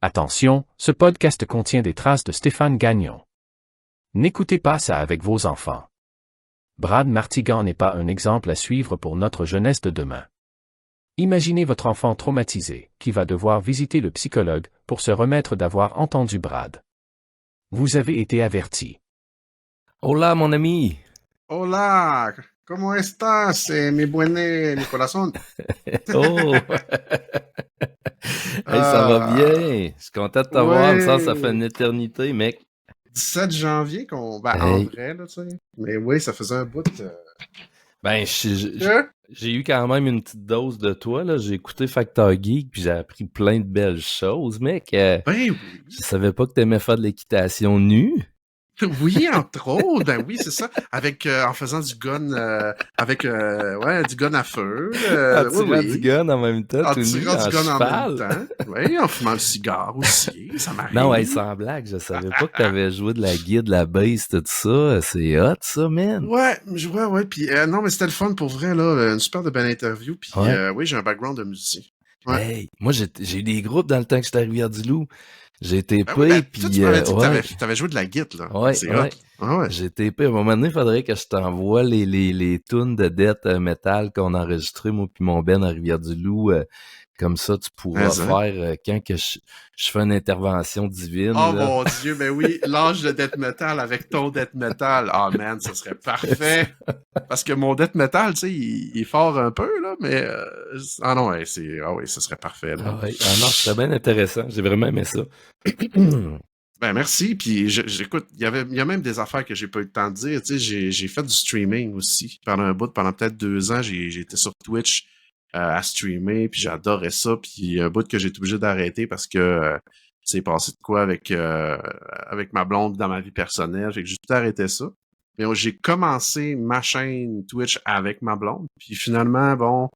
Attention, ce podcast contient des traces de Stéphane Gagnon. N'écoutez pas ça avec vos enfants. Brad Martigan n'est pas un exemple à suivre pour notre jeunesse de demain. Imaginez votre enfant traumatisé, qui va devoir visiter le psychologue pour se remettre d'avoir entendu Brad. Vous avez été averti. Hola, mon ami. Hola, ¿cómo estás, mi buen corazón? Oh! Hey, ça va bien. Je suis content de t'avoir. Ouais. Ça fait une éternité, mec. 17 janvier qu'on... Ben, en Hey. vrai, là, tu sais. Mais oui, ça faisait un bout... Ben, j'ai eu quand même une petite dose de toi, là. J'ai écouté Factor Geek, puis j'ai appris plein de belles choses, mec. Ben oui. Je savais pas que t'aimais faire de l'équitation nue. Oui, entre autres. Ben oui, c'est ça. Avec, en faisant du gun, avec, du gun à feu. En tirant oui. du gun en même temps, En tout nu, tirant en du gun cheval. en même temps. Oui, en fumant le cigare aussi. Ça m'arrive. Non, hey, sans blague, je savais pas que t'avais joué de la guide, de la bass, tout ça. C'est hot, ça, man. Ouais. Puis, non, mais c'était le fun pour vrai, là. Une super de belle interview. Puis, Ouais. oui, j'ai un background de musicien. Ouais. Hey, moi, j'ai eu des groupes dans le temps que j'étais à Rivière-du-Loup. J'ai TP, Ben oui, ben, puis... toi, tu m'avais dit ouais. que t'avais joué de la guitare, là. Ouais, C'est ouais. hot. Ah ouais. J'ai TP. À un moment donné, il faudrait que je t'envoie les tunes de death metal qu'on a enregistrées, moi puis mon Ben à Rivière-du-Loup. Comme ça, tu pourras faire quand que je fais une intervention divine. Oh là. mon Dieu, mais oui, l'âge de death metal avec ton death metal. Ah man, ça serait parfait. Parce que mon death metal, tu sais, il est fort un peu, là, mais... Ah non, ouais, ça serait parfait, là. Ah, ouais. Ah non, c'était bien intéressant. J'ai vraiment aimé ça. Ben merci, puis j'écoute, il y a même des affaires que j'ai pas eu le temps de dire, tu sais, j'ai fait du streaming aussi. Pendant peut-être 2 ans, j'ai été sur Twitch à streamer, puis j'adorais ça, puis un bout que j'ai été obligé d'arrêter parce que c'est passé de quoi avec ma blonde dans ma vie personnelle, fait que j'ai tout arrêté ça. Mais j'ai commencé ma chaîne Twitch avec ma blonde, puis finalement, bon,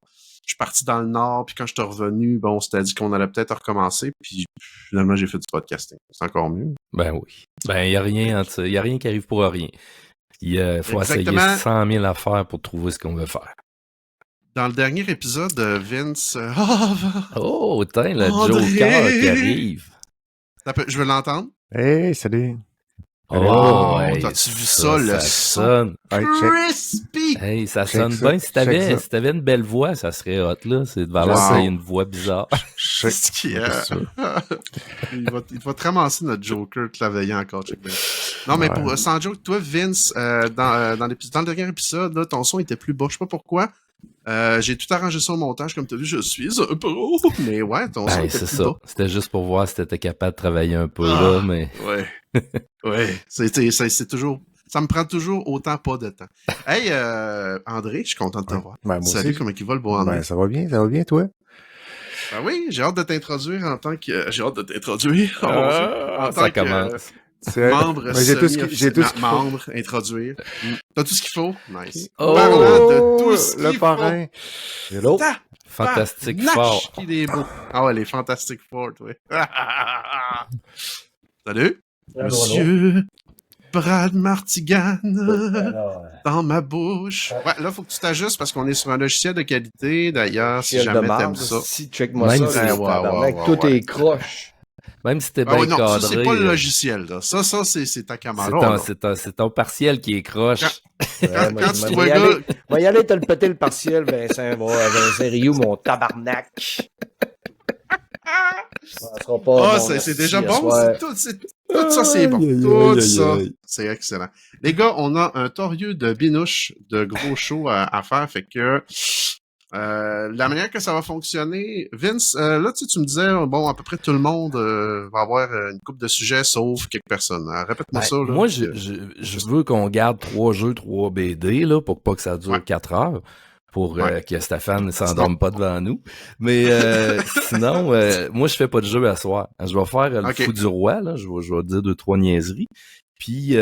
je suis parti dans le Nord, puis quand je suis revenu, bon, c'était dit qu'on allait peut-être recommencer, puis finalement, j'ai fait du podcasting. C'est encore mieux. Ben oui. Ben, il n'y a rien qui arrive pour rien. Il faut Exactement. essayer 100 000 affaires pour trouver ce qu'on veut faire. Dans le dernier épisode, Vince... Oh, tiens, le André! Joker qui arrive. Je veux l'entendre. Hey, salut. Oh, hey, t'as-tu vu ça, le son? sonne. Hey, check. Crispy! Hey, ça Check sonne ça, bien. Si check t'avais une belle voix, ça serait hot, là. C'est de valeur Wow. que t'aies une voix bizarre. C'est ce qui est. il va te ramasser notre Joker claveillant encore, check bien. Non, mais Ouais. sans joke, toi, Vince, dans le dernier épisode, là, ton son était plus bas. Je sais pas pourquoi. J'ai tout arrangé ça au montage, comme tu as vu, je suis un pro. Mais ouais, ton son Ben, était c'est plus ça. bas. C'était juste pour voir si t'étais capable de travailler un peu, là, mais... Ouais. Ouais. C'est toujours... Ça me prend toujours autant pas de temps. Hey, André, je suis content de te voir. Ben, moi Salut, aussi. comment il va, le beau André? Ben, ça va bien, toi? Ben oui, j'ai hâte de t'introduire en tant que... J'ai hâte de t'introduire. Oh, mon Dieu. En ça tant que, commence. membre, Ben, j'ai tout ce qu'il faut. membre, introduire. T'as tout ce qu'il faut? Nice. Oh! Parlant de tout ce le qu'il parrain. faut. Fantastique Tabarnak, fort. qu'il est beau. Ah ouais, les Fantastic Four, oui. Salut. Monsieur Brad Martigan dans ma bouche. Ouais, là, faut que tu t'ajustes parce qu'on est sur un logiciel de qualité. D'ailleurs, si jamais t'aimes ça. Si, check-moi Même ça, si- tabarnak, tout est croche. Même si t'es Ah bien ouais, non, ça, cadré... c'est pas le logiciel, là. Ça, c'est ta caméra. c'est ton partiel qui est croche. Quand tu vois va y le aller, va y aller te le péter le partiel, Vincent Rioux, mon tabarnak. Ça sera pas Ah, bon, c'est déjà merci, bon. à soir. Tout ça, c'est bon. Tout ça, c'est excellent. Les gars, on a un torieux de binouche, de gros show à faire. Fait que la manière que ça va fonctionner, Vince, là, tu me disais, bon, à peu près tout le monde va avoir une couple de sujets, sauf quelques personnes. Répète-moi Ben, ça. Là, moi, je veux qu'on garde 3 jeux, 3 BD, là, pour pas que ça dure 4 heures. Pour que Stéphane ne s'endorme pas devant nous. Mais sinon, moi, je fais pas de jeu à soir. Je vais faire le fou du roi, là. Je vais dire 2-3 niaiseries. Puis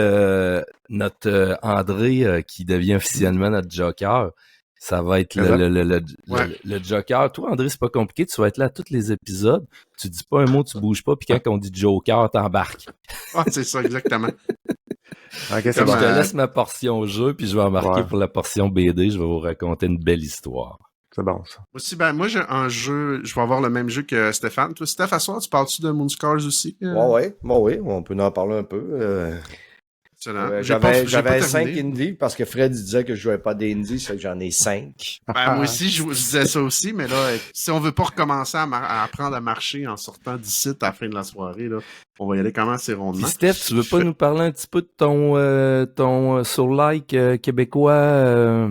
notre André, qui devient officiellement notre Joker, ça va être le Joker. Toi, André, c'est pas compliqué. Tu vas être là à tous les épisodes. Tu dis pas un mot, tu bouges pas. Puis quand on dit Joker, t'embarques. Ah, c'est ça, exactement. Okay, Je te laisse ma portion jeu, puis je vais embarquer pour la portion BD. Je vais vous raconter une belle histoire. C'est bon, ça. Aussi, moi, j'ai un jeu, je vais avoir le même jeu que Stéphane. Toi, Steph, à soir, tu parles-tu de Moonscars aussi? Ouais, on peut en parler un peu. Excellent. J'avais 5 indies parce que Fred disait que je jouais pas des indies, c'est que j'en ai 5. Moi aussi, je disais ça aussi, mais là, si on veut pas recommencer à apprendre à marcher en sortant d'ici à la fin de la soirée, là, on va y aller comment assez rondement. Puis Steph, tu veux pas nous parler un petit peu de ton sur-like québécois?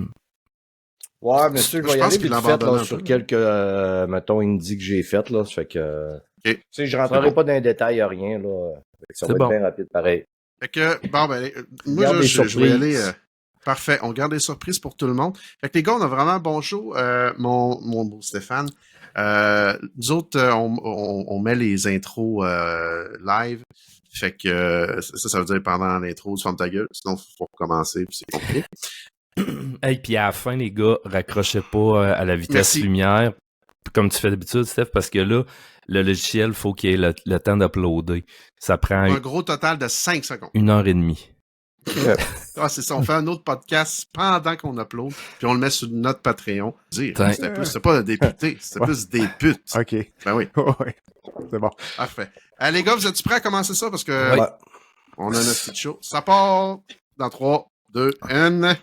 Ouais, mais sûr, je vais y aller vite fait là, sur peu. quelques, mettons, indies que j'ai faites, là. Ça fait que, okay. Tu sais, je rentrerai pas dans les détails à rien, là. Ça va être bien rapide, pareil. Fait que, moi, je vais y aller. Parfait. On garde des surprises pour tout le monde. Fait que les gars, on a vraiment un bon show. Mon beau Stéphane. Nous autres, on met les intros live. Fait que ça veut dire pendant l'intro, tu fermes ta gueule. Sinon, il faut recommencer, puis c'est compliqué. Hey, puis à la fin, les gars, raccrochez pas à la vitesse lumière, comme tu fais d'habitude, Steph, parce que là, le logiciel, faut qu'il ait le temps d'uploader. Ça prend un gros total de 5 secondes. 1h30. C'est ça, on fait un autre podcast pendant qu'on upload, puis on le met sur notre Patreon. C'était pas des députés, c'était plus des putes. OK. Ben oui. Ouais. C'est bon. Parfait. Les gars, vous êtes prêts à commencer ça? Parce que on a notre petit show. Ça part dans 3, 2, 1...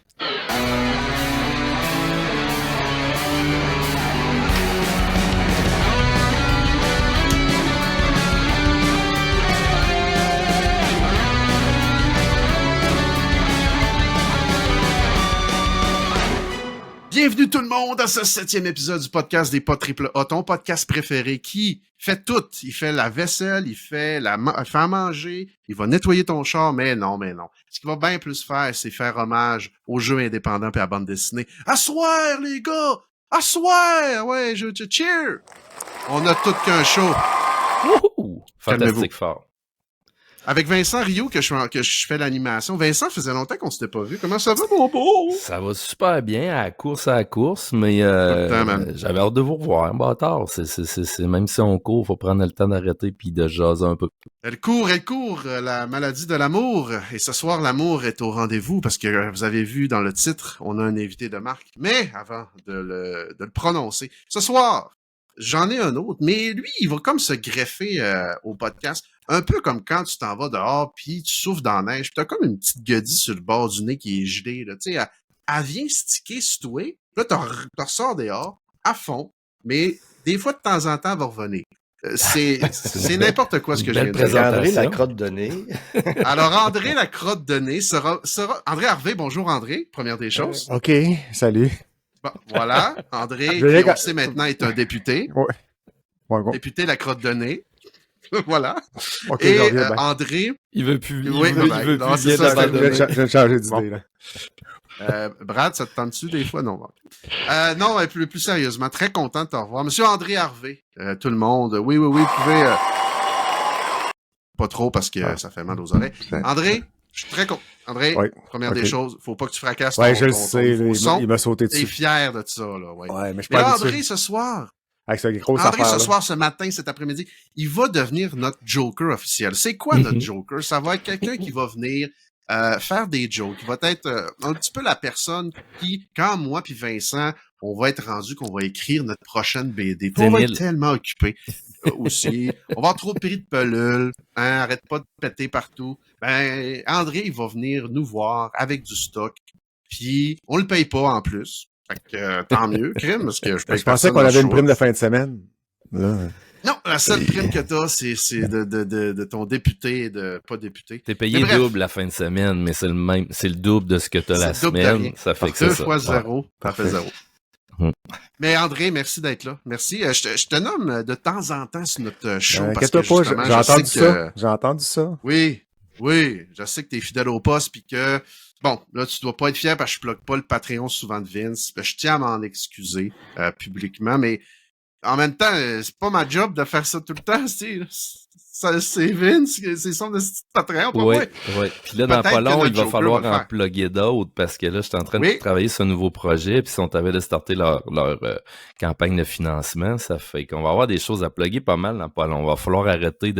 Bienvenue tout le monde à ce 7e épisode du podcast des pas triple A, ton podcast préféré qui fait tout. Il fait la vaisselle, il fait à manger, il va nettoyer ton char, mais non. Ce qu'il va bien plus faire, c'est faire hommage aux jeux indépendants et à la bande dessinée. À soir, les gars! À soir! Ouais, je cheer! On a tout qu'un show. Wouhou! Fantastique fort. Avec Vincent Rio que je fais l'animation. Vincent, faisait longtemps qu'on s'était pas vu. Comment ça va, mon beau? Ça va super bien, à la course, mais j'avais hâte de vous revoir, bâtard. C'est même si on court, faut prendre le temps d'arrêter puis de jaser un peu. Elle court, la maladie de l'amour. Et ce soir, l'amour est au rendez-vous parce que vous avez vu dans le titre, on a un invité de marque. Mais avant de le prononcer, ce soir, j'en ai un autre, mais lui, il va comme se greffer au podcast. Un peu comme quand tu t'en vas dehors, puis tu souffles dans la neige, puis t'as comme une petite guedille sur le bord du nez qui est gelée. Tu sais, elle vient sticker sur toi, là, tu ressors dehors, à fond, mais des fois, de temps en temps, elle va revenir. C'est n'importe quoi ce que je viens de dire. André, la crotte de nez. Alors, André, la crotte de nez sera... André Harvey, bonjour André, première des choses. OK, salut. Bon, voilà, André, qui on sait maintenant est un député. Ouais. Député la crotte de nez. Voilà. Okay, et André... Il veut plus. Oui, il veut plus je vais changer d'idée, là. Brad, ça te tente-tu des fois? Non. Non, plus sérieusement, très content de te revoir. Monsieur André Harvey, tout le monde. Oui, vous pouvez... Pas trop parce que ça fait mal aux oreilles. André, je suis très content. André, première des choses, faut pas que tu fracasses ton je le sais, il m'a sauté dessus. T'es fier de ça, là. Ouais, mais je suis pas André, ce soir... André, ce soir, ce matin, cet après-midi, il va devenir notre Joker officiel. C'est quoi notre Joker? Ça va être quelqu'un qui va venir faire des jokes. Il va être un petit peu la personne qui, quand moi puis Vincent, on va être rendu qu'on va écrire notre prochaine BD. On va être tellement occupés aussi. On va avoir trop pris de pelules. Arrête pas de péter partout. André, il va venir nous voir avec du stock. Puis, on le paye pas en plus. Fait que tant mieux, crime, parce que je pensais qu'on avait une prime de fin de semaine. Là. Non, la seule prime que t'as, c'est de ton député et de pas député. T'es payé double la fin de semaine, mais c'est le double de ce que t'as la semaine. Ça fait que c'est ça. 2 fois 0, ça fait 0. Mais André, merci d'être là. Merci. Je te nomme de temps en temps sur notre show. Parce que justement, j'ai entendu ça. Oui, je sais que t'es fidèle au poste puis que bon, là, tu dois pas être fier parce que je bloque pas le Patreon souvent de Vince. Je tiens à m'en excuser publiquement, mais en même temps, c'est pas ma job de faire ça tout le temps. C'est Vince, c'est son Patreon, pas moi. Oui. Puis là, dans pas long, il va falloir en plugger d'autres parce que là, je suis en train de travailler sur un nouveau projet. Puis si on t'avait de starter leur campagne de financement, ça fait qu'on va avoir des choses à plugger pas mal dans pas long. On va falloir arrêter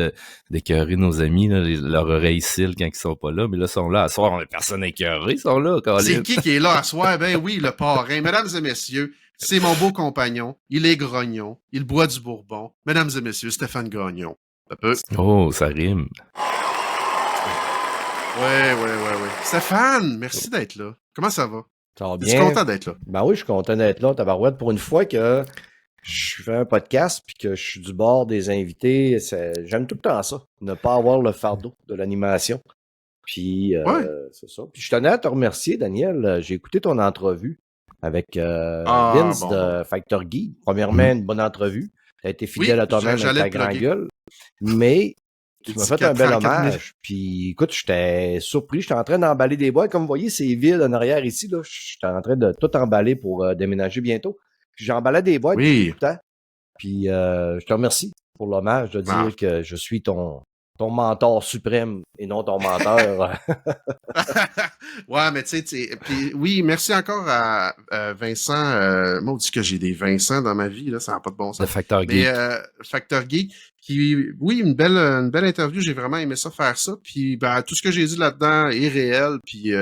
d'écœurer nos amis, là, leur oreille cils quand ils sont pas là. Mais là, ils sont là. À soir, on a personne écœuré, ils sont là. C'est qui est là à soir? Ben oui, le parrain. Mesdames et messieurs, C'est mon beau compagnon. Il est grognon. Il boit du bourbon. Mesdames et messieurs, Stéphane Gagnon. Ça peut? Oh, ça rime. Ouais. Stéphane, merci d'être là. Comment ça va? Ça va Je bien. suis content d'être là. Ben oui, je suis content d'être là, tabarouette. Pour une fois que je fais un podcast puis que je suis du bord des invités, j'aime tout le temps ça. Ne pas avoir le fardeau de l'animation. Puis, c'est ça. Puis, je tenais à te remercier, Daniel. J'ai écouté ton entrevue avec Vince de Factor Geek. Premièrement, une bonne entrevue. Tu as été fidèle à toi-même avec ta grande gueule. Mais tu m'as fait un bel hommage. Puis, écoute, j'étais surpris. J'étais en train d'emballer des boîtes. Comme vous voyez, c'est vide en arrière ici. Là. J'étais en train de tout emballer pour déménager bientôt. Puis, j'emballais des boîtes tout le temps. Puis, je te remercie pour l'hommage de dire que je suis ton mentor suprême et non ton menteur. Ouais, mais tu sais, puis oui, merci encore à Vincent. Moi, on dit que j'ai des Vincent dans ma vie, là, ça n'a pas de bon sens. Le Factor Geek. Factor Geek, qui, oui, une belle interview, j'ai vraiment aimé ça, faire ça. Puis, ben, tout ce que j'ai dit là-dedans est réel. Puis,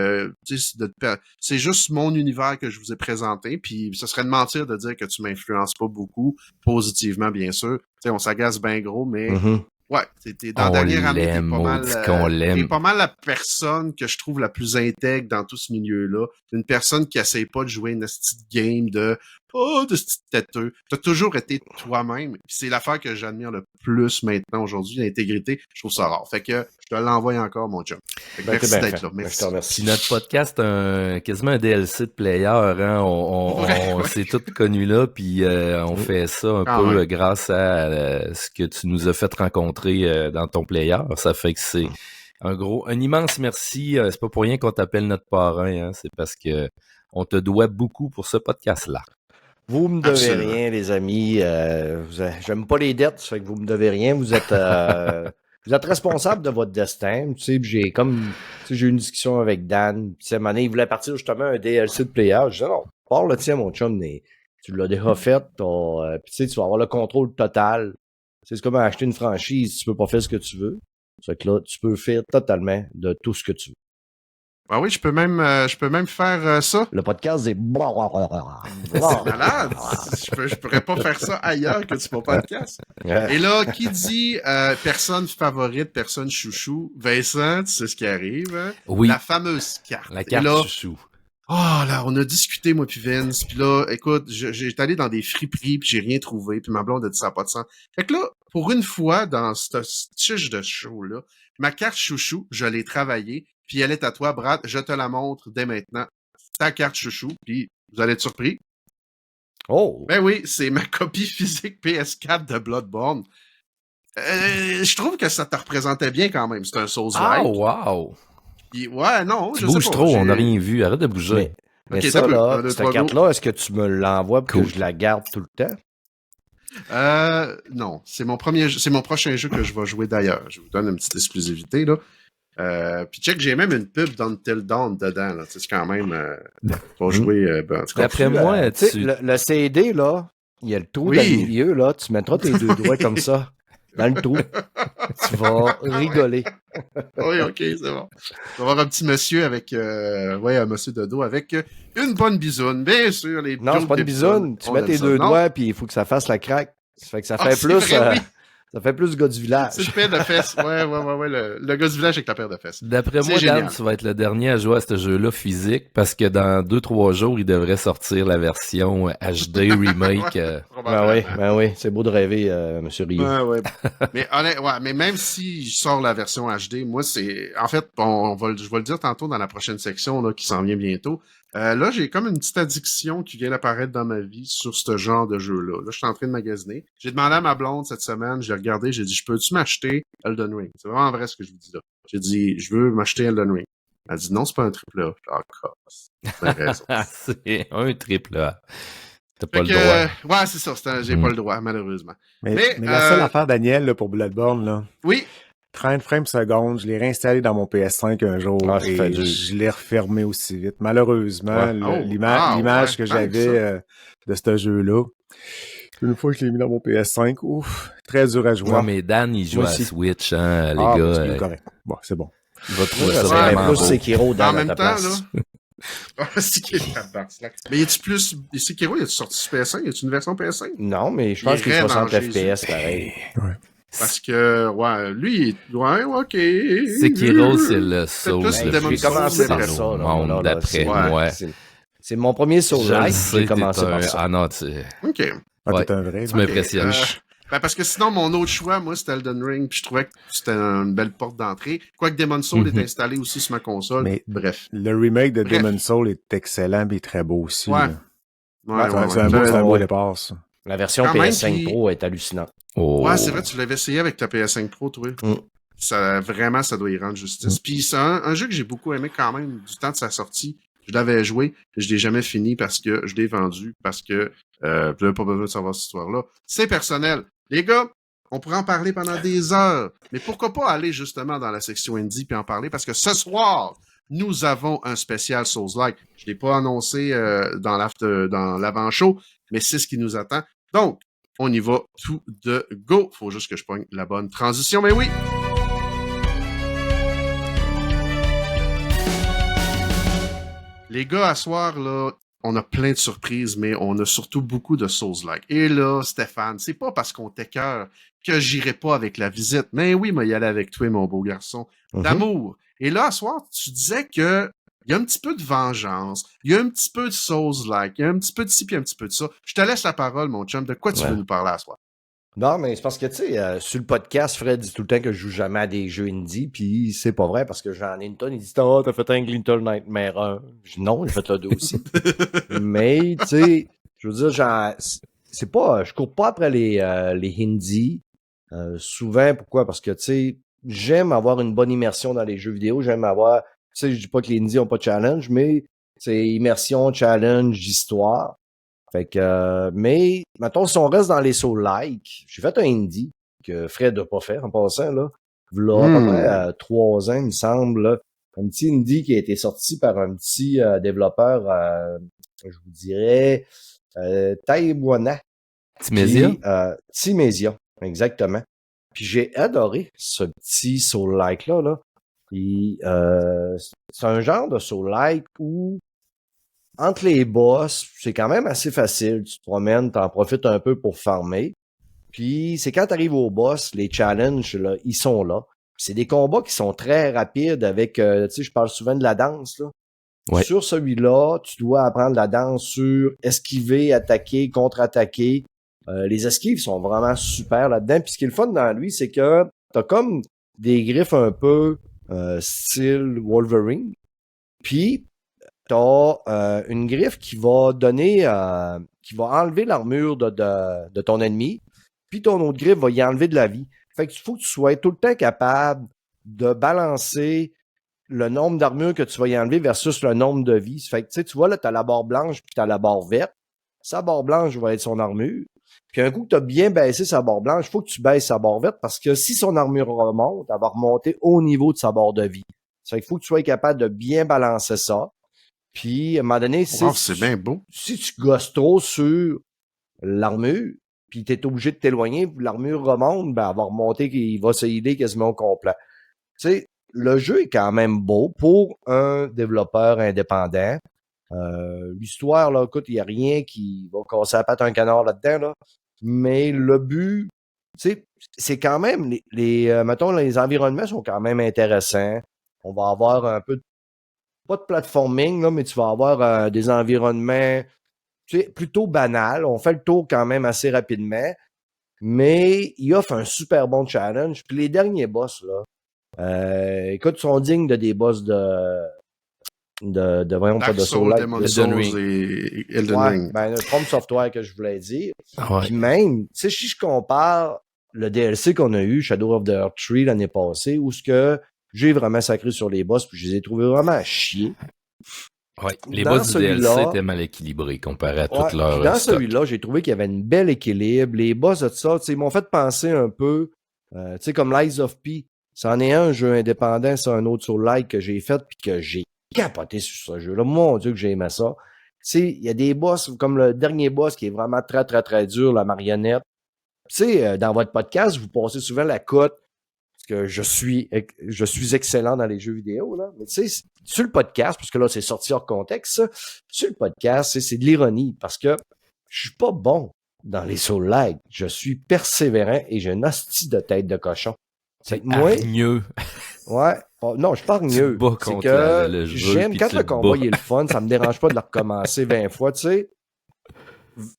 c'est juste mon univers que je vous ai présenté. Puis, ce serait de mentir de dire que tu m'influences pas beaucoup, positivement, bien sûr. Tu sais, on s'agace bien gros, mais ouais, t'es dans la dernière année, t'es pas mal la personne que je trouve la plus intègre dans tout ce milieu-là. Une personne qui essaye pas de jouer une petite game de petite têteux. T'as toujours été toi-même. Puis c'est l'affaire que j'admire le plus maintenant aujourd'hui, l'intégrité. Je trouve ça rare. Fait que je te l'envoie encore, mon chum. Merci d'être là. Merci. Puis notre podcast, quasiment un DLC de player, hein. On s'est tous connus là, puis on fait ça un peu grâce à ce que tu nous as fait rencontrer dans ton player. Ça fait que c'est un immense merci. C'est pas pour rien qu'on t'appelle notre parrain, hein. C'est parce que on te doit beaucoup pour ce podcast-là. Vous me devez rien, les amis. J'aime pas les dettes, ça fait que vous me devez rien. Vous êtes responsable de votre destin. Tu sais, j'ai eu une discussion avec Dan. Puis, cette année, il voulait partir justement un DLC de player. Je disais non, pars le tien, mon chum. Mais tu l'as déjà fait. Puis tu sais, tu vas avoir le contrôle total. C'est comme acheter une franchise. Tu peux pas faire ce que tu veux. Ça fait que là, tu peux faire totalement de tout ce que tu veux. Ah oui, je peux même faire ça. Le podcast est... C'est malade. Je pourrais pas faire ça ailleurs que sur mon podcast. Et là, qui dit personne favorite, personne chouchou? Vincent, tu sais ce qui arrive, hein? Oui. La fameuse carte. La carte là, chouchou. Là, on a discuté, moi puis Vince, puis là, écoute, j'étais allé dans des friperies, puis j'ai rien trouvé, puis ma blonde a dit ça n'a pas de sens. Fait que là, pour une fois, dans cette chiche de show-là, ma carte chouchou, je l'ai travaillée, puis elle est à toi, Brad, je te la montre dès maintenant. Ta carte chouchou, puis vous allez être surpris. Oh! Ben oui, c'est ma copie physique PS4 de Bloodborne. Je trouve que ça te représentait bien quand même, c'est un Souls-like. Ah, wow! Puis, ouais, non, tu bouges trop, on n'a rien vu. Arrête de bouger. Mais ça, là, cette carte-là, est-ce que tu me l'envoies pour que je la garde tout le temps? Non. C'est mon prochain jeu que je vais jouer d'ailleurs. Je vous donne une petite exclusivité, là. Puis check, j'ai même une pub d'Until Dawn dedans, là. C'est quand même, pour jouer, D'après moi, le CD, là, il y a le trou dans le milieu, là. Tu mettras tes deux doigts comme ça. Dans le trou. Tu vas rigoler. Oui, ok, c'est bon. On va avoir un petit monsieur avec, un monsieur de dos avec une bonne bisoune, bien sûr. Non, c'est pas une bisoune. Tu mets tes deux doigts, puis il faut que ça fasse la craque. Ça fait que ça fait plus... Ça fait plus gars du village. C'est une paire de fesses. Ouais. Le gars du village avec la paire de fesses. D'après moi, Dan, tu vas être le dernier à jouer à ce jeu-là physique parce que dans 2-3 jours, il devrait sortir la version HD remake. Ben oui. C'est beau de rêver, Monsieur Rio. Ouais. mais même si je sors la version HD, moi, c'est... En fait, je vais le dire tantôt dans la prochaine section là, qui s'en vient bientôt. Là, j'ai comme une petite addiction qui vient d'apparaître dans ma vie sur ce genre de jeu-là. Là, je suis en train de magasiner. J'ai demandé à ma blonde cette semaine, j'ai regardé, j'ai dit, je peux-tu m'acheter Elden Ring? C'est vraiment vrai ce que je vous dis là. J'ai dit, je veux m'acheter Elden Ring. Elle a dit, non, c'est pas un triple A. T'as raison. C'est un triple A. T'as pas le droit. Ouais, c'est ça. J'ai pas le droit, malheureusement. Mais la seule affaire, Daniel, là, pour Bloodborne, là. Oui. 30 frames secondes, je l'ai réinstallé dans mon PS5 un jour et je l'ai refermé aussi vite. Malheureusement, l'image que j'avais de ce jeu-là, une fois que je l'ai mis dans mon PS5, très dur à jouer. Ouais, mais Dan, il joue à Switch, hein, les gars. C'est correct. Bon, c'est bon. Il va trouver ça vraiment beau. Sekiro dans en même temps, là, Mais es-tu plus. Sekiro, es-tu sorti sur PS5? Y a-tu une version PS5? Non, mais je pense qu'il est 60 FPS pareil. Ouais. Parce que, ouais, lui, ouais, ok. Sekiro, c'est le Soul. J'ai commencé par ça. Monde d'après moi. C'est mon premier Soul-like. J'ai commencé par ça. Ah non, tu... Ok. Ah, t'es un vrai. Tu m'impressionnes. Parce que sinon, mon autre choix, moi, c'était Elden Ring, puis je trouvais que c'était une belle porte d'entrée. Quoique Demon's Soul est installé aussi sur ma console. Mais bref. Le remake de Demon's Soul est excellent, mais très beau aussi. Ouais. C'est un beau départ, ça. La version PS5 Pro est hallucinante. Oh. Ouais, c'est vrai, tu l'avais essayé avec ta PS5 Pro, toi. Vraiment, ça doit y rendre justice. Puis c'est un jeu que j'ai beaucoup aimé quand même du temps de sa sortie. Je l'avais joué, je l'ai jamais fini parce que je l'ai vendu, parce que je n'avais pas besoin de savoir cette histoire-là. C'est personnel. Les gars, on pourrait en parler pendant des heures, mais pourquoi pas aller justement dans la section indie puis en parler, parce que ce soir, nous avons un spécial Souls-like. Je l'ai pas annoncé dans l'avant-show, mais c'est ce qui nous attend. Donc, on y va tout de go. Faut juste que je pogne la bonne transition, mais oui! Les gars, à soir, là, on a plein de surprises, mais on a surtout beaucoup de Souls-like. Et là, Stéphane, c'est pas parce qu'on t'écœure que j'irai pas avec la visite. Mais oui, moi, y aller avec toi, mon beau garçon. D'amour. Et là, à soir, tu disais que il y a un petit peu de vengeance, il y a un petit peu de Souls-like, il y a un petit peu de ci puis un petit peu de ça. Je te laisse la parole, mon chum. De quoi tu veux nous parler à soir? Non, mais c'est parce que, tu sais, sur le podcast, Fred dit tout le temps que je joue jamais à des jeux indie, puis c'est pas vrai, parce que j'en ai une tonne. Il dit « Oh, t'as fait un Little Nightmare 1. » Je dis « Non, j'ai fait le 2 aussi. » Mais, tu sais, je veux dire, c'est pas... Je cours pas après les indies. Souvent, pourquoi? Parce que, tu sais, j'aime avoir une bonne immersion dans les jeux vidéo. J'aime avoir... Tu sais, je dis pas que les indies ont pas de challenge, mais c'est immersion, challenge, histoire. Fait que, mais, mettons, si on reste dans les Soul-like, j'ai fait un indie que Fred n'a pas fait en passant, là. Là, à peu près 3 ans, il me semble, là. Un petit indie qui a été sorti par un petit développeur, je vous dirais, taïwanais. Timésia? Timésia, exactement. Puis j'ai adoré ce petit Soul-like-là, là. Puis, c'est un genre de Soul-like où entre les boss, c'est quand même assez facile. Tu te promènes, t'en profites un peu pour farmer. Puis, c'est quand t'arrives au boss, les challenges, là, ils sont là. C'est des combats qui sont très rapides avec, tu sais, je parle souvent de la danse, là. Ouais. Sur celui-là, tu dois apprendre la danse sur esquiver, attaquer, contre-attaquer. Les esquives sont vraiment super là-dedans. Puis, ce qui est le fun dans lui, c'est que t'as comme des griffes un peu style Wolverine. Puis, t'as une griffe qui va donner, qui va enlever l'armure de ton ennemi, puis ton autre griffe va y enlever de la vie. Fait qu'il faut que tu sois tout le temps capable de balancer le nombre d'armures que tu vas y enlever versus le nombre de vies. Fait que tu vois, là, t'as la barre blanche puis t'as la barre verte. Sa barre blanche va être son armure. Puis un coup que t'as bien baissé sa barre blanche, il faut que tu baisses sa barre verte parce que si son armure remonte, elle va remonter au niveau de sa barre de vie. Fait qu'il faut que tu sois capable de bien balancer ça. Puis, à un moment donné, c'est bien beau. Si tu gosses trop sur l'armure, puis t'es obligé de t'éloigner, puis l'armure remonte, ben, elle va remonter, il va se healer quasiment au complet. Tu sais, le jeu est quand même beau pour un développeur indépendant. L'histoire, là, écoute, il n'y a rien qui va casser la patte à un canard là-dedans, là. Mais le but, tu sais, c'est quand même, mettons, les environnements sont quand même intéressants. On va avoir un peu pas de platforming, là, mais tu vas avoir des environnements plutôt banals. On fait le tour quand même assez rapidement, mais il offre un super bon challenge. Puis les derniers boss, là, écoute, sont dignes de des boss de voyons pas de Soul-like. Elden Ring. Et Elden Ring. Ben, le From Software que je voulais dire. Ouais. Puis même, tu sais, si je compare le DLC qu'on a eu, Shadow of the Earth Tree, l'année passée, où ce que j'ai vraiment sacré sur les boss, puis je les ai trouvés vraiment à chier. Ouais, les boss du DLC étaient mal équilibrés comparé à toute leur dans stock. Celui-là, j'ai trouvé qu'il y avait une belle équilibre. Les boss de ça, ils m'ont fait penser un peu, tu sais, comme Lies of P. C'en est un jeu indépendant, c'est un autre sur like que j'ai fait, puis que j'ai capoté sur ce jeu-là. Mon Dieu que j'ai aimé ça. Tu sais, il y a des boss, comme le dernier boss qui est vraiment très, très, très dur, la marionnette. Tu sais, dans votre podcast, vous passez souvent la cote. que je suis excellent dans les jeux vidéo, là. Mais tu sais, sur le podcast, parce que là, c'est sorti hors contexte, ça, sur le podcast, c'est de l'ironie, parce que je suis pas bon dans les Souls-like. Je suis persévérant et j'ai une hostie de tête de cochon. C'est hargneux. Ouais. Non, je suis pas hargneux. C'est que le jeu, j'aime quand le combat il est le fun, ça me dérange pas de le recommencer 20 fois, tu sais.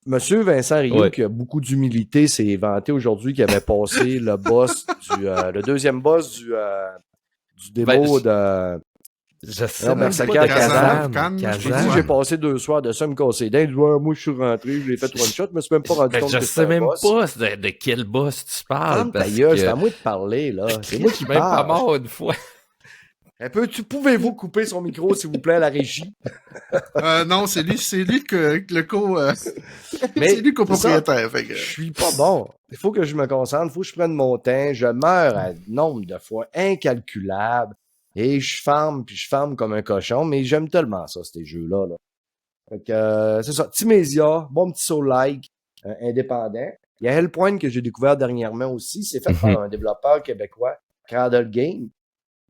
Monsieur Vincent Rioux, qui a beaucoup d'humilité, s'est vanté aujourd'hui qu'il avait passé le boss le deuxième boss du démo de je sais même pas de Kazan. J'ai dit, j'ai passé 2 soirs de ça me casser les dents. Moi, je suis rentré, je l'ai fait one shot, mais c'est même pas rendu compte que je sais même pas de quel boss tu parles. C'est à moi de parler, là. C'est moi qui parle. Je suis même pas mort une fois. Pouvez-vous couper son micro, s'il vous plaît, à la régie? Non, c'est lui c'est lui copropriétaire. Je suis pas bon. Il faut que je me concentre, il faut que je prenne mon temps. Je meurs à nombre de fois incalculable. Et je farme comme un cochon, mais j'aime tellement ça, ces jeux-là. Là. Fait que, c'est ça. Timésia, bon petit Soul-like, indépendant. Il y a Hellpoint que j'ai découvert dernièrement aussi. C'est fait par un développeur québécois, Cradle Game.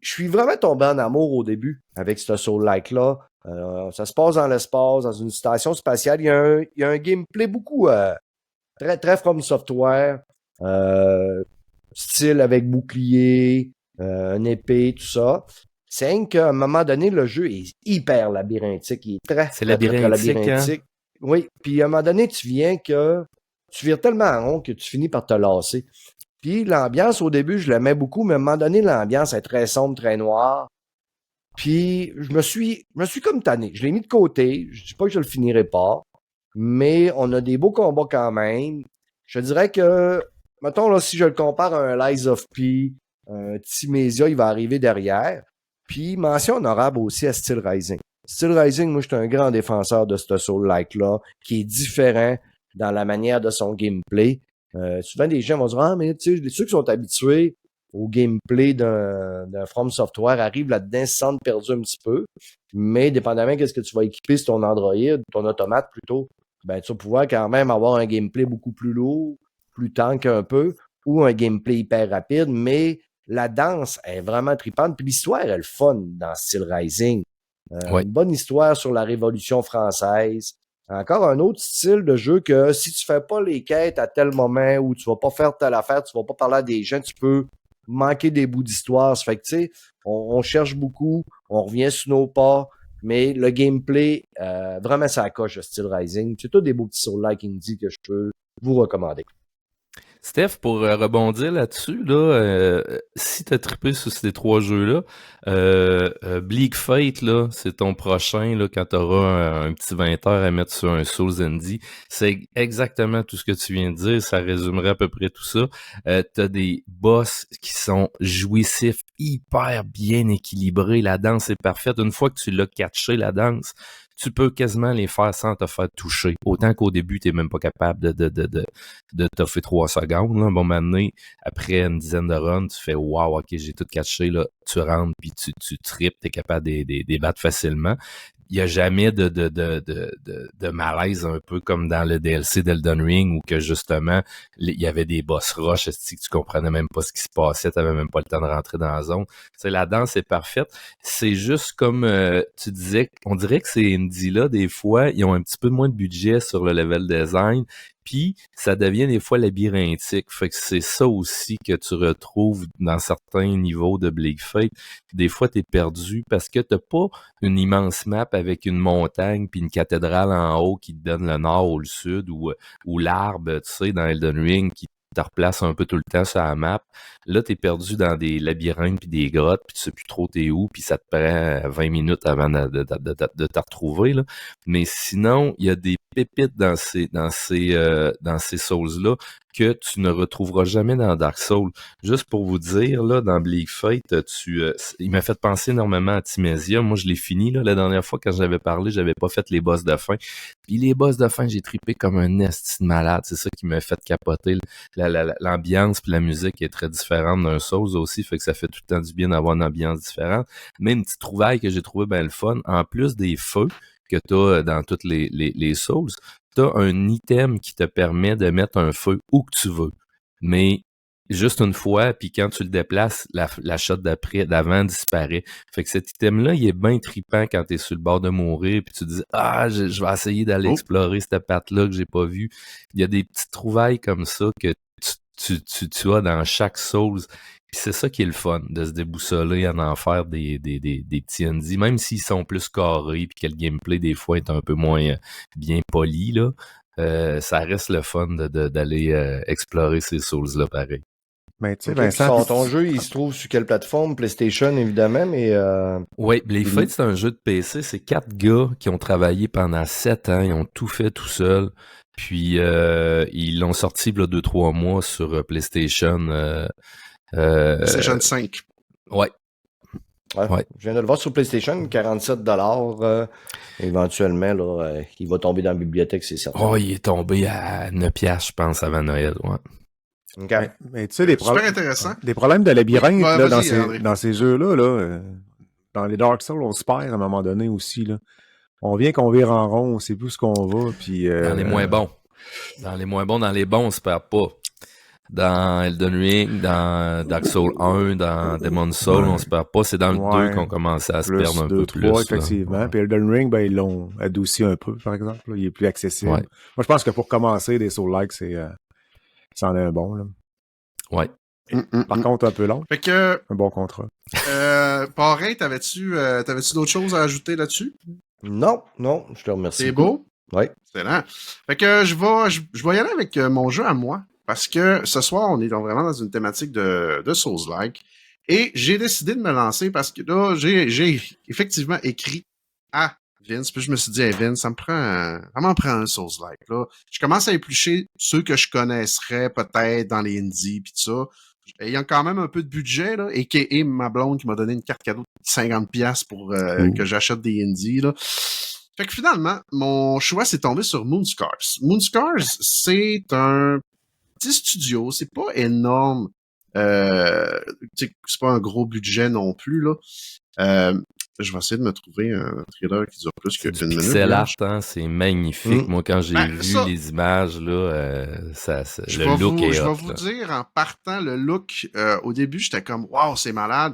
Je suis vraiment tombé en amour au début avec ce Soul-like-là. Ça se passe dans l'espace, dans une station spatiale. Il y a un gameplay beaucoup très, très From Software. Style avec bouclier, une épée, tout ça. C'est qu'à un moment donné, le jeu est hyper labyrinthique. Il est très labyrinthique. Hein? Oui, puis à un moment donné, tu vires tellement en rond que tu finis par te lasser. Puis l'ambiance, au début, je l'aimais beaucoup, mais à un moment donné, l'ambiance est très sombre, très noire. Puis je me suis comme tanné. Je l'ai mis de côté. Je dis pas que je le finirai pas, mais on a des beaux combats quand même. Je dirais que, mettons, là, si je le compare à un Lies of P, un Timésia, il va arriver derrière. Puis mention honorable aussi à Steel Rising. Steel Rising, moi, je suis un grand défenseur de ce Soul-like-là, qui est différent dans la manière de son gameplay. Souvent, des gens vont dire « Ah, mais tu sais, ceux qui sont habitués au gameplay d'un From Software arrivent là-dedans, se sentent perdus un petit peu. Mais dépendamment de ce que tu vas équiper sur ton Android, ton automate plutôt, ben tu vas pouvoir quand même avoir un gameplay beaucoup plus lourd, plus tank un peu, ou un gameplay hyper rapide, mais la danse est vraiment tripante. Puis l'histoire est le fun dans Steel Rising. Une bonne histoire sur la Révolution française. Encore un autre style de jeu que si tu fais pas les quêtes à tel moment où tu vas pas faire telle affaire, tu vas pas parler à des gens, tu peux manquer des bouts d'histoire. Ça fait que, tu sais, on cherche beaucoup, on revient sur nos pas, mais le gameplay, vraiment, ça coche le Steel Rising. C'est tous des beaux petits Soul-like indie que je peux vous recommander. Steph, pour rebondir là-dessus, là, si t'as trippé sur ces 3 jeux-là, Bleak Fate, là, c'est ton prochain, là, quand t'auras un petit 20 heures à mettre sur un Souls Indie. C'est exactement tout ce que tu viens de dire, ça résumerait à peu près tout ça. T'as des boss qui sont jouissifs, hyper bien équilibrés, la danse est parfaite. Une fois que tu l'as catché, la danse, tu peux quasiment les faire sans te faire toucher. Autant qu'au début, t'es même pas capable de toffer 3 secondes. Là. Bon, maintenant, après une dizaine de runs, tu fais « Wow, ok, j'ai tout catché. » Là, tu rentres, puis tu tripes, t'es capable de les battre facilement. Il y a jamais de malaise, un peu comme dans le DLC d'Elden Ring, où que justement, il y avait des boss rush, que tu comprenais même pas ce qui se passait, t'avais même pas le temps de rentrer dans la zone. T'sais, la danse est parfaite. C'est juste comme tu disais, on dirait que ces indies-là, des fois, ils ont un petit peu moins de budget sur le level design, puis ça devient des fois labyrinthique. Fait que c'est ça aussi que tu retrouves dans certains niveaux de Bleak Fate. Des fois, t'es perdu parce que t'as pas une immense map avec une montagne puis une cathédrale en haut qui te donne le nord ou le sud ou l'arbre, tu sais, dans Elden Ring qui te replace un peu tout le temps sur la map. Là, t'es perdu dans des labyrinthes puis des grottes puis tu sais plus trop t'es où puis ça te prend 20 minutes avant de te retrouver, là. Mais sinon, il y a des pépites dans ces Souls-là que tu ne retrouveras jamais dans Dark Souls. Juste pour vous dire, là, dans Bleak Fate, il m'a fait penser énormément à Timésia. Moi, je l'ai fini, là, la dernière fois quand j'avais parlé, j'avais pas fait les boss de fin. Puis les boss de fin, j'ai trippé comme un esti de malade. C'est ça qui m'a fait capoter. L'ambiance puis la musique est très différente d'un Souls aussi, fait que ça fait tout le temps du bien d'avoir une ambiance différente. Mais une petite trouvaille que j'ai trouvé bien le fun, en plus des feux que tu as dans toutes les Souls, tu as un item qui te permet de mettre un feu où que tu veux. Mais juste une fois, puis quand tu le déplaces, la shot d'avant disparaît. Fait que cet item-là, il est bien trippant quand t'es sur le bord de mourir, puis tu te dis « Ah, je vais essayer d'aller explorer cette patte-là que j'ai pas vue. » Il y a des petites trouvailles comme ça que tu as dans chaque Souls. Puis c'est ça qui est le fun, de se déboussoler en enfer des petits indies, même s'ils sont plus carrés, puis que le gameplay, des fois, est un peu moins bien poli, là. Ça reste le fun d'aller explorer ces Souls-là, pareil. Mais tu sais, Vincent, ton jeu, il se trouve sur quelle plateforme? PlayStation, évidemment, mais... Oui, Blade Fate, c'est un jeu de PC. C'est 4 gars qui ont travaillé pendant 7 ans. Ils ont tout fait tout seuls. Puis, ils l'ont sorti, là, 2-3 mois sur PlayStation. PlayStation 5. Ouais. Ouais. Je viens de le voir sur PlayStation, 47$. Éventuellement, là, il va tomber dans la bibliothèque, c'est certain. Oh, il est tombé à 9$, je pense, avant Noël. Ouais. Okay. Mais tu sais, des problèmes de labyrinthe oui, là, dans ces jeux-là, là, dans les Dark Souls, on se perd à un moment donné aussi. Là. On vient qu'on vire en rond, on sait plus où on va. Puis, dans les moins bons. Dans les bons, on se perd pas. Dans Elden Ring, dans Dark Souls 1, dans Demon's Souls, on se perd pas. C'est dans le 2 qu'on commence à se perdre un peu plus. Effectivement. Puis Elden Ring, ben, ils l'ont adouci un peu, par exemple. Là. Il est plus accessible. Ouais. Moi, je pense que pour commencer, des Souls-like, c'en est un bon. Là. Ouais. Par contre, un peu long. Fait que... Un bon contrat. Parrain, t'avais-tu d'autres choses à ajouter là-dessus? Non, je te remercie. C'est beau? Oui. Excellent. Fait que je vais y aller avec mon jeu à moi. Parce que ce soir, on est vraiment dans une thématique de Souls-like. Et j'ai décidé de me lancer parce que là, j'ai effectivement écrit à Vince. Puis je me suis dit, hey Vince, ça m'en prend un Souls-like. Là. Je commence à éplucher ceux que je connaisserais peut-être dans les indies puis tout ça. Ayant quand même un peu de budget, là, et ma blonde qui m'a donné une carte cadeau de 50$ pour que j'achète des indies. Là. Fait que finalement, mon choix s'est tombé sur Moonscars. Moonscars, c'est un petit studio, c'est pas énorme. C'est pas un gros budget non plus, là. Je vais essayer de me trouver un trailer qui dure plus qu'une minute. Pixel art, hein, c'est magnifique. Moi, quand j'ai vu les images, là, le look est hot. Je vais vous dire, en partant, le look, au début, j'étais comme, waouh, c'est malade.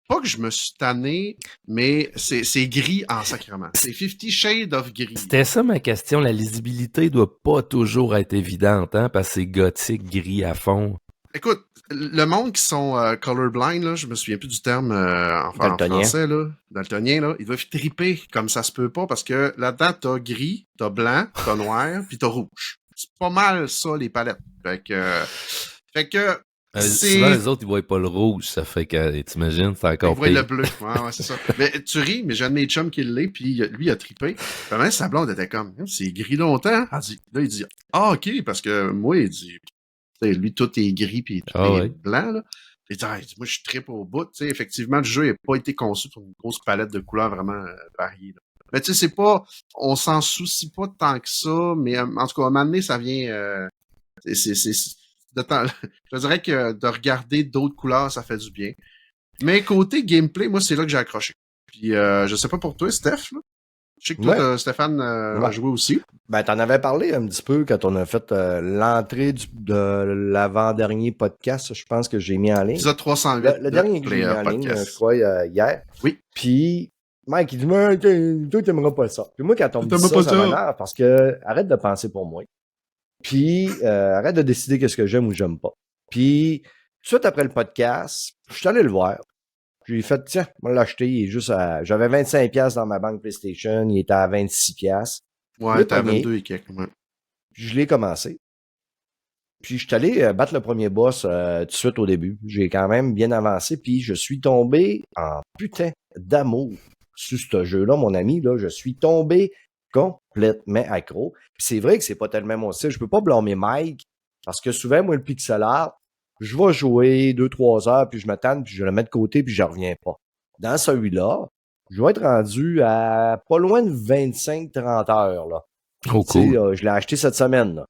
Pas que je me suis tanné, mais c'est gris en sacrement. C'est 50 Shades of Gris. C'était ça ma question. La lisibilité doit pas toujours être évidente, hein, parce que c'est gothique, gris à fond. Écoute, le monde qui sont colorblind, là, je me souviens plus du terme en français, là, daltonien, là, ils doivent triper comme ça se peut pas, parce que là-dedans, t'as gris, t'as blanc, t'as noir, puis t'as rouge. C'est pas mal ça, les palettes. Fait que souvent, les autres, ils voient pas le rouge, ça fait que, t'imagines, c'est encore pire. Ils voient le bleu, ouais, c'est ça. Mais tu ris, mais j'ai un de mes chums qui l'est, puis lui, il a trippé. Puis même sa blonde était comme, c'est gris longtemps. Il dit, ah, ok, parce que moi, il dit, lui, tout est gris, puis tout est blanc, là. Il dit, moi, je trippe au bout, tu sais, effectivement, le jeu n'a pas été conçu pour une grosse palette de couleurs vraiment variées, là. Mais tu sais, on s'en soucie pas tant que ça, mais en tout cas, à un moment donné, ça vient, je dirais que de regarder d'autres couleurs, ça fait du bien. Mais côté gameplay, moi, c'est là que j'ai accroché. Puis, je sais pas pour toi, Steph, là. Je sais que toi, Stéphane, a joué aussi. Ben, t'en avais parlé un petit peu quand on a fait l'entrée de l'avant-dernier podcast, je pense que j'ai mis en ligne. Épisode 308. Le dernier que j'ai mis en ligne, je crois, hier. Oui. Puis, Mike, il dit, mais toi, t'aimeras pas ça. Puis moi, quand on me dit ça m'énerve parce que arrête de penser pour moi. Puis, arrête de décider qu'est-ce que j'aime ou j'aime pas. Puis, tout de suite après le podcast, je suis allé le voir. J'ai fait, tiens, moi l'acheter, il est juste à... J'avais 25$ dans ma banque PlayStation, il était à 26$. Ouais, t'as 22 et quelques, ouais. Je l'ai commencé. Puis, je suis allé battre le premier boss tout de suite au début. J'ai quand même bien avancé, puis je suis tombé en putain d'amour sur ce jeu-là, mon ami. Là, je suis tombé complètement accro. Puis c'est vrai que c'est pas tellement mon style. Je peux pas blâmer Mike, parce que souvent, moi, le pixel art, je vais jouer 2-3 heures, puis je me tanne, puis je le mets de côté, puis je reviens pas. Dans celui-là, je vais être rendu à pas loin de 25-30 heures. Là. Oh, cool. Je l'ai acheté cette semaine. Là.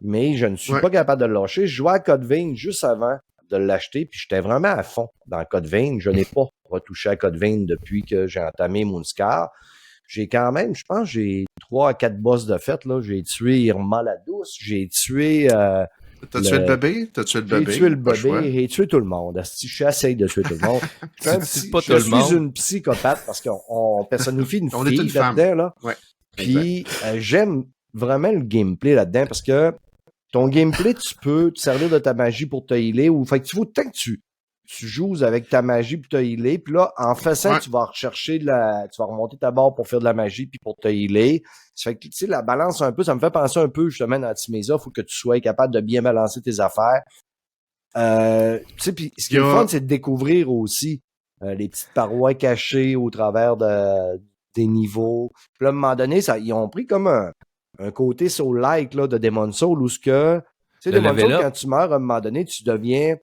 Mais je ne suis pas capable de le lâcher. Je jouais à Code Vein juste avant de l'acheter, puis j'étais vraiment à fond dans Code Vein. Je n'ai pas retouché à Code Vein depuis que j'ai entamé Moonscar. J'ai quand même, je pense, j'ai 3 à 4 boss de fête. Là. J'ai tué Irma la Douce, j'ai tué T'as tué le bébé? J'ai tué le bébé, j'ai tué tout le monde. J'essaye de tuer tout le monde. Je suis une psychopathe parce qu'on personnifie une fille là-dedans, là. Ouais. Puis j'aime vraiment le gameplay là-dedans parce que ton gameplay, tu peux te servir de ta magie pour te healer ou fait que tu faut tant que tu joues avec ta magie pour te healer, puis là, en faisant, tu vas rechercher tu vas remonter ta barre pour faire de la magie puis pour te healer. Ça fait que, tu sais, la balance un peu, ça me fait penser un peu, justement, dans Timesa, faut que tu sois capable de bien balancer tes affaires. Tu sais, puis ce qui est le fun, c'est de découvrir aussi les petites parois cachées au travers des niveaux. Puis là, à un moment donné, ils ont pris comme un côté soul-like, là, de Demon's Souls, où ce que, tu sais, Demon's Souls, quand tu meurs, à un moment donné, tu deviens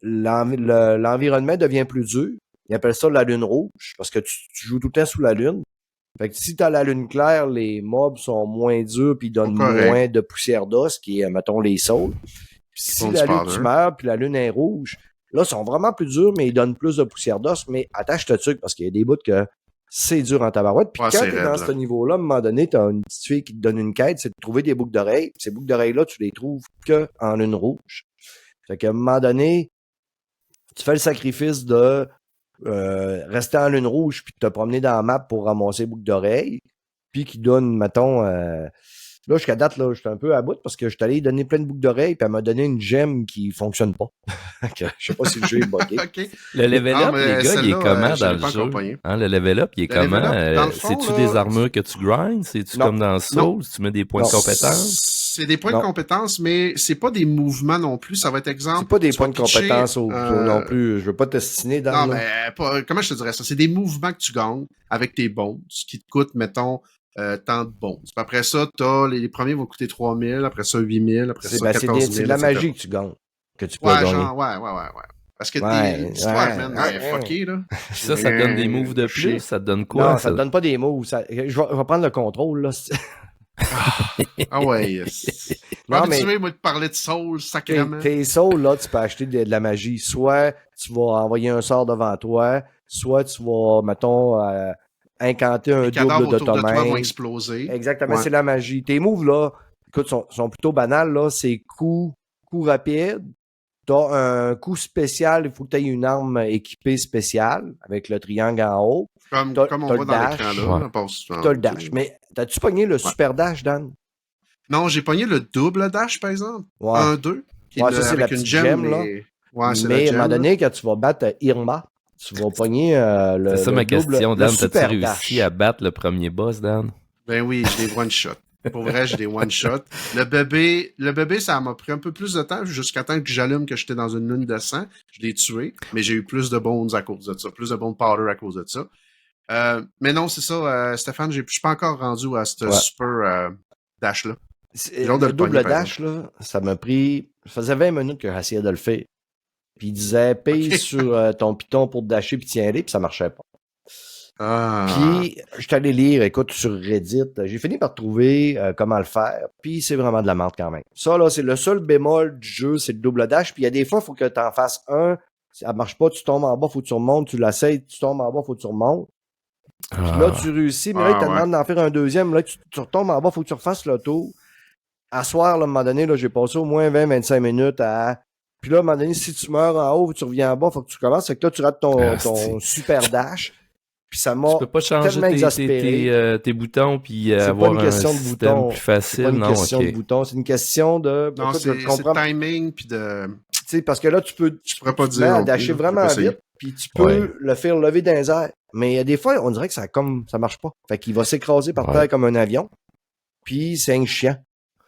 l'environnement devient plus dur. Ils appellent ça la lune rouge parce que tu joues tout le temps sous la lune. Fait que si t'as la lune claire, les mobs sont moins durs puis donnent moins de poussière d'os, qui est, mettons, les saules. Si la lune, tu meurs puis la lune est rouge, là, ils sont vraiment plus durs, mais ils donnent plus de poussière d'os. Mais attache-toi dessus parce qu'il y a des bouts que c'est dur en tabarouette. Puis quand t'es dans ce niveau-là, à un moment donné, t'as une petite fille qui te donne une quête, c'est de trouver des boucles d'oreilles. Ces boucles d'oreilles-là, tu les trouves que en lune rouge. Fait qu'à un moment donné, tu fais le sacrifice de rester en lune rouge puis de te promener dans la map pour ramasser boucles d'oreilles, puis qui donne, mettons, là, jusqu'à date, là, j'étais un peu à bout parce que je suis allé donner plein de boucles d'oreilles puis elle m'a donné une gemme qui fonctionne pas. Je sais pas si le jeu est buggé. Okay. Le level up, les gars, il est comment dans le jeu? Hein, le level up, il est comment? C'est-tu des armures que tu grindes? C'est-tu comme dans Souls? Tu mets des points de compétence? C'est des points de compétence, mais c'est pas des mouvements non plus. Ça va être exemple. C'est pas des points de compétence non plus. Je veux pas t'estiner dans. Non, mais comment je te dirais ça? C'est des mouvements que tu gagnes avec tes bones, qui te coûtent, mettons, tant de bones. Puis après ça, les premiers vont coûter 3000, après ça 8000, après ça 14 000. C'est de la magie que tu gagnes. Que tu peux gagner. Ouais. Parce que l'histoire, man, fucké, là. Ça donne des moves de plus? Ça te donne quoi? Non, ça te donne pas des moves. Je vais prendre le contrôle, là. Ah ouais. Non, mais tu moi de parler de Souls, sacrément. Tes Souls, là, tu peux acheter de la magie. Soit tu vas envoyer un sort devant toi, soit tu vas, mettons, incanter un double de ta main. Vont exploser. Exactement, c'est la magie. Tes moves, là, écoute, sont plutôt banals, là. C'est coup rapide. T'as un coup spécial, il faut que tu aies une arme équipée spéciale avec le triangle en haut. Comme on voit dans l'écran là. T'as le dash. Mais t'as-tu pogné le super dash, Dan? Non, j'ai pogné le double dash, par exemple. Ouais. 1-2. Ouais, ça, c'est la petite gemme, là. Ouais, c'est mais à un moment donné, quand tu vas battre Irma, tu vas pogner le C'est ça ma question, Dan. T'as-tu réussi dash à battre le premier boss, Dan? Ben oui, j'ai des one-shot. Pour vrai, j'ai des one-shot. Le bébé, ça m'a pris un peu plus de temps, jusqu'à temps que j'allume que j'étais dans une lune de sang. Je l'ai tué, mais j'ai eu plus de bones à cause de ça, plus de bone powder à cause de ça. Mais non, c'est ça, Stéphane, je suis pas encore rendu à ce super dash-là. Le double dash, là, ça m'a pris... Ça faisait 20 minutes que j'essayais de le faire. Puis il disait, paye sur ton piton pour te dasher, puis tiens-les, puis ça marchait pas. Puis, je suis allé lire, écoute, sur Reddit. J'ai fini par trouver comment le faire. Puis, c'est vraiment de la merde quand même. Ça, là, c'est le seul bémol du jeu, c'est le double dash. Puis, il y a des fois, il faut que tu en fasses un. Ça marche pas, tu tombes en bas, faut que tu remontes. Tu l'essayes, tu tombes en bas, faut que tu remontes. Puis là, tu réussis. Mais là, il te demande d'en faire un deuxième. Là, tu retombes en bas, faut que tu refasses le tour. À soir, là, à un moment donné, là, j'ai passé au moins 20-25 minutes à... Puis là, à un moment donné, si tu meurs en haut, tu reviens en bas, faut que tu commences. Fait que là, tu rates ton super dash. Puis ça m'a tu peux pas changer tes boutons puis avoir un système plus facile. C'est pas une question de boutons, c'est une question de... Non, c'est timing puis de... Tu sais, parce que là, tu pourrais pas dire... dasher vraiment vite, puis tu peux le faire lever dans les airs. Mais des fois, on dirait que ça marche pas. Fait qu'il va s'écraser par terre comme un avion. Puis c'est un chiant.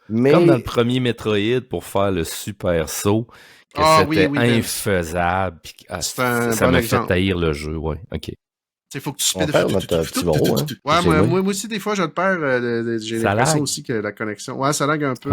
Mais... Comme dans le premier Metroid pour faire le super saut, que c'était infaisable. Puis, ça m'a fait taillir le jeu, OK. Il faut que tu speed. Moi aussi, des fois, je le perds. J'ai l'impression aussi que la connexion... Ouais, ça lag un peu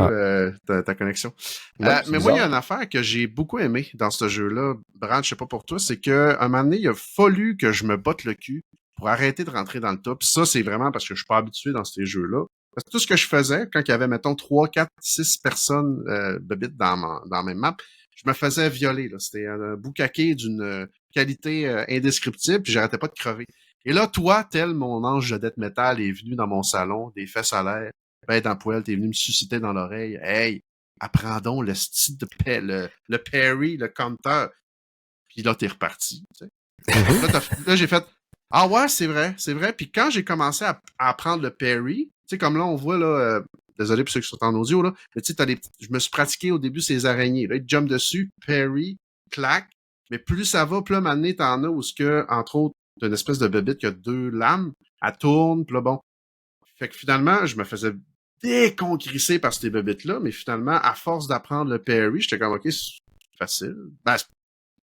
ta connexion. Mais moi, il y a une affaire que j'ai beaucoup aimé dans ce jeu-là. Brad, je sais pas pour toi, c'est qu'à un moment donné, il a fallu que je me botte le cul pour arrêter de rentrer dans le top. Ça, c'est vraiment parce que je suis pas habitué dans ces jeux-là. Parce que tout ce que je faisais, quand il y avait, mettons, 3, 4, 6 personnes bebites dans la même map, je me faisais violer. C'était un boucaquet d'une qualité indescriptible, puis j'arrêtais pas de crever. Et là, toi, tel mon ange de death metal est venu dans mon salon, des fesses à l'air, ben dans le poêle, t'es venu me susciter dans l'oreille. Hey, apprends donc le style de le parry, le counter. Puis là, t'es reparti. Tu sais. Là, j'ai fait ah ouais, c'est vrai. Puis quand j'ai commencé à apprendre le parry, tu sais, comme là, on voit là, désolé pour ceux qui sont en audio, là, mais tu sais, je me suis pratiqué au début ces araignées. Là, ils jump dessus, parry, clac. Mais plus ça va, plus à un moment donné, t'en as où ce que, entre autres, t'as une espèce de bébite qui a 2 lames, elle tourne, puis là, bon. Fait que finalement, je me faisais déconcrisser par ces bébites-là, mais finalement, à force d'apprendre le parry, j'étais comme, OK, c'est facile. Ben,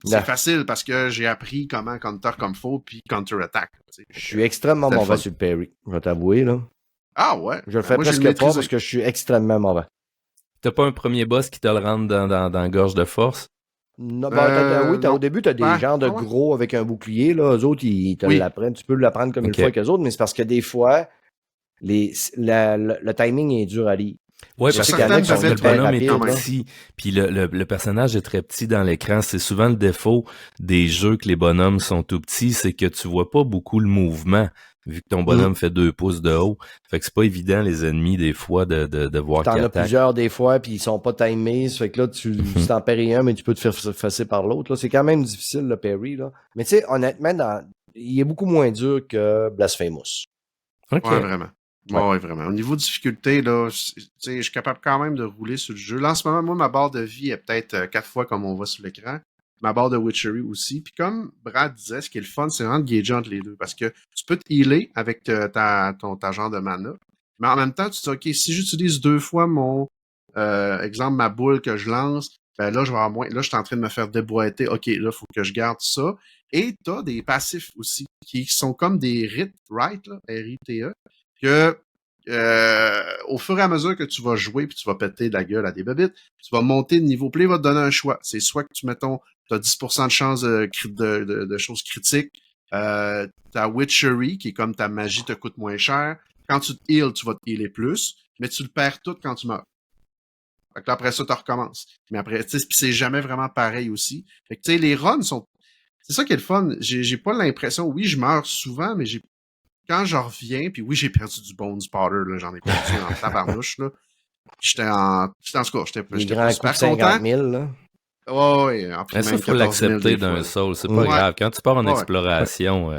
c'est facile parce que j'ai appris comment counter comme faut, puis counter-attack. Je suis extrêmement mauvais sur le parry, je vais t'avouer, là. Ah ouais? Je le fais presque pas parce que je suis extrêmement mauvais. T'as pas un premier boss qui te le rentre dans la gorge de force? Non, oui, au début, t'as des gens de gros avec un bouclier, là. Eux autres, ils te l'apprennent. Tu peux l'apprendre comme une fois qu'eux autres, mais c'est parce que des fois, le timing est dur à lire. Oui, parce que le bonhomme est tout petit, puis le personnage est très petit dans l'écran. C'est souvent le défaut des jeux que les bonhommes sont tout petits, c'est que tu vois pas beaucoup le mouvement, vu que ton bonhomme fait 2 pouces de haut. Fait que c'est pas évident, les ennemis, des fois, de voir qu'ils attaquent. T'en as plusieurs, des fois, puis ils sont pas timés. Ça fait que là, tu t'en parries un, mais tu peux te faire fesser par l'autre. Là. C'est quand même difficile, le parry. Là. Mais tu sais, honnêtement, il est beaucoup moins dur que Blasphemous. Okay. Ouais, vraiment. Ouais, vraiment. Au niveau de difficulté, là, je suis capable quand même de rouler sur le jeu. Là, en ce moment, moi, ma barre de vie est peut-être 4 fois comme on voit sur l'écran. Ma barre de Witchery aussi. Puis comme Brad disait, ce qui est le fun, c'est vraiment de gager entre les deux. Parce que tu peux te healer avec ta genre de mana. Mais en même temps, tu te dis, OK, si j'utilise 2 fois mon, exemple, ma boule que je lance, ben là, je vais avoir moins. Là, je suis en train de me faire déboîter. OK, là, il faut que je garde ça. Et tu as des passifs aussi, qui sont comme des rites, right, là, R-I-T-E, que au fur et à mesure que tu vas jouer puis tu vas péter la gueule à des bébites, tu vas monter de niveau. Puis il va te donner un choix. C'est soit que tu mettons, tu as 10% de chance de choses critiques. Ta Witchery, qui est comme ta magie, te coûte moins cher. Quand tu te heals, tu vas te healer plus, mais tu le perds tout quand tu meurs. Fait que là, après ça, tu recommences. Mais après, tu sais, c'est jamais vraiment pareil aussi. Fait que tu sais, les runs sont. C'est ça qui est le fun. J'ai pas l'impression, oui, je meurs souvent, mais quand je reviens, puis oui, j'ai perdu du Bones Powder, là, j'en ai perdu en tabarnouche, là. J'étais en tout cas, j'étais pas super content. 50 000, là. Ouais. Mais ça, il faut l'accepter d'un soul, c'est pas grave. Quand tu pars en exploration...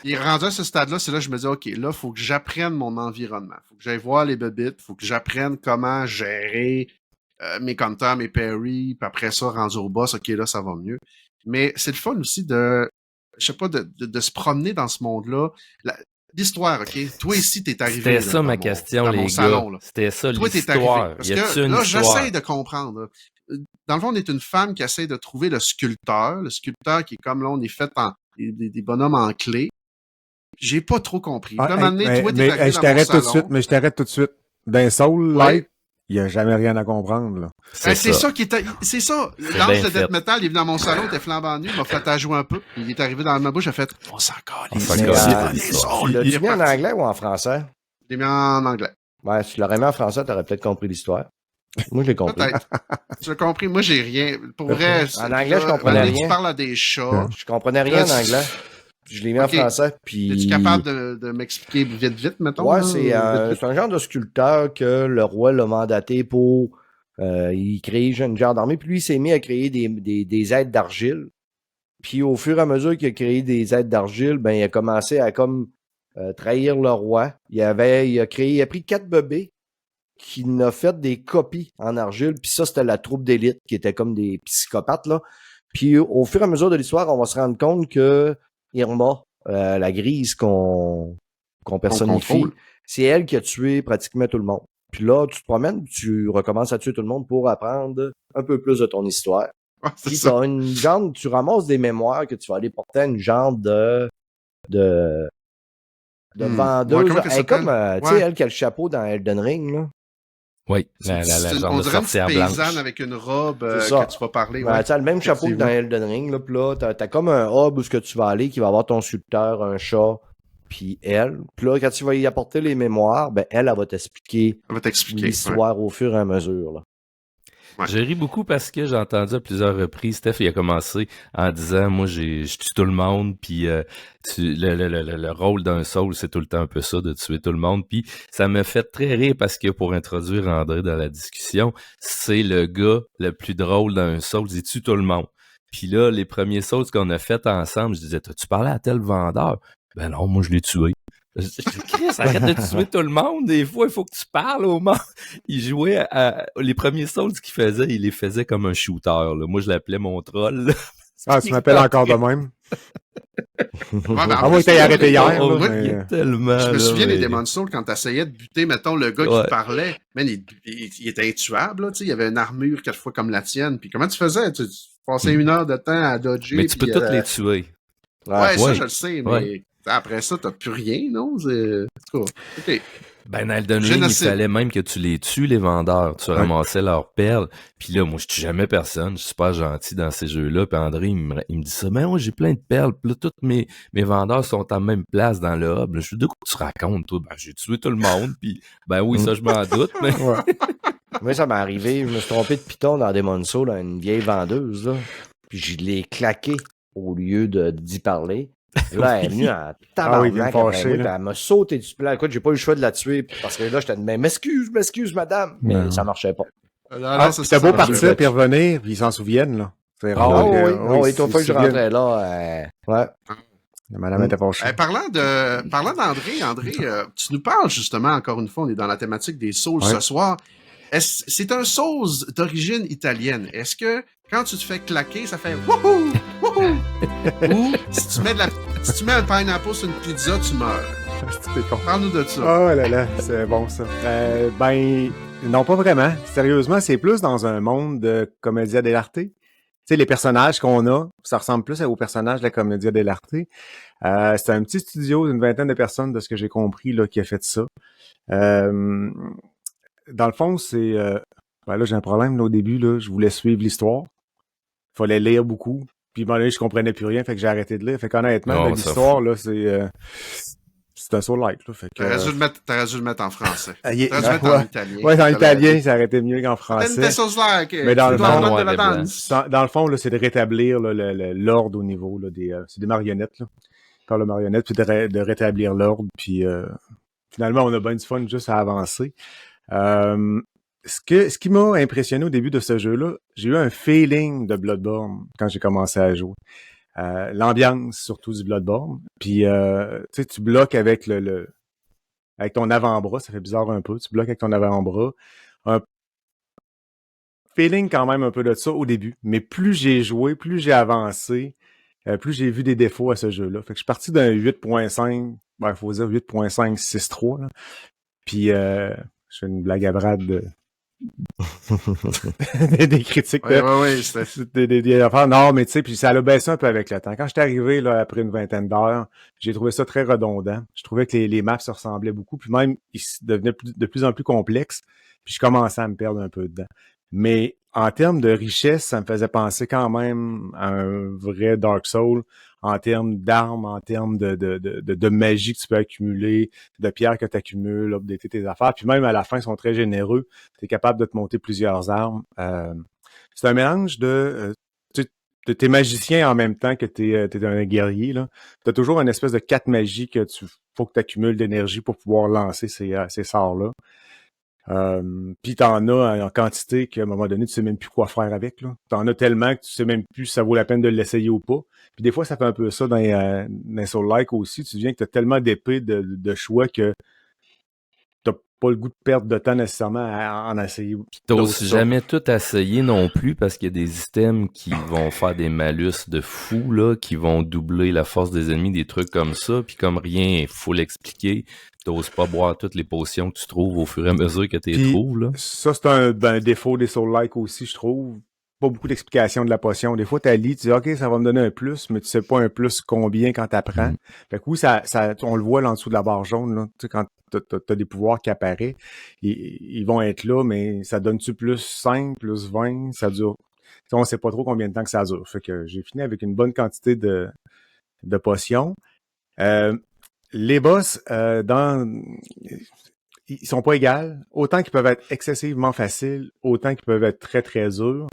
Il est rendu à ce stade-là, c'est là que je me dis, OK, là, il faut que j'apprenne mon environnement. Il faut que j'aille voir les bébites, il faut que j'apprenne comment gérer mes counters, mes parries, puis après ça, rendu au boss, OK, là, ça va mieux. Mais c'est le fun aussi de se promener dans ce monde-là. L'histoire, OK? Toi ici, t'es arrivé. C'était ça ma question, les gars. C'était ça l'histoire. Parce que là, j'essaie de comprendre. Dans le fond, on est une femme qui essaie de trouver le sculpteur. Le sculpteur qui est comme là, on est fait en des bonhommes en clé. J'ai pas trop compris. Je t'arrête tout de suite. Dans Soul Light, il n'y a jamais rien à comprendre, là. C'est ça qui est, c'est ça. L'ange de Death Metal, il est venu dans mon salon, il était flambant nu, il m'a fait à jouer un peu. Il est arrivé dans ma bouche, il a fait, on s'en calisse. L'as-tu mis en anglais ou en français? Je l'ai mis en anglais. Ouais, si tu l'aurais mis en français, t'aurais peut-être compris l'histoire. Moi, je l'ai compris. Peut-être. Tu l'as compris? Moi, j'ai rien. Pour vrai, en anglais, je comprenais rien. Tu parles à des chats. Je comprenais rien en anglais. Je l'ai mis en français, puis... Es-tu capable de m'expliquer vite, mettons? Ouais, c'est un genre de sculpteur que le roi l'a mandaté pour... il crée une genre d'armée, puis lui, il s'est mis à créer des aides d'argile. Puis au fur et à mesure qu'il a créé des aides d'argile, ben il a commencé à comme trahir le roi. Il a pris 4 bébés qui en a fait des copies en argile, puis ça, c'était la troupe d'élite, qui était comme des psychopathes, là. Puis au fur et à mesure de l'histoire, on va se rendre compte que Irma, la grise qu'on personnifie, c'est elle qui a tué pratiquement tout le monde. Puis là, tu te promènes, tu recommences à tuer tout le monde pour apprendre un peu plus de ton histoire. Puis tu ramasses des mémoires que tu vas aller porter à une genre de vendeuse. Elle est comme, tu sais, elle qui a le chapeau dans Elden Ring, là. Oui, la genre de sorcière blanche. On dirait une paysanne avec une robe que tu vas parler. Ouais, tu as le même chapeau que dans Elden Ring, là, puis là, t'as comme un hub où tu vas aller, qui va avoir ton sculpteur, un chat, puis elle. Puis là, quand tu vas y apporter les mémoires, ben elle va t'expliquer l'histoire au fur et à mesure, là. Ouais. J'ai ri beaucoup parce que j'ai entendu à plusieurs reprises, Steph, il a commencé en disant, moi, je tue tout le monde, puis le rôle d'un soul, c'est tout le temps un peu ça, de tuer tout le monde, puis ça me fait très rire parce que pour introduire André dans la discussion, c'est le gars le plus drôle d'un soul, il tue tout le monde. Puis là, les premiers souls qu'on a fait ensemble, je disais, t'as-tu parlé à tel vendeur? Ben non, moi, je l'ai tué. Chris, arrête de tuer tout le monde. Des fois, il faut que tu parles au monde. Il jouait les premiers Souls qu'il faisait, il les faisait comme un shooter. Là. Moi, je l'appelais mon troll. Ah, tu m'appelles encore de même? Moi, il t'a arrêté hier. Je me souviens des Demon's Souls quand t'essayais de buter, mettons, le gars qui parlait. Man, il était intuable. Là, il avait une armure 4 fois comme la tienne. Puis comment tu faisais? Tu passais 1 heure de temps à dodger. Mais tu peux toutes les tuer. Ouais, ça, je le sais, mais... Après ça, t'as plus rien, non? Okay. Ben, dans Elden Ring, il fallait même que tu les tues, les vendeurs. Tu ramassais leurs perles. Puis là, moi, je tue jamais personne. Je suis super gentil dans ces jeux-là. Puis André, il me dit ça. Mais moi, j'ai plein de perles. Puis là, tous mes vendeurs sont en même place dans le hub. Là, je dis, de quoi tu racontes, toi? Ben, j'ai tué tout le monde. Puis, ben oui, ça, je m'en doute. Mais... Moi, ça m'est arrivé. Je me suis trompé de piton dans Demon's Souls, là, une vieille vendeuse, là. Puis je l'ai claqué au lieu d'y parler. Là, elle est venue en tabarnak après moi, elle m'a sauté du plan. Écoute, j'ai pas eu le choix de la tuer parce que là, j'étais mais m'excuse, madame. Mais ça marchait pas. C'était beau partir puis revenir, puis ils s'en souviennent, là. C'est rare. Oui, toi, fois que je rentrais là, ouais. Madame était fâchée. Parlant d'André, tu nous parles justement, encore une fois, on est dans la thématique des Souls ce soir. C'est un Souls d'origine italienne. Est-ce que quand tu te fais claquer, ça fait wouhou, wouhou? Ou si tu mets un pineapple sur une pizza, tu meurs. Parle-nous de ça. Oh là là, c'est bon ça. Ben, non, pas vraiment. Sérieusement, c'est plus dans un monde de commedia dell'arte. Tu sais, les personnages qu'on a, ça ressemble plus aux personnages de la commedia dell'arte. C'est un petit studio d'une 20aine de personnes, de ce que j'ai compris, là, qui a fait ça. Dans le fond, c'est... ben là, j'ai un problème là, au début. Là, je voulais suivre l'histoire. Il fallait lire beaucoup. Puis, à un moment donné, je comprenais plus rien, fait que j'ai arrêté de lire. Fait qu'honnêtement, l'histoire, là, c'est un soul-like. Fait que, t'aurais dû le mettre en français. T'aurais dû le mettre en italien. Ouais, en italien, ça aurait été mieux qu'en français. Mais dans le fond, là, c'est de rétablir l'ordre au niveau là, c'est des marionnettes. Là. Par le marionnette, puis de rétablir l'ordre. Puis, finalement, on a bien du fun juste à avancer. Ce qui m'a impressionné au début de ce jeu-là, j'ai eu un feeling de Bloodborne quand j'ai commencé à jouer. L'ambiance, surtout du Bloodborne. Puis, tu bloques avec avec ton avant-bras, ça fait bizarre un peu, tu bloques avec ton avant-bras. Un feeling quand même un peu de ça au début. Mais plus j'ai joué, plus j'ai avancé, plus j'ai vu des défauts à ce jeu-là. Fait que je suis parti d'un 8.5, il faut dire 8.563. Là. Puis, je fais une blague à Brad des critiques des affaires. Non, mais tu sais, puis ça a baissé un peu avec le temps. Quand j'étais arrivé là, après une 20aine d'heures, j'ai trouvé ça très redondant. Je trouvais que les maps se ressemblaient beaucoup, puis même ils devenaient de plus en plus complexes, puis je commençais à me perdre un peu dedans. Mais en termes de richesse, ça me faisait penser quand même à un vrai Dark Souls, en termes d'armes, en termes de magie que tu peux accumuler, de pierres que tu accumules, updater tes affaires. Puis même à la fin, ils sont très généreux. Tu es capable de te monter plusieurs armes. C'est un mélange t'es magicien en même temps que t'es un guerrier. Tu as toujours une espèce de 4 magies que faut que tu accumules d'énergie pour pouvoir lancer ces sorts-là. Puis t'en as en quantité qu'à un moment donné, tu sais même plus quoi faire avec. Là. T'en as tellement que tu sais même plus si ça vaut la peine de l'essayer ou pas. Puis des fois, ça fait un peu ça dans Soul-like aussi. Tu deviens que t'as tellement d'épées de choix que t'as pas le goût de perdre de temps nécessairement à en essayer. T'oses jamais tout essayer non plus parce qu'il y a des items qui vont faire des malus de fou, là, qui vont doubler la force des ennemis, des trucs comme ça. Puis comme rien, il faut l'expliquer. T'oses pas boire toutes les potions que tu trouves au fur et à mesure que tu les trouves, là. Ça, c'est un défaut des Soul-like aussi, je trouve. Pas beaucoup d'explications de la potion. Des fois, tu lis, tu dis, OK, ça va me donner un plus, mais tu sais pas un plus combien quand t'apprends. Fait que oui, on le voit là en dessous de la barre jaune, là. Tu sais, quand t'as des pouvoirs qui apparaissent, ils vont être là, mais ça donne-tu plus 5, plus 20? Ça dure. T'sais, on sait pas trop combien de temps que ça dure. Fait que j'ai fini avec une bonne quantité de potions. Les boss, ils sont pas égales. Autant qu'ils peuvent être excessivement faciles, autant qu'ils peuvent être très, très durs.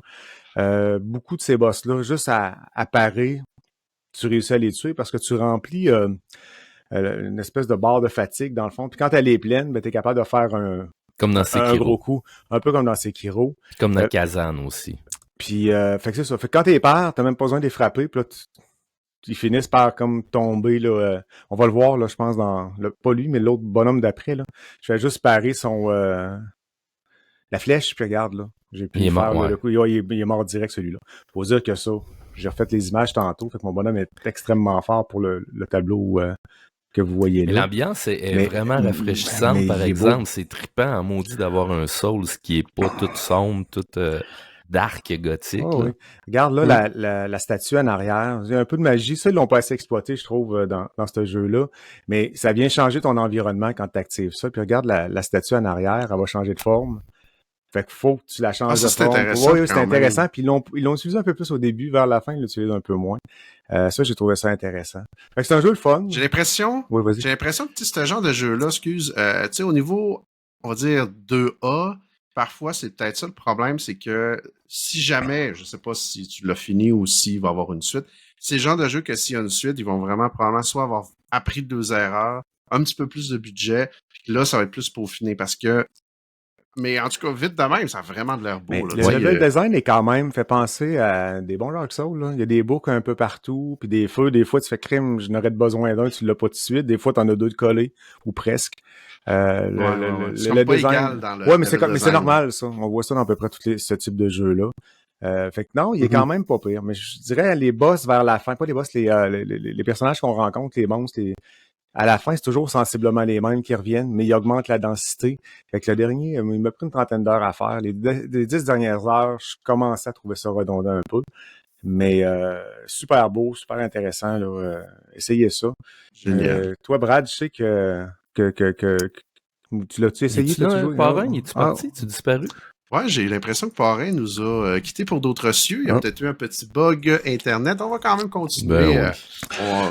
Beaucoup de ces boss-là, juste à parer, tu réussis à les tuer parce que tu remplis une espèce de barre de fatigue dans le fond. Puis quand elle est pleine, ben, tu es capable de faire comme dans un gros coup. Un peu comme dans Sekiro. Comme dans Kazan aussi. Puis, fait que c'est ça. Fait que quand t'es père, t'as même pas besoin de les frapper. Puis là, ils finissent par comme tomber, là. On va le voir, là, je pense, pas lui, mais l'autre bonhomme d'après, là. Je vais juste parer la flèche, puis regarde, là. J'ai pu le faire, le coup. Il est mort direct, celui-là. Faut dire que ça, j'ai refait les images tantôt. Fait que mon bonhomme est extrêmement fort pour le tableau que vous voyez là. L'ambiance est vraiment rafraîchissante, par exemple. C'est trippant en maudit d'avoir un Souls qui est pas tout sombre, tout dark gothique. Oh, oui. Regarde là la statue en arrière. Il y a un peu de magie. Ça, ils l'ont pas assez exploité, je trouve, dans ce jeu-là. Mais ça vient changer ton environnement quand tu actives ça. Puis regarde la statue en arrière, elle va changer de forme. Fait qu'il faut que tu la changes de forme. Oui, c'est intéressant. Puis ils l'ont utilisé un peu plus au début, vers la fin, ils l'utilisent un peu moins. Ça, j'ai trouvé ça intéressant. Fait que c'est un jeu le fun. J'ai l'impression que ce genre de jeu-là, tu sais, au niveau, on va dire 2A, parfois, c'est peut-être ça le problème, c'est que si jamais, je sais pas si tu l'as fini ou s'il va y avoir une suite, c'est le genre de jeu que s'il y a une suite, ils vont vraiment probablement soit avoir appris 2 erreurs, un petit peu plus de budget, puis là, ça va être plus peaufiné parce que mais en tout cas, vite de même, ça a vraiment de l'air beau. Là, le level design est quand même fait penser à des bons Dark Souls. Là. Il y a des boucles un peu partout, puis des feux. Des fois, tu fais crime, je n'aurais besoin d'un, tu l'as pas tout de suite. Des fois, tu en as deux de collés, ou presque. Le design. Mais c'est normal, ça. On voit ça dans à peu près ce type de jeu-là. Fait que non, il est quand même pas pire. Mais je dirais les boss vers la fin, pas les boss, les personnages qu'on rencontre, les monstres, à la fin, c'est toujours sensiblement les mêmes qui reviennent, mais ils augmentent la densité. Fait que le dernier, il m'a pris une trentaine d'heures à faire. Les 10 dernières heures, je commençais à trouver ça redondant un peu. Mais super beau, super intéressant. Là, essayez ça. Toi, Brad, je sais que tu l'as-tu essayé? Tu l'as Parrain, es-tu parti? Tu disparu? Ouais, j'ai l'impression que Parrain nous a quittés pour d'autres cieux. Il y a peut-être eu un petit bug Internet. On va quand même continuer.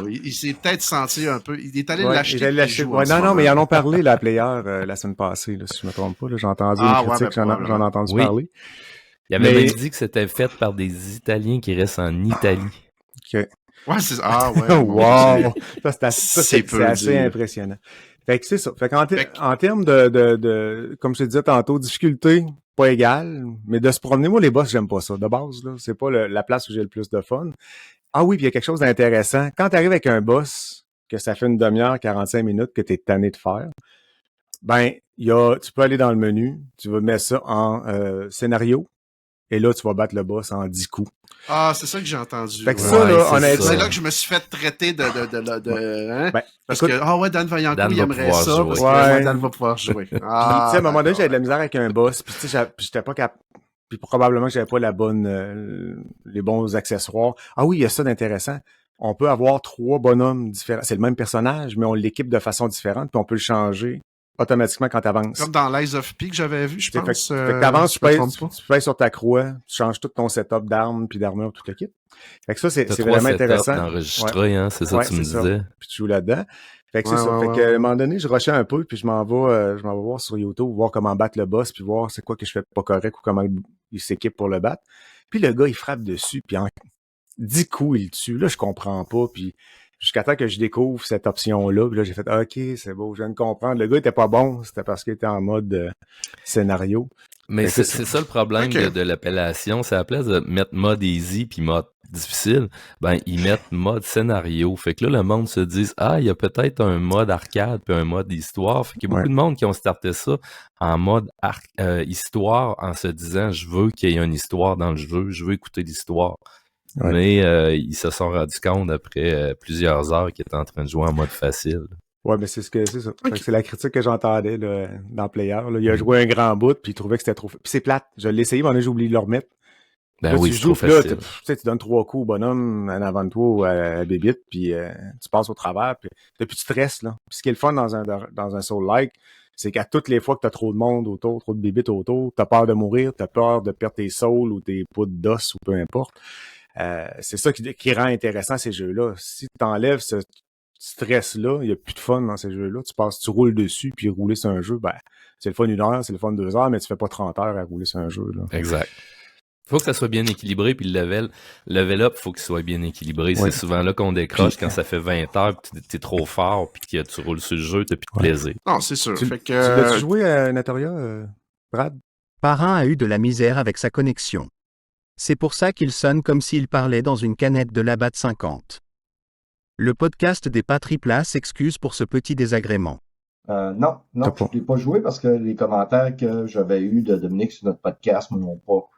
Il s'est peut-être senti un peu... Il est allé l'acheter. Non, mais ils en ont parlé, la player, la semaine passée, là, si je me trompe pas. Là, j'ai entendu une critique, j'en ai entendu parler. Il avait même dit que c'était fait par des Italiens qui restent en Italie. OK. Ouais, c'est... Ah, ouais. Wow! Ça, c'est assez impressionnant. Fait que c'est ça. Fait qu'en termes de comme je te disais tantôt, difficulté pas égale, mais de se promener, moi, les boss, j'aime pas ça. De base, là, c'est pas la place où j'ai le plus de fun. Ah oui, puis il y a quelque chose d'intéressant. Quand tu arrives avec un boss, que ça fait une demi-heure, 45 minutes que tu es tanné de faire, ben, tu peux aller dans le menu, tu vas mettre ça en scénario, et là, tu vas battre le boss en 10 coups. Ah, c'est ça que j'ai entendu. Fait que ça, là, honnêtement... C'est là que je me suis fait traiter hein? Parce que, Dan Vaillancourt, il aimerait ça. Parce que Dan va pouvoir jouer. Tu sais, à un moment donné, j'avais de la misère avec un boss, puis tu sais, j'étais pas capable... Puis probablement que j'avais pas les bons accessoires. Ah oui, il y a ça d'intéressant. On peut avoir 3 bonhommes différents. C'est le même personnage, mais on l'équipe de façon différente, puis on peut le changer automatiquement quand tu avances. Comme dans Lies of P que j'avais vu, je pense. Fait que t'avances, tu pèses sur ta croix, tu changes tout ton setup d'armes puis d'armure, tout le kit. Fait que ça, c'est vraiment intéressant. D'enregistrer, hein, c'est ça que tu me disais. Puis tu joues là-dedans. Fait que c'est ça. Fait que, à un moment donné, je rushais un peu, puis je m'en vais voir sur YouTube, voir comment battre le boss, puis voir c'est quoi que je fais pas correct ou comment il s'équipe pour le battre. Puis le gars, il frappe dessus, puis en 10 coups, il le tue. Là, je comprends pas, puis jusqu'à temps que je découvre cette option-là, puis là, j'ai fait « OK, c'est beau, je viens de comprendre. » Le gars était pas bon, c'était parce qu'il était en mode scénario. Mais c'est ça le problème de l'appellation, c'est à la place de mettre mode easy puis mode difficile, ben ils mettent mode scénario. Fait que là, le monde se dit « Ah, il y a peut-être un mode arcade puis un mode histoire. » Fait qu'il y a beaucoup de monde qui ont starté ça en mode histoire en se disant « Je veux qu'il y ait une histoire dans le jeu, je veux écouter l'histoire. » Ouais. Mais ils se sont rendus compte après plusieurs heures qu'ils étaient en train de jouer en mode facile. Ouais, mais c'est ça. Okay. C'est la critique que j'entendais là, dans Player. Là. Il a joué un grand bout, puis il trouvait que c'était trop... Puis c'est plate. Je l'ai essayé, mais j'ai oublié de le remettre. Ben là, oui, c'est trop facile. Tu donnes 3 coups au bonhomme en avant de toi ou à la bébite, puis tu passes au travers, puis t'as plus de stress. Là. Puis ce qui est le fun dans un soul-like, c'est qu'à toutes les fois que t'as trop de monde autour, trop de bébites autour, t'as peur de mourir, t'as peur de perdre tes souls ou tes poudres d'os ou peu importe. C'est ça qui rend intéressant ces jeux-là. Si tu t'enlèves stress-là, il n'y a plus de fun dans ces jeux-là. Tu roules dessus, puis rouler sur un jeu, c'est le fun 1 heure, c'est le fun 2 heures, mais tu fais pas 30 heures à rouler sur un jeu. Là. Exact. Faut que ça soit bien équilibré, puis le level up, faut qu'il soit bien équilibré. C'est souvent là qu'on décroche quand ça fait 20 heures, puis t'es trop fort, puis que tu roules sur le jeu, t'as plus de plaisir. Non, c'est sûr. Tu l'as-tu joué à Natalia, Brad? Parrain a eu de la misère avec sa connexion. C'est pour ça qu'il sonne comme s'il parlait dans une canette de Labatt 50. Le podcast des pas triplas s'excuse pour ce petit désagrément. Non, je ne l'ai pas joué parce que les commentaires que j'avais eus de Dominique sur notre podcast ne m'ont pas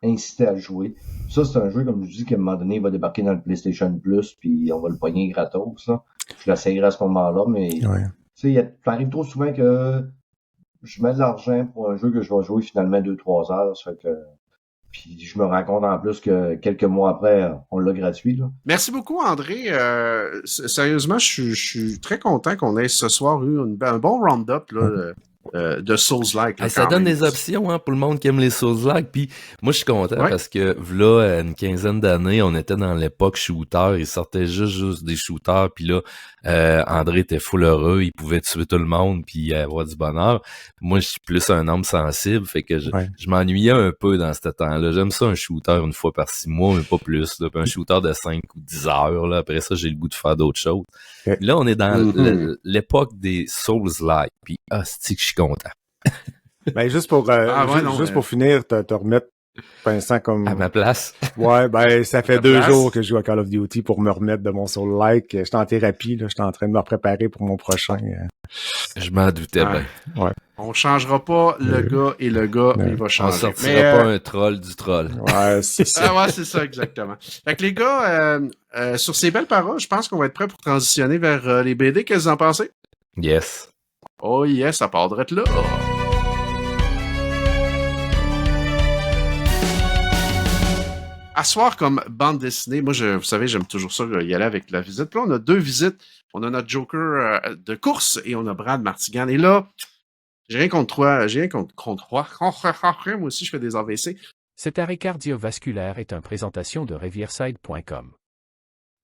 incité à le jouer. Ça, c'est un jeu, comme je dis, qu'à un moment donné, il va débarquer dans le PlayStation Plus, puis on va le pogner gratos. Là. Je l'essayerai à ce moment-là, mais tu sais, ça arrive trop souvent que je mets de l'argent pour un jeu que je vais jouer finalement 2-3 heures. Ça fait que puis je me rends compte en plus que quelques mois après, on l'a gratuit. Là. Merci beaucoup, André. Sérieusement, je suis très content qu'on ait ce soir eu un bon round-up là, de Souls-like. Ça donne des options hein, pour le monde qui aime les Souls-like. Puis moi, je suis content parce que là, une quinzaine d'années, on était dans l'époque shooter. Il sortait juste des shooters. Puis là, André était full heureux. Il pouvait tuer tout le monde puis avoir du bonheur. Moi, je suis plus un homme sensible. Fait que je m'ennuyais un peu dans ce temps-là. J'aime ça un shooter une fois par 6 mois, mais pas plus. Là. Puis un shooter de 5 ou 10 heures. Là. Après ça, j'ai le goût de faire d'autres choses. Là, on est dans l'époque des Souls-like. Puis c'est que je suis content. Ben, juste pour finir, te remettre Vincent comme... À ma place. Ouais, ben, ça fait 2 jours que je joue à Call of Duty pour me remettre de mon Soul-like. J'étais en thérapie, là. J'étais en train de me préparer pour mon prochain. Je m'en doutais bien. Ouais. On changera pas le gars, il va changer. On sortira pas un troll du troll. Ouais, c'est ça. Ouais, c'est ça, exactement. Fait que les gars, sur ces belles paroles, je pense qu'on va être prêt pour transitionner vers les BD. Qu'est-ce que vous en pensez? Yes. Oh yes, ça part d'être là. À soir comme bande dessinée, moi, vous savez, j'aime toujours ça y aller avec la visite. Puis là, on a 2 visites. On a notre Joker de course et on a Brad Martigan. Et là, j'ai rien contre toi. Moi aussi, je fais des AVC. Cet arrêt cardiovasculaire est une présentation de Rivierside.com.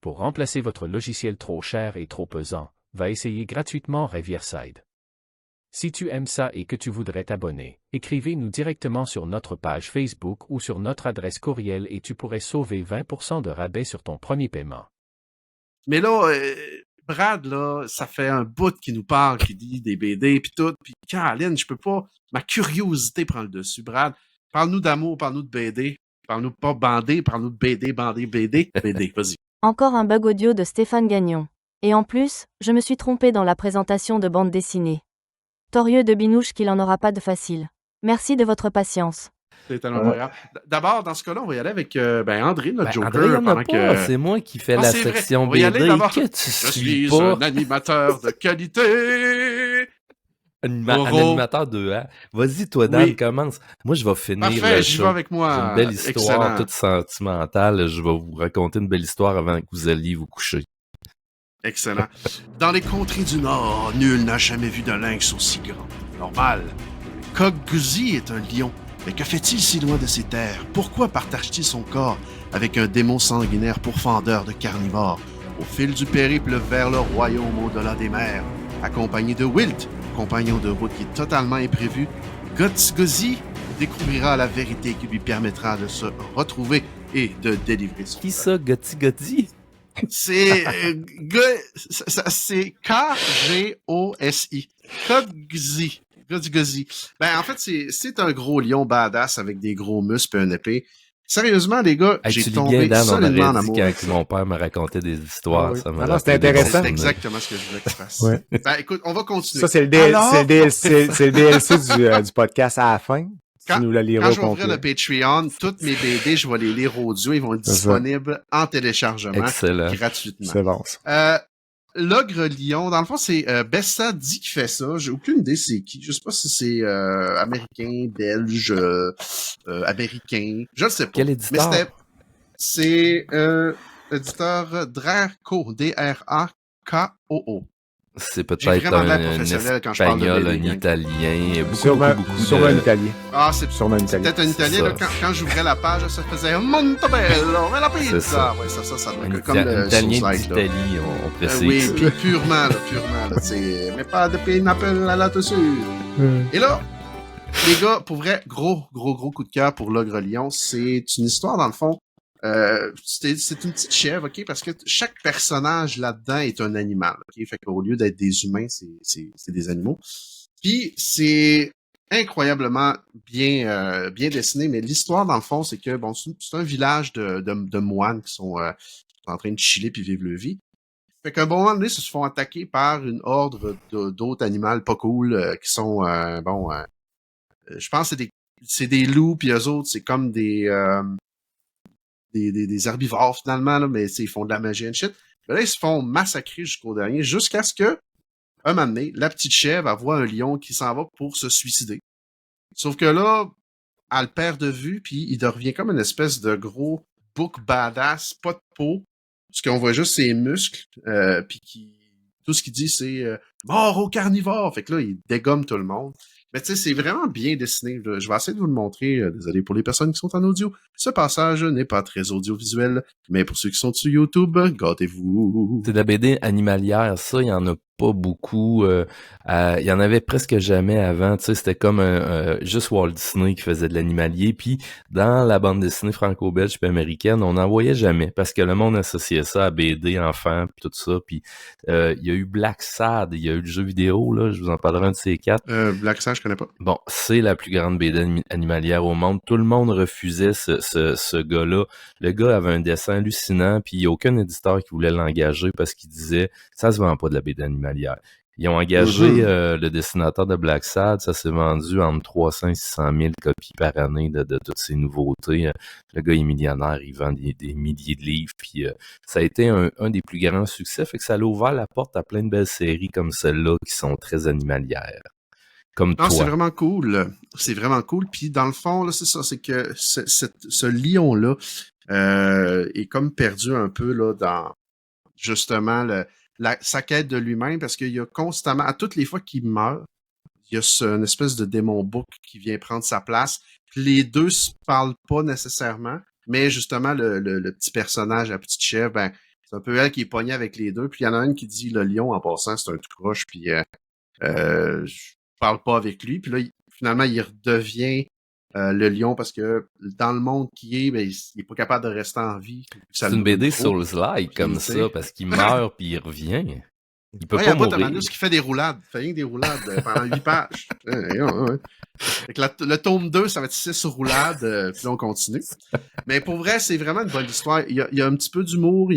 Pour remplacer votre logiciel trop cher et trop pesant, va essayer gratuitement Rivierside. Si tu aimes ça et que tu voudrais t'abonner, écrivez-nous directement sur notre page Facebook ou sur notre adresse courriel et tu pourrais sauver 20% de rabais sur ton premier paiement. Mais là, Brad, là, ça fait un bout qui nous parle, qui dit des BD pis tout, pis Caroline, je peux pas, ma curiosité prend le dessus, Brad. Parle-nous d'amour, parle-nous de BD, parle-nous pas bandé, parle-nous de BD, BD, vas-y. Encore un bug audio de Stéphane Gagnon. Et en plus, je me suis trompé dans la présentation de bande dessinée. Torieux de Binouche qu'il en aura pas de facile. Merci de votre patience. C'est tellement agréable. D'abord, dans ce cas-là, on va y aller avec André, notre Joker. André, c'est moi qui fais la section BD. Que tu suis pas? Un animateur de qualité. Un animateur de A. Vas-y, toi, Dan, commence. Moi, je vais finir le show. Vais avec moi. J'ai une belle histoire, toute sentimentale. Je vais vous raconter une belle histoire avant que vous alliez vous coucher. Excellent. Dans les contrées du Nord, nul n'a jamais vu de lynx aussi grand. Normal. Kog'Guzi est un lion. Mais que fait-il si loin de ses terres? Pourquoi partage-t-il son corps avec un démon sanguinaire pourfendeur de carnivores? Au fil du périple vers le royaume au-delà des mers, accompagné de Wilt, compagnon de route qui est totalement imprévu, Kog'Guzi découvrira la vérité qui lui permettra de se retrouver et de délivrer son Qui ça, Kog'Guzi? C'est K-G-O-S-I. Kog'Guzi. Kog'Guzi. Ben, en fait, c'est un gros lion badass avec des gros muscles et une épée. Sérieusement, les gars, j'ai tombé solidement en amour. Quand mon père me racontait des histoires, ça m'a c'était intéressant. C'est exactement ce que je voulais que tu fasses. Ouais. Ben, écoute, on va continuer. Ça, c'est le DLC du podcast à la fin. Quand je vais ouvrir le Patreon, toutes mes BD, je vais les lire audio. Ils vont être disponibles en téléchargement gratuitement. C'est bon, ça. L'ogre lion, dans le fond, c'est Bessa dit qui fait ça. J'ai aucune idée c'est qui. Je sais pas si c'est américain, belge, américain. Je ne sais pas. Quel éditeur? Mais c'est éditeur Draco, D-R-A-K-O-O. C'est peut-être un espagnol, un italien, sûrement un italien. Ah, c'est peut-être un italien. Là, quand j'ouvrais la page, ça faisait Montebello, mais la pizza. Ouais, ça doit être comme le italien d'Italie, on précise. Oui, puis purement, là, mais pas de pineapple à la dessus. Et là, les gars, pour vrai, gros coup de cœur pour l'Ogre Lion. C'est une histoire, dans le fond. C'est une petite chèvre, ok, parce que chaque personnage là-dedans est un animal, ok, fait qu'au lieu d'être des humains, c'est des animaux. Puis c'est incroyablement bien dessiné, mais l'histoire dans le fond, c'est que bon, c'est un village de moines qui sont en train de chiller puis vivre leur vie. Fait qu'à un bon moment donné, ils se font attaquer par une horde d'autres animaux pas cool qui sont je pense que c'est des loups puis eux autres, c'est comme des herbivores finalement, là, mais ils font de la magie and shit. Mais là, ils se font massacrer jusqu'au dernier, jusqu'à ce que, un moment donné, la petite chèvre elle voit un lion qui s'en va pour se suicider. Sauf que là, elle le perd de vue, puis il devient comme une espèce de gros bouc badass, pas de peau, parce qu'on voit juste ses muscles, puis tout ce qu'il dit, c'est mort au carnivore! Fait que là, il dégomme tout le monde. Mais tu sais, c'est vraiment bien dessiné. Je vais essayer de vous le montrer. Désolé pour les personnes qui sont en audio. Ce passage n'est pas très audiovisuel, mais pour ceux qui sont sur YouTube, gâtez-vous. C'est de la BD animalière, ça, il y en a pas beaucoup. Il y en avait presque jamais avant. Tu sais, c'était comme juste Walt Disney qui faisait de l'animalier. Puis dans la bande dessinée franco-belge puis américaine, on n'en voyait jamais parce que le monde associait ça à BD, enfants, puis tout ça. Puis il y a eu Black Sad, il y a eu le jeu vidéo, là, je vous en parlerai un de ces quatre. Black Sad, je connais pas. Bon, c'est la plus grande BD animalière au monde. Tout le monde refusait ce gars-là. Le gars avait un dessin hallucinant, puis il n'y a aucun éditeur qui voulait l'engager parce qu'il disait « ça se vend pas de la BD animalière ». Ils ont engagé le dessinateur de Black Sad, ça s'est vendu entre 300 et 600 000 copies par année de toutes ces nouveautés. Le gars est millionnaire, il vend des milliers de livres, puis ça a été un des plus grands succès, fait que ça a ouvert la porte à plein de belles séries comme celle-là qui sont très animalières. Comme toi. C'est vraiment cool. C'est vraiment cool. Puis dans le fond, là, c'est ça, c'est que ce lion-là est comme perdu un peu là dans justement sa quête de lui-même parce qu'il y a constamment, à toutes les fois qu'il meurt, il y a une espèce de démon bouc qui vient prendre sa place. Les deux se parlent pas nécessairement, mais justement, le petit personnage, la petite chèvre, ben, c'est un peu elle qui est pognée avec les deux. Puis il y en a une qui dit le lion, en passant, c'est un tout croche, puis je parle pas avec lui. Puis là, finalement, il redevient le lion parce que dans le monde qui est, ben, il est pas capable de rester en vie. C'est une BD Souls-like comme ça, parce qu'il meurt puis il revient. Il peut pas mourir. Manus qui fait des roulades. Il fait rien que des roulades pendant 8 pages. Fait que le tome 2, ça va être 6 roulades, puis là, on continue. Mais pour vrai, c'est vraiment une bonne histoire. Il y a un petit peu d'humour,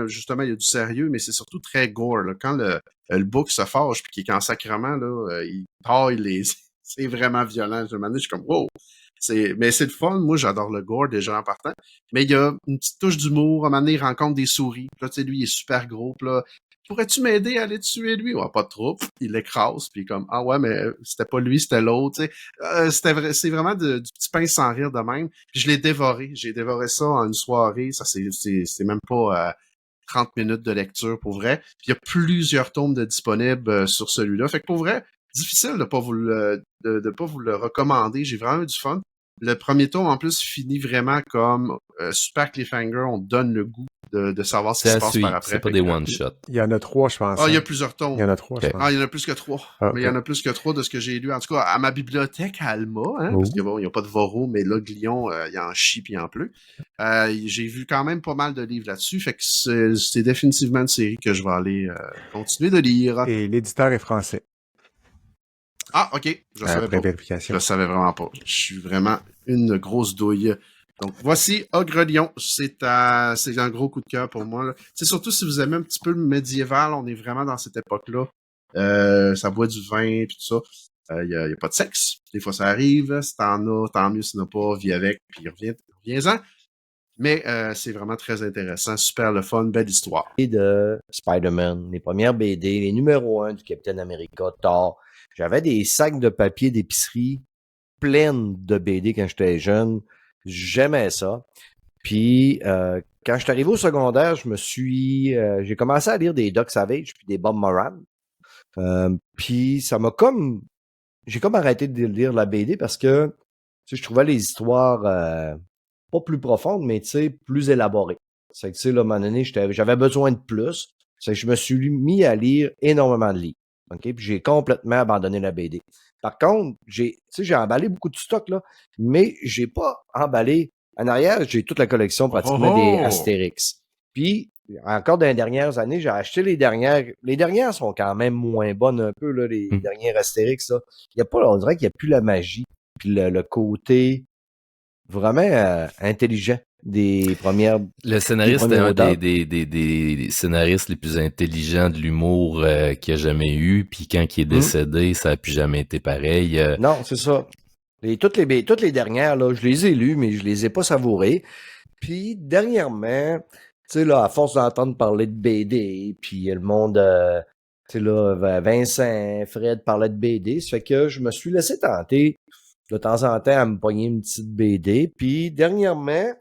justement, il y a du sérieux, mais c'est surtout très gore. Là. Quand le bouc se fâche puis qu'il est en sacrement, là, il taille les... C'est vraiment violent. Je suis comme, wow! Mais c'est le fun. Moi, j'adore le gore déjà en partant. Mais il y a une petite touche d'humour. À un moment donné, il rencontre des souris. Puis là, tu sais, lui, il est super gros. Puis là, pourrais-tu m'aider à aller tuer lui? Ouais, pas de trouble. Il l'écrase. Puis comme, ah ouais, mais c'était pas lui, c'était l'autre. Tu sais. C'est vraiment du petit pain sans rire de même. Puis je l'ai dévoré. J'ai dévoré ça en une soirée. Ça, c'est même pas 30 minutes de lecture pour vrai. Puis il y a plusieurs tomes de disponibles sur celui-là. Fait que pour vrai, difficile de pas vous le recommander. J'ai vraiment eu du fun. Le premier tome, en plus, finit vraiment comme super cliffhanger. On donne le goût de savoir ce qui se passe par après. C'est pas des one-shots. Il y en a 3, je pense. Ah, il y a plusieurs tomes. Il y en a 3, je pense. Ah, il y en a plus que 3. Ah, okay. Mais il y en a plus que 3 de ce que j'ai lu. En tout cas, à ma bibliothèque, à Alma, hein, parce qu'il n'y a pas de Voro, mais là, Glion, il en chie puis il en pleut. J'ai vu quand même pas mal de livres là-dessus. Fait que c'est définitivement une série que je vais aller continuer de lire. Et l'éditeur est français. Ah, ok. Je savais pas. Vérification. Je savais vraiment pas. Je suis vraiment une grosse douille. Donc, voici Ogre Lion. C'est un gros coup de cœur pour moi. C'est surtout si vous aimez un petit peu le médiéval, on est vraiment dans cette époque-là. Ça boit du vin et tout ça. Il y a pas de sexe. Des fois, ça arrive. Si t'en as, tant mieux. Si t'en as pas, vis avec, puis reviens-en. Mais c'est vraiment très intéressant. Super le fun. Belle histoire. Et de Spider-Man, les premières BD, les numéros 1 du Captain America, Thor. J'avais des sacs de papier d'épicerie pleines de BD quand j'étais jeune. J'aimais ça. Puis, quand je suis arrivé au secondaire, j'ai commencé à lire des Doc Savage puis des Bob Moran. Puis ça m'a j'ai comme arrêté de lire la BD parce que je trouvais les histoires pas plus profondes, mais plus élaborées. C'est que, là, à un moment donné, j'avais besoin de plus. C'est que je me suis mis à lire énormément de livres. OK? Puis j'ai complètement abandonné la BD. Par contre, j'ai emballé beaucoup de stock, là, mais j'ai pas emballé. En arrière, j'ai toute la collection pratiquement des Astérix. Puis, encore dans les dernières années, j'ai acheté les dernières. Les dernières sont quand même moins bonnes un peu, là, les dernières Astérix. Là. On dirait qu'il n'y a plus la magie. Puis le côté vraiment intelligent des premières. Le scénariste est un des scénaristes les plus intelligents de l'humour qu'il a jamais eu. Puis quand il est décédé, ça n'a plus jamais été pareil. Non, c'est ça. Toutes les dernières, là, je les ai lues, mais je les ai pas savourées. Puis dernièrement, tu sais, là, à force d'entendre parler de BD, puis le monde, tu sais, là, Vincent, Fred parlaient de BD, ça fait que je me suis laissé tenter de temps en temps à me pogner une petite BD. Puis dernièrement,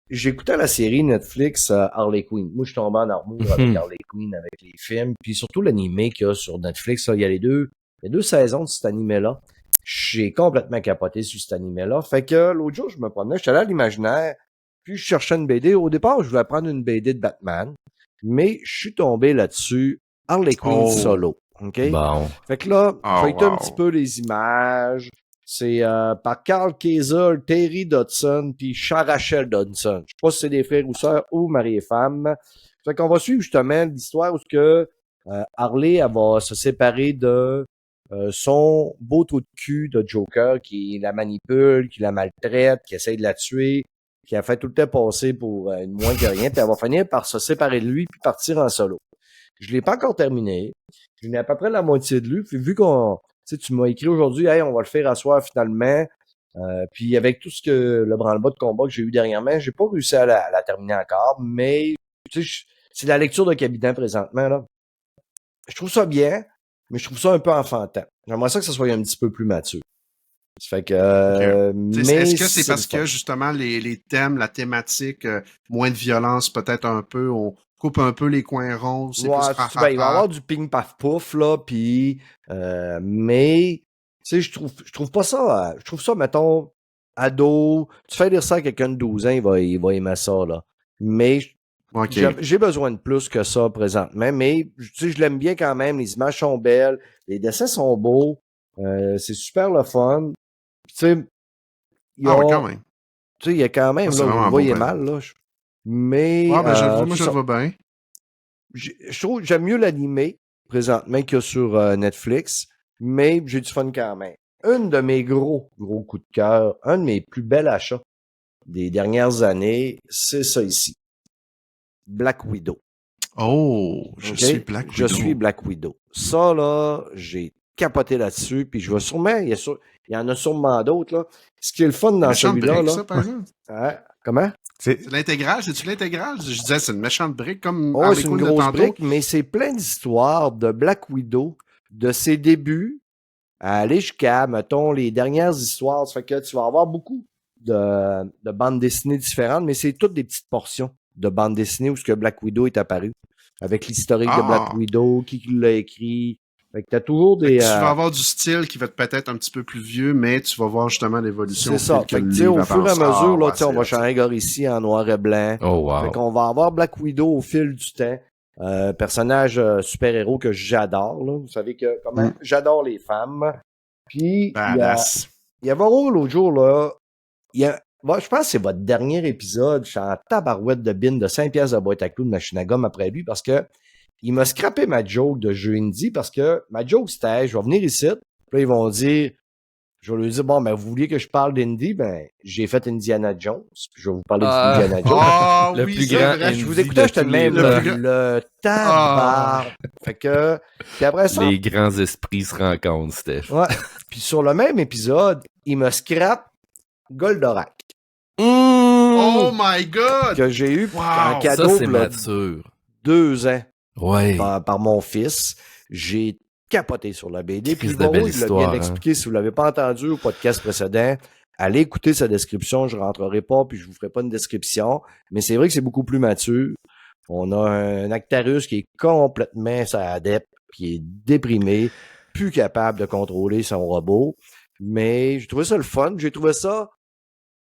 j'écoutais la série Netflix Harley Quinn. Moi, je suis tombé en amour avec Harley Quinn, avec les films, puis surtout l'animé qu'il y a sur Netflix. Là, il y a les deux saisons de cet animé-là. J'ai complètement capoté sur cet animé-là. Fait que l'autre jour, je me promenais, j'étais allé à l'imaginaire, puis je cherchais une BD. Au départ, je voulais prendre une BD de Batman, mais je suis tombé là-dessus, Harley Quinn solo. OK? Bon. Fait que là, feuilleté un petit peu les images. C'est par Carl Kazel, Terry Dodson, puis Charachel Dodson. Je sais pas si c'est des frères ou sœurs ou mari et femme. Fait qu'on va suivre justement l'histoire où Harley elle va se séparer de son beau trou de cul de Joker qui la manipule, qui la maltraite, qui essaye de la tuer, qui a fait tout le temps passer pour une moins que rien, puis elle va finir par se séparer de lui puis partir en solo. Je l'ai pas encore terminé. Je n'ai à peu près la moitié de lui, puis vu tu m'as écrit aujourd'hui, hey, on va le faire à soir finalement. Puis avec tout ce que le branle-bas de combat que j'ai eu dernièrement, j'ai pas réussi à la terminer encore, mais c'est la lecture de cabinet présentement, là. Je trouve ça bien, mais je trouve ça un peu enfantin. J'aimerais ça que ça soit un petit peu plus mature. Ça fait que, mais est-ce que c'est parce que justement les thèmes, la thématique, moins de violence peut-être un peu, on coupe un peu les coins ronds, c'est plus il va y avoir du ping paf pouf là, puis mais tu sais je trouve pas ça, je trouve ça mettons ado, tu fais lire ça à quelqu'un de 12 ans, il va aimer ça là. Mais j'ai besoin de plus que ça présentement, mais tu sais je l'aime bien quand même, les images sont belles, les dessins sont beaux, c'est super le fun. Tu sais quand même. Tu sais il y a quand même là, vous voyez mal là. Mais moi je le vois bien. Je trouve j'aime mieux l'animé présentement que sur Netflix, mais j'ai du fun quand même. Un de mes gros coups de cœur, un de mes plus bels achats des dernières années, c'est ça ici. Black Widow. Oh, je suis Black Widow. Je suis Black Widow. Ça, là, j'ai capoté là-dessus, puis je vais sûrement, il y en a sûrement d'autres, là. Ce qui est le fun dans celui-là, là. Ça, par exemple. Comment? C'est l'intégrale, c'est-tu l'intégrale? Je disais, c'est une méchante brique comme c'est une grosse brique, mais c'est plein d'histoires de Black Widow, de ses débuts, à aller jusqu'à, mettons, les dernières histoires. Ça fait que tu vas avoir beaucoup de bandes dessinées différentes, mais c'est toutes des petites portions de bandes dessinées où ce que Black Widow est apparu. Avec l'historique de Black Widow, qui l'a écrit. Fait que t'as toujours des... Tu vas avoir du style qui va être peut-être un petit peu plus vieux, mais tu vas voir justement l'évolution. C'est ça. Fait que, tu sais, au fur et à mesure, là, on va changer Gore ici en noir et blanc. Oh, wow. Fait qu'on va avoir Black Widow au fil du temps. Personnage super-héros que j'adore, là. Vous savez que, j'adore les femmes. Puis, il y avait l'autre jour, là, je pense que c'est votre dernier épisode. Je suis en tabarouette de bin de 5 piastres de boîte à clous de machine à gomme après lui parce que il m'a scrappé ma joke de jeu indie parce que ma joke c'était je vais venir ici. Puis là, ils vont dire, je vais leur dire, bon, ben, vous vouliez que je parle d'indie? Ben, j'ai fait Indiana Jones. Puis je vais vous parler d'Indiana Jones. Le plus grand. Je vous écoutais, j'étais de même le tabac. Fait que, puis après ça. Les grands esprits se rencontrent, Steph. Ouais. Puis sur le même épisode, il me scrappe Goldorak. Oh my God! Que j'ai eu en cadeau ça, c'est mature. 2 ans. Ouais. Par mon fils. J'ai capoté sur la BD. Puis il l'a bien expliqué. Si vous l'avez pas entendu au podcast précédent, allez écouter sa description. Je rentrerai pas, puis je vous ferai pas une description. Mais c'est vrai que c'est beaucoup plus mature. On a un Actarus qui est complètement adepte. puis il est déprimé, plus capable de contrôler son robot. Mais j'ai trouvé ça le fun. J'ai trouvé ça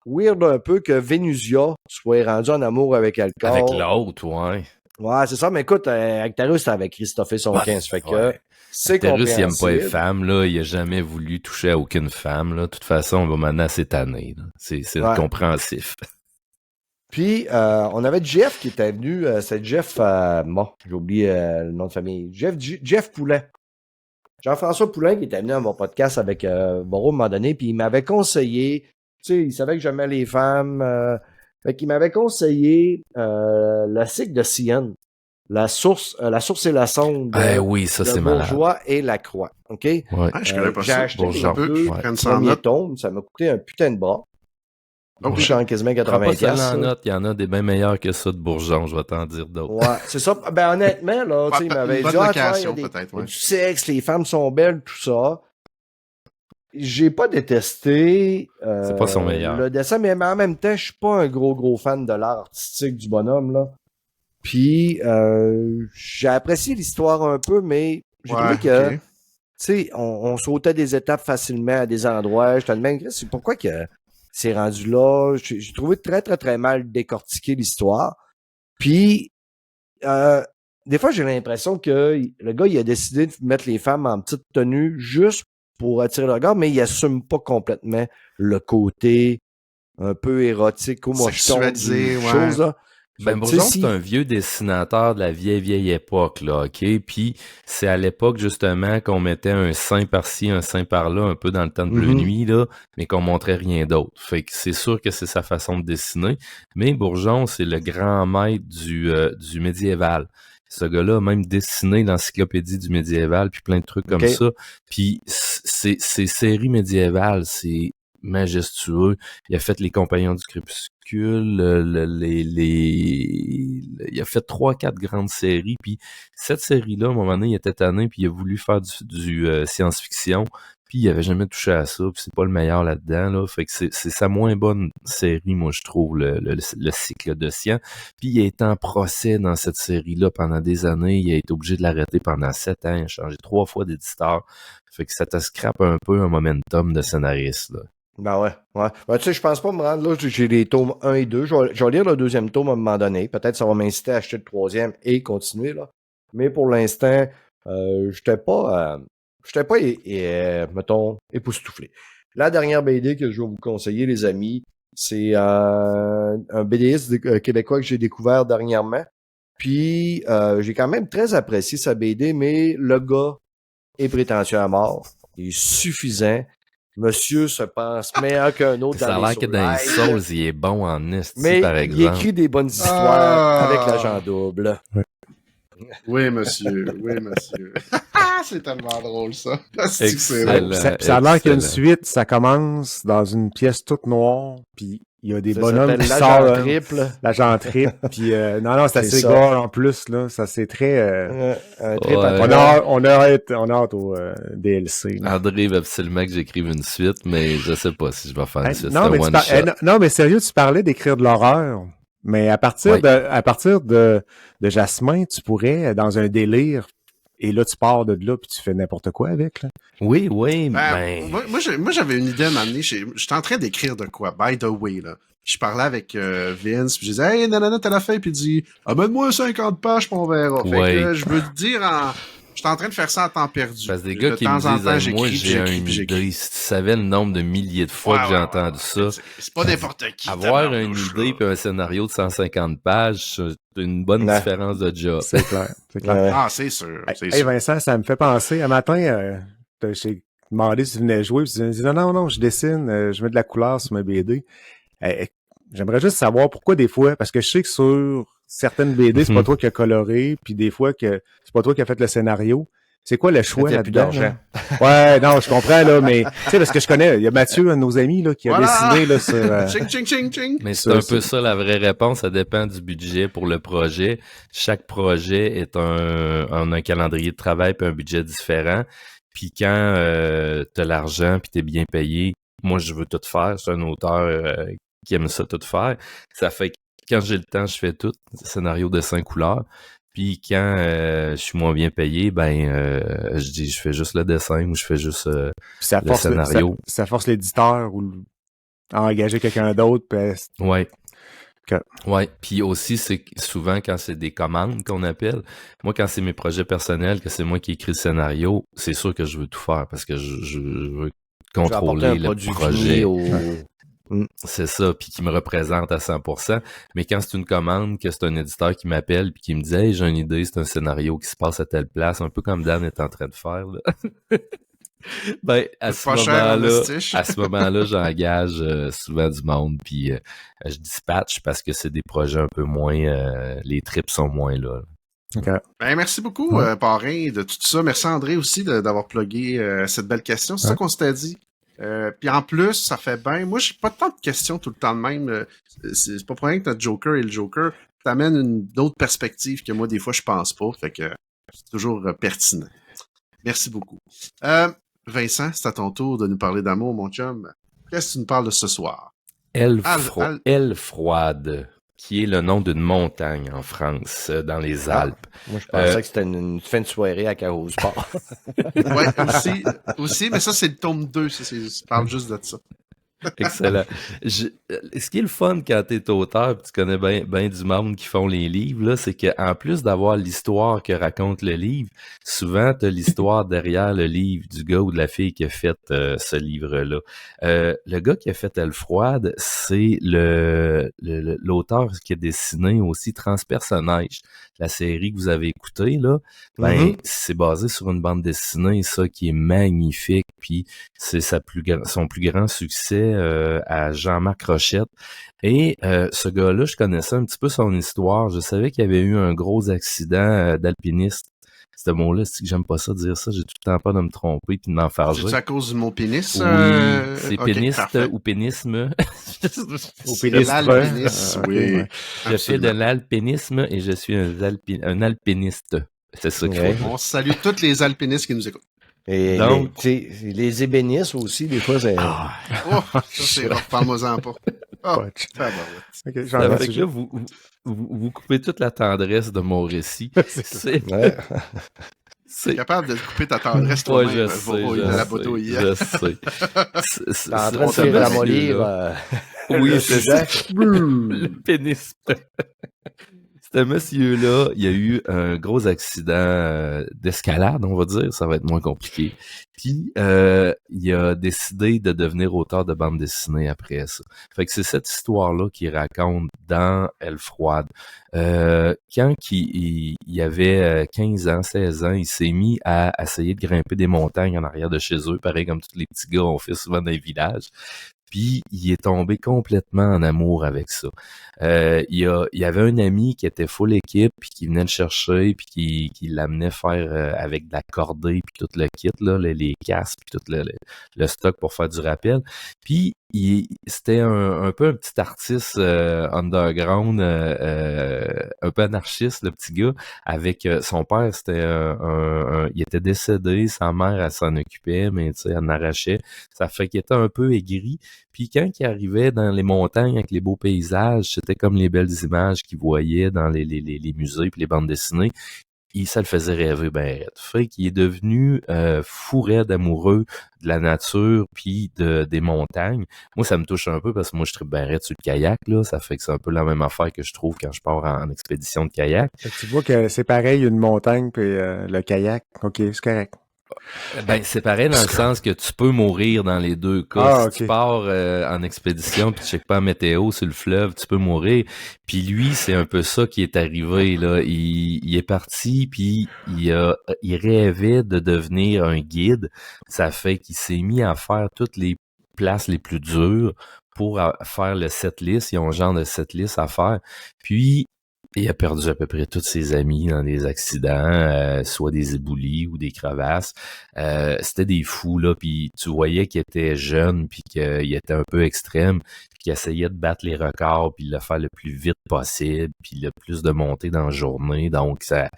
weird un peu que Vénusia soit rendu en amour avec Alcor. Avec l'autre, ouais. Ouais, c'est ça. Mais écoute, Actarus, c'était avec Christophe et son 15. Fait que c'est compréhensible. Il aime pas les femmes, là. Il a jamais voulu toucher à aucune femme, là. De toute façon, on va maintenant cette année, là. C'est compréhensif. Puis, on avait Jeff qui était venu. C'est Jeff, j'ai oublié le nom de famille. Jeff Poulain. Jean-François Poulain qui était venu à mon podcast avec Boro à un moment donné, puis il m'avait conseillé, tu sais, il savait que j'aimais les femmes, fait qu'il m'avait conseillé le cycle de Sion, la source et la sonde. Oui, ça c'est malade. Bourgeois et la croix, OK? Ouais. Je connais pas j'ai ça. acheté les deux premiers tomes, ça m'a coûté un putain de bras. Donc, je suis quasiment 80$. Il y en a des bien meilleurs que ça de Bourgeon, je vais t'en dire d'autres. Ouais, c'est ça. Ben, honnêtement, là, tu sais, il m'avait dit, il y a du sexe, les femmes sont belles, tout ça. J'ai pas détesté c'est pas son meilleur. Le dessin, mais en même temps, je suis pas un gros fan de l'art artistique du bonhomme, là. Puis, j'ai apprécié l'histoire un peu, mais j'ai trouvé que, tu sais, on sautait des étapes facilement à des endroits. Je te demande, c'est pourquoi que c'est rendu là. J'ai trouvé très mal décortiqué l'histoire. Puis, des fois, j'ai l'impression que le gars, il a décidé de mettre les femmes en petite tenue juste pour attirer le regard, mais il assume pas complètement le côté un peu érotique, sexualisé, chose là. Ben, Bourgeon, c'est un vieux dessinateur de la vieille époque, là, OK? Puis, c'est à l'époque, justement, qu'on mettait un sein par-ci, un sein par-là, un peu dans le temps de Bleu Nuit, là, mais qu'on montrait rien d'autre. Fait que c'est sûr que c'est sa façon de dessiner. Mais Bourgeon, c'est le grand maître du médiéval. Ce gars-là a même dessiné l'encyclopédie du médiéval, puis plein de trucs comme ça. Puis, ces séries médiévales, c'est majestueux. Il a fait Les Compagnons du Crépuscule, il a fait 3-4 grandes séries, puis cette série-là, à un moment donné, il était tanné, puis il a voulu faire du science-fiction, puis il avait jamais touché à ça, puis c'est pas le meilleur là-dedans, là. Fait que c'est sa moins bonne série, moi, je trouve, le cycle de Sien. Puis il a été en procès dans cette série-là pendant des années, il a été obligé de l'arrêter pendant 7 ans, il a changé 3 fois d'éditeur. Fait que ça te scrape un peu un momentum de scénariste, là. Ben ouais. Ben, tu sais, je pense pas me rendre là, j'ai les tomes 1 et 2. Je vais lire le deuxième tome à un moment donné. Peut-être ça va m'inciter à acheter le troisième et continuer, là. Mais pour l'instant, j'étais pas, mettons, époustouflé. La dernière BD que je vais vous conseiller, les amis, c'est un BDiste québécois que j'ai découvert dernièrement. Puis, j'ai quand même très apprécié sa BD, mais le gars est prétentieux à mort. Il est suffisant. Monsieur se pense meilleur qu'un autre ça dans les a l'air que dans les Souls, il est bon en esti, par exemple. Mais il écrit des bonnes histoires avec l'agent double. Oui, monsieur. C'est tellement drôle, ça. Ça a l'air qu'il y a une suite, ça commence dans une pièce toute noire, puis il y a des bonhommes qui sortent. L'agent triple. Puis non, c'est assez gore en plus, là. Ça, c'est très... On a hâte au DLC. Là. André veut absolument que j'écrive une suite, mais je sais pas si je vais faire une suite. Non, mais sérieux, tu parlais d'écrire de l'horreur. Mais à partir de Jasmin, tu pourrais, dans un délire, et là, tu pars de là, puis tu fais n'importe quoi avec, là. Oui. Moi, j'avais une idée à m'amener. J'étais en train d'écrire de quoi, by the way, là. Je parlais avec Vince, puis je disais, hey, nanana, t'as la fin, puis il dit, amène-moi 50 pages, puis on verra. Fait que je veux te dire, j'étais en train de faire ça en temps perdu. Parce que des gars qui me disent, moi, j'ai une idée. Si tu savais le nombre de milliers de fois que j'ai entendu ça. C'est pas n'importe qui. Avoir une idée puis un scénario de 150 pages, c'est une bonne différence de job. C'est clair. Ah, c'est sûr. Hey, Vincent, ça me fait penser. Un matin, j'ai demandé si tu venais jouer, puis tu me dis, non, je dessine, je mets de la couleur sur mes BD. J'aimerais juste savoir pourquoi des fois, parce que je sais que sur certaines BD, c'est pas toi qui as coloré, puis des fois que c'est pas toi qui as fait le scénario. C'est quoi le choix là-dedans? Ouais, non, je comprends, là, mais, tu sais, parce que je connais, il y a Mathieu, un de nos amis, là, qui a dessiné, là, sur... Ching. Mais c'est un peu ça, la vraie réponse. Ça dépend du budget pour le projet. Chaque projet est un calendrier de travail puis un budget différent. Puis quand t'as l'argent puis t'es bien payé, moi, je veux tout faire. C'est un auteur qui aime ça tout faire. Ça fait que quand j'ai le temps, je fais tout. Scénario, dessin, couleur. Puis quand je suis moins bien payé, je dis je fais juste le dessin ou je fais juste le scénario. Ça force l'éditeur à engager quelqu'un d'autre. Ouais. Okay. Ouais. Puis aussi, c'est souvent quand c'est des commandes qu'on appelle. Moi, quand c'est mes projets personnels, que c'est moi qui écris le scénario, c'est sûr que je veux tout faire parce que je veux contrôler le projet. C'est ça, puis qui me représente à 100%. Mais quand c'est une commande, que c'est un éditeur qui m'appelle puis qui me dit « Hey, j'ai une idée, c'est un scénario qui se passe à telle place », un peu comme Dan est en train de faire, là. À ce moment-là, j'engage souvent du monde, puis je dispatche parce que c'est des projets un peu moins... les trips sont moins là. Okay. Merci beaucoup, Parrain, de tout ça. Merci, André, aussi, d'avoir plugué cette belle question. C'est ça qu'on s'était dit. Puis en plus, ça fait bien. Moi, j'ai pas tant de questions tout le temps de même. C'est pas pour rien que notre Joker et le Joker t'amènent une autre perspective que moi, des fois, je pense pas. Fait que c'est toujours pertinent. Merci beaucoup. Vincent, c'est à ton tour de nous parler d'amour, mon chum. Qu'est-ce que tu nous parles de ce soir? Elfroide, qui est le nom d'une montagne en France, dans les Alpes. Moi, je pensais que c'était une fin de soirée à Carreau-Sport. Oui, aussi, mais ça, c'est le tome 2. Je parle juste de ça. Excellent. Ce qui est le fun quand t'es auteur, pis tu connais bien du monde qui font les livres, là, c'est qu'en plus d'avoir l'histoire que raconte le livre, souvent t'as l'histoire derrière le livre du gars ou de la fille qui a fait ce livre-là. Le gars qui a fait Elfroide, c'est l'auteur qui a dessiné aussi Transpersonnage, la série que vous avez écoutée, là. C'est basé sur une bande dessinée, ça, qui est magnifique, puis c'est son plus grand succès à Jean-Marc Rochette. Et ce gars-là, je connaissais un petit peu son histoire. Je savais qu'il y avait eu un gros accident d'alpiniste. Ce mot-là, c'est que j'aime pas ça dire ça. J'ai tout le temps peur de me tromper puis de m'enfarger. C'est à cause du mot pénis? Oui, c'est péniste ou pénisme. Au pénisme, oui. Je fais de l'alpinisme et je suis un alpiniste. C'est ça qu'il faut. On salue tous les alpinistes qui nous écoutent. Et donc, les ébénistes aussi, des fois, c'est... ça, c'est rare. Parle-moi-en pas. Okay, ça fait que là, vous coupez toute la tendresse de mon récit. C'est capable de couper ta tendresse toi-même. Je sais. T'es en train de faire ramollir. Oui, c'est ça. Le pénis. Ce monsieur-là, il y a eu un gros accident d'escalade, on va dire, ça va être moins compliqué. Puis, il a décidé de devenir auteur de bande dessinée après ça. Fait que c'est cette histoire-là qu'il raconte dans Elfroide. Quand il avait 15 ans, 16 ans, il s'est mis à essayer de grimper des montagnes en arrière de chez eux, pareil comme tous les petits gars ont fait souvent dans les villages. Puis il est tombé complètement en amour avec ça. Il y avait un ami qui était full équipe, puis qui venait le chercher, puis qui l'amenait faire avec de la cordée, puis tout le kit, là, les casques, puis tout le stock pour faire du rappel. Puis c'était un peu un petit artiste underground, un peu anarchiste, le petit gars, avec son père, c'était il était décédé, sa mère, elle s'en occupait, mais tu sais, elle en arrachait. Ça fait qu'il était un peu aigri. Puis quand il arrivait dans les montagnes avec les beaux paysages, c'était comme les belles images qu'il voyait dans les musées puis les bandes dessinées. Et ça le faisait rêver ben raide. Fait qu'il est devenu fou raide amoureux de la nature puis des montagnes. Moi, ça me touche un peu parce que moi, je tripe ben raide sur le kayak, là. Ça fait que c'est un peu la même affaire que je trouve quand je pars en expédition de kayak. Tu vois que c'est pareil, une montagne puis le kayak. OK, c'est correct. Ben, c'est pareil dans le sens que tu peux mourir dans les deux cas. Si tu pars en expédition puis tu checkes pas la météo sur le fleuve, tu peux mourir. Puis lui, c'est un peu ça qui est arrivé, là. Il est parti puis il rêvait de devenir un guide. Ça fait qu'il s'est mis à faire toutes les places les plus dures pour faire le setlist. Ils ont un genre de setlist à faire. Puis il a perdu à peu près tous ses amis dans des accidents, soit des éboulis ou des crevasses. C'était des fous, là, puis tu voyais qu'il était jeune, puis qu'il était un peu extrême. Puis qui essayait de battre les records, puis le faire le plus vite possible, puis le plus de montées dans la journée. Donc, ça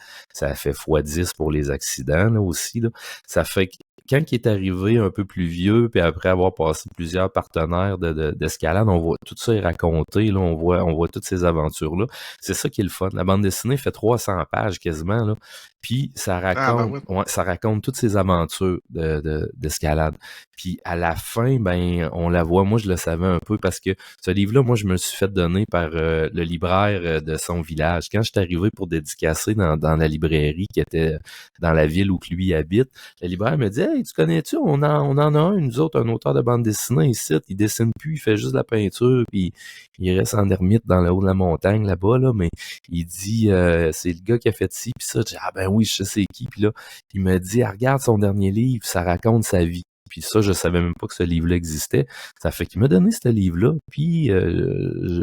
fait x10 pour les accidents là, aussi. Là. Ça fait que quand il est arrivé un peu plus vieux, puis après avoir passé plusieurs partenaires d'escalade, on voit tout ça est raconté, là, on voit toutes ces aventures-là. C'est ça qui est le fun. La bande dessinée fait 300 pages quasiment, là. Puis ça raconte toutes ces aventures d'escalade. Puis à la fin, ben on la voit, moi je le savais un peu parce que ce livre-là, moi je me le suis fait donner par le libraire de son village. Quand je suis arrivé pour dédicacer dans la librairie qui était dans la ville où lui habite, le libraire me dit « Hey, tu connais-tu, on en a un auteur de bande dessinée ici, il dessine plus, il fait juste de la peinture, puis il reste en ermite dans le haut de la montagne là-bas, là, mais il dit c'est le gars qui a fait ci, puis ça. » Je dis « Ah ben oui, je sais qui. » Puis là, il me dit regarde son dernier livre, ça raconte sa vie. Puis ça, je savais même pas que ce livre-là existait. Ça fait qu'il m'a donné ce livre-là, puis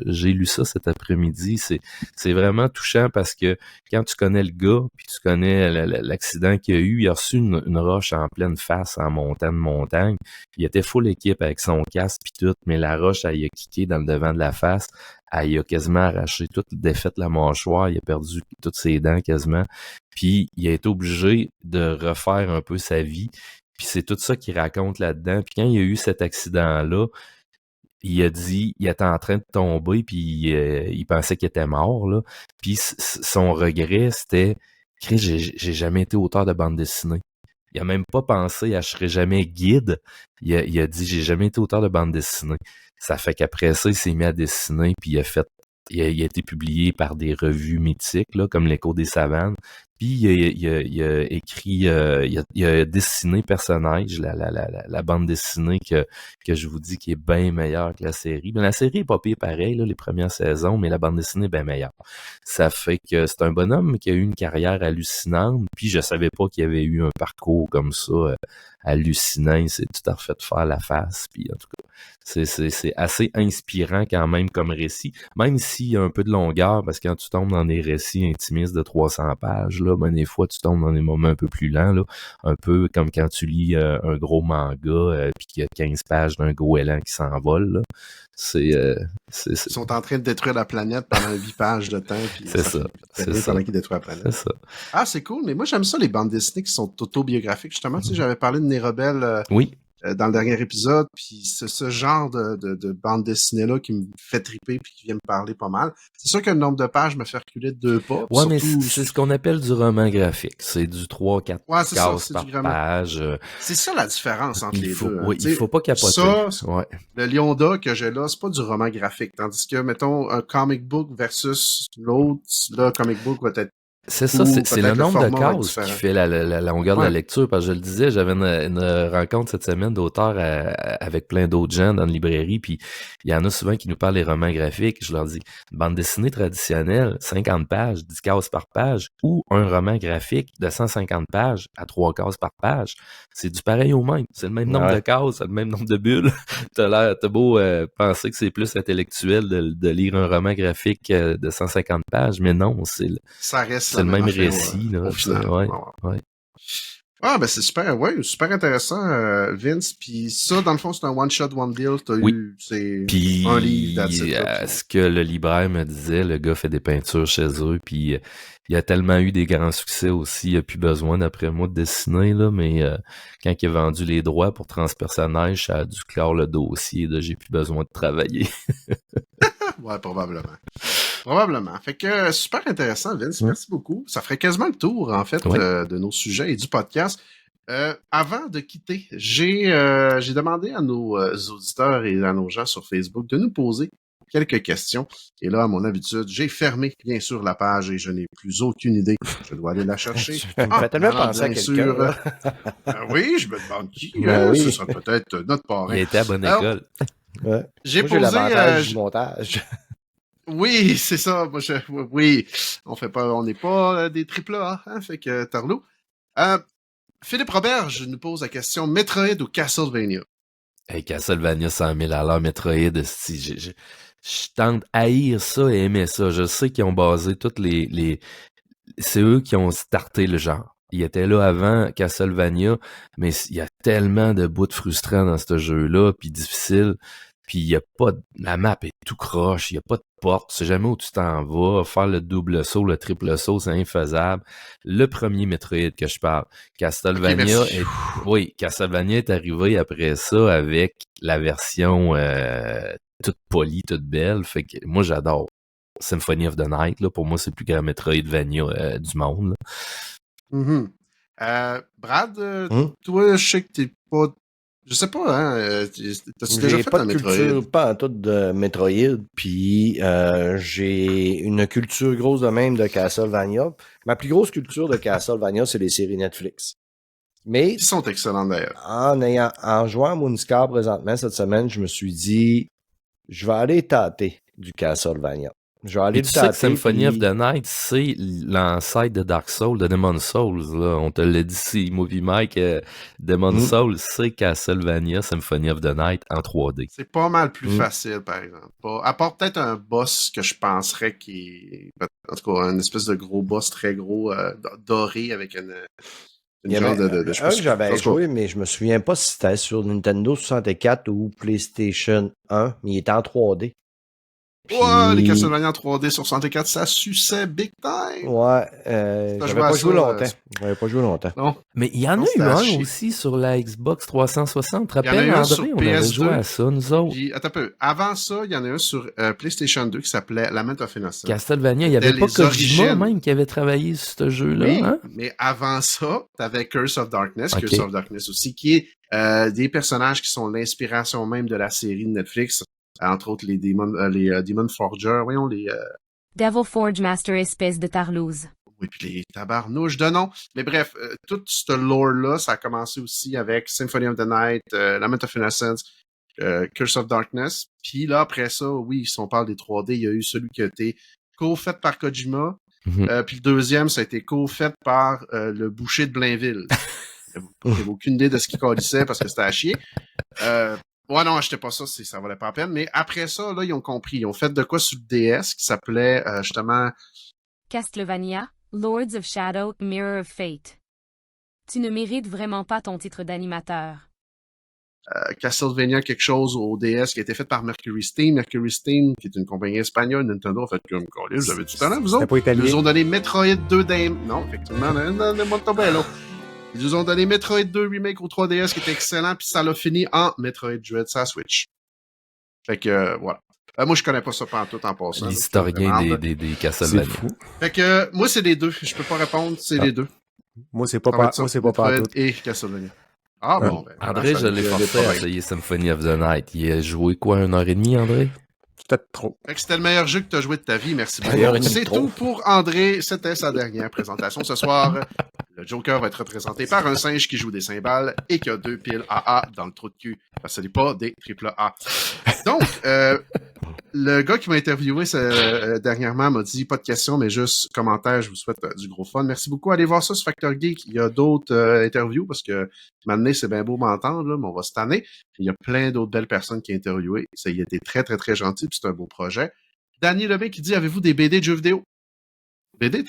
j'ai lu ça cet après-midi. C'est vraiment touchant parce que quand tu connais le gars, puis tu connais l'accident qu'il a eu, il a reçu une roche en pleine face en montant de montagne. Il était full équipe avec son casque puis tout, mais la roche, elle y a kické dans le devant de la face. Elle a quasiment arraché toute, défaite la mâchoire, il a perdu toutes ses dents quasiment. Puis il a été obligé de refaire un peu sa vie. Puis c'est tout ça qu'il raconte là-dedans. Puis quand il y a eu cet accident-là, il a dit, il était en train de tomber, puis il pensait qu'il était mort, là. Puis son regret, c'était « Chris, j'ai jamais été auteur de bande dessinée. » Il a même pas pensé à « Je serai jamais guide. » Il a dit « J'ai jamais été auteur de bande dessinée. » Ça fait qu'après ça, il s'est mis à dessiner, puis il a été publié par des revues mythiques, là, comme l'Écho des Savanes. Puis il a écrit, il a dessiné personnage, la bande dessinée que je vous dis qui est bien meilleure que la série. Mais la série est pas pire pareil, là, les premières saisons, mais la bande dessinée est bien meilleure. Ça fait que c'est un bonhomme qui a eu une carrière hallucinante, puis je savais pas qu'il avait eu un parcours comme ça hallucinant. Il s'est tout à refait de faire la face, puis en tout cas, c'est assez inspirant quand même comme récit, même s'il y a un peu de longueur, parce que quand tu tombes dans des récits intimistes de 300 pages, là, ben des fois tu tombes dans des moments un peu plus lents, là, un peu comme quand tu lis un gros manga, puis qu'il y a 15 pages d'un goéland qui s'envole, là. Ils sont en train de détruire la planète pendant 8 pages de temps. Puis c'est ça. C'est ça. Pendant qu'ils détruisent la planète. C'est ça. Ah, c'est cool. Mais moi, j'aime ça, les bandes dessinées qui sont autobiographiques. Justement, tu sais, j'avais parlé de Nérobel oui. Dans le dernier épisode. Puis c'est ce genre de bande dessinée-là qui me fait triper puis qui vient me parler pas mal. C'est sûr que le nombre de pages me fait reculer de 2 pas. Ouais, mais c'est ce qu'on appelle du roman graphique. C'est du 3-4 cases par page. C'est ça la différence entre les deux. Oui, il faut pas capoter. Ça, le Lyonda que j'ai là, c'est pas du roman graphique. Tandis que, mettons, un comic book versus l'autre, là, comic book va être c'est ça, c'est le nombre de cases qui fait la longueur de la lecture. Parce que je le disais, j'avais une rencontre cette semaine d'auteurs avec plein d'autres gens dans une librairie, puis il y en a souvent qui nous parlent des romans graphiques. Je leur dis, bande dessinée traditionnelle, 50 pages, 10 cases par page, ou un roman graphique de 150 pages à 3 cases par page. C'est du pareil au même. C'est le même nombre de cases, c'est le même nombre de bulles. T'as beau penser que c'est plus intellectuel de lire un roman graphique de 150 pages, mais non, ça reste le même récit, là. Au final. Ouais. Ah, ben c'est super, super intéressant, Vince. Puis ça, dans le fond, c'est un one-shot, one-deal. T'as eu, c'est un livre ce que le libraire me disait, le gars fait des peintures chez eux, puis il a tellement eu des grands succès aussi, il a plus besoin, d'après moi, de dessiner, là, mais quand il a vendu les droits pour Transpersonnage, ça a dû clore le dossier, là, j'ai plus besoin de travailler. Ouais, probablement. Fait que super intéressant, Vince. Merci beaucoup. Ça ferait quasiment le tour, en fait, de nos sujets et du podcast. Avant de quitter, j'ai demandé à nos auditeurs et à nos gens sur Facebook de nous poser quelques questions. Et là, à mon habitude, j'ai fermé, bien sûr, la page et je n'ai plus aucune idée. Je dois aller la chercher. Tu me fais tellement penser à quelqu'un. Oui, je me demande qui. Ce sera peut-être notre parrain. Il était à bonne école. Ouais. J'ai posé l'avantage du montage. Oui, c'est ça. Oui, on n'est pas des triple A, hein, fait que Tarlou. Philippe Roberge nous pose la question Metroid ou Castlevania? Hey, Castlevania 100 000 à l'heure, Metroid, je tente à haïr ça et aimer ça. Je sais qu'ils ont basé toutes c'est eux qui ont starté le genre. Ils étaient là avant Castlevania, mais il y a tellement de bouts frustrants dans ce jeu-là, puis difficiles. Puis la map est tout croche, il y a pas de porte, tu sais jamais où tu t'en vas, faire le double saut, le triple saut, c'est infaisable. Le premier Metroid que je parle, Castlevania Castlevania est arrivé après ça avec la version toute polie, toute belle, fait que moi j'adore Symphony of the Night, là, pour moi c'est le plus grand Metroidvania du monde. Brad, toi, je sais que t'es pas... Je sais pas, hein, t'as-tu déjà fait un Metroid? J'ai pas de culture, pas en tout de Metroid, puis j'ai une culture grosse de même de Castlevania. Ma plus grosse culture de Castlevania, c'est les séries Netflix. Mais ils sont excellents d'ailleurs. En jouant à Moonscar présentement cette semaine, je me suis dit, je vais aller tâter du Castlevania. Je vais aller tu sais que Symphony of the Night, c'est l'ancêtre de Dark Souls, de Demon's Souls. Là. On te l'a dit ici, Movie Mike, Demon's Souls, c'est Castlevania Symphony of the Night en 3D. C'est pas mal plus facile, par exemple. À part peut-être un boss que je penserais qui est... En tout cas, un espèce de gros boss très gros, doré, avec une genre de un que j'avais joué, mais je me souviens pas si c'était sur Nintendo 64 ou PlayStation 1, mais il était en 3D. Ouais, les Castlevania en 3D sur 64, ça suçait big time. Ouais, j'avais pas joué longtemps. Non. Mais il y en a eu un aussi sur la Xbox 360. Tu te rappelles, André, on avait joué à ça, nous autres. Puis, attends un peu. Avant ça, il y en a un sur PlayStation 2 qui s'appelait Lament of Innocence. Castlevania, il y avait pas Kojima même qui avait travaillé sur ce jeu-là. Oui, hein? Mais avant ça, t'avais Curse of Darkness. Okay. Curse of Darkness aussi, qui est des personnages qui sont l'inspiration même de la série de Netflix. Entre autres, les Demon Forger, voyons, les... Devil Forge Master espèce de tarlouse. Oui, puis les tabarnouches de nom. Mais bref, toute ce lore-là, ça a commencé aussi avec Symphony of the Night, Lament of Innocence, Curse of Darkness. Puis là, après ça, oui, si on parle des 3D, il y a eu celui qui a été co-fait par Kojima. Puis le deuxième, ça a été co-fait par le boucher de Blainville. J'avais aucune idée de ce qu'il colissait parce que c'était à chier. Ouais, non, achetais pas ça, ça valait pas la peine. Mais après ça, là, ils ont compris. Ils ont fait de quoi sur le DS qui s'appelait, justement... Castlevania, Lords of Shadow, Mirror of Fate. Tu ne mérites vraiment pas ton titre d'animateur. Castlevania quelque chose au DS qui a été fait par Mercury Steam. Mercury Steam, qui est une compagnie espagnole, Nintendo a fait comme Colin, vous avez du talent, vous autres? Ils nous ont donné Metroid 2 Non, effectivement, non, Montebello. Ils nous ont donné Metroid 2 Remake au 3DS qui était excellent, puis ça l'a fini en Metroid Dread sa Switch. Fait que, voilà. Moi, je connais pas ça pantoute en passant. L'historien des Castlevania. C'est fou. Fait que, moi, c'est les deux. Je peux pas répondre, c'est les deux. Moi, c'est pas pantoute. Et Castlevania. Ah bon, ben. André, je l'ai forcé à essayer Symphony of the Night. Il a joué quoi, 1h30, André? Peut-être trop. Fait que c'était le meilleur jeu que tu as joué de ta vie, merci beaucoup. C'est tout pour André. C'était sa dernière présentation ce soir. Le Joker va être représenté par un singe qui joue des cymbales et qui a 2 piles AA dans le trou de cul. Parce que ce n'est pas des AAA. Donc, le gars qui m'a interviewé dernièrement m'a dit pas de questions, mais juste commentaire. Je vous souhaite du gros fun. Merci beaucoup. Allez voir ça sur Factor Geek. Il y a d'autres interviews parce que maintenant, c'est bien beau m'entendre, là, mais on va se tanner. Il y a plein d'autres belles personnes qui ont interviewé. Ça y a été très, très, très gentil. Puis c'est un beau projet. Danny Levin qui dit, avez-vous des BD de jeux vidéo? BD?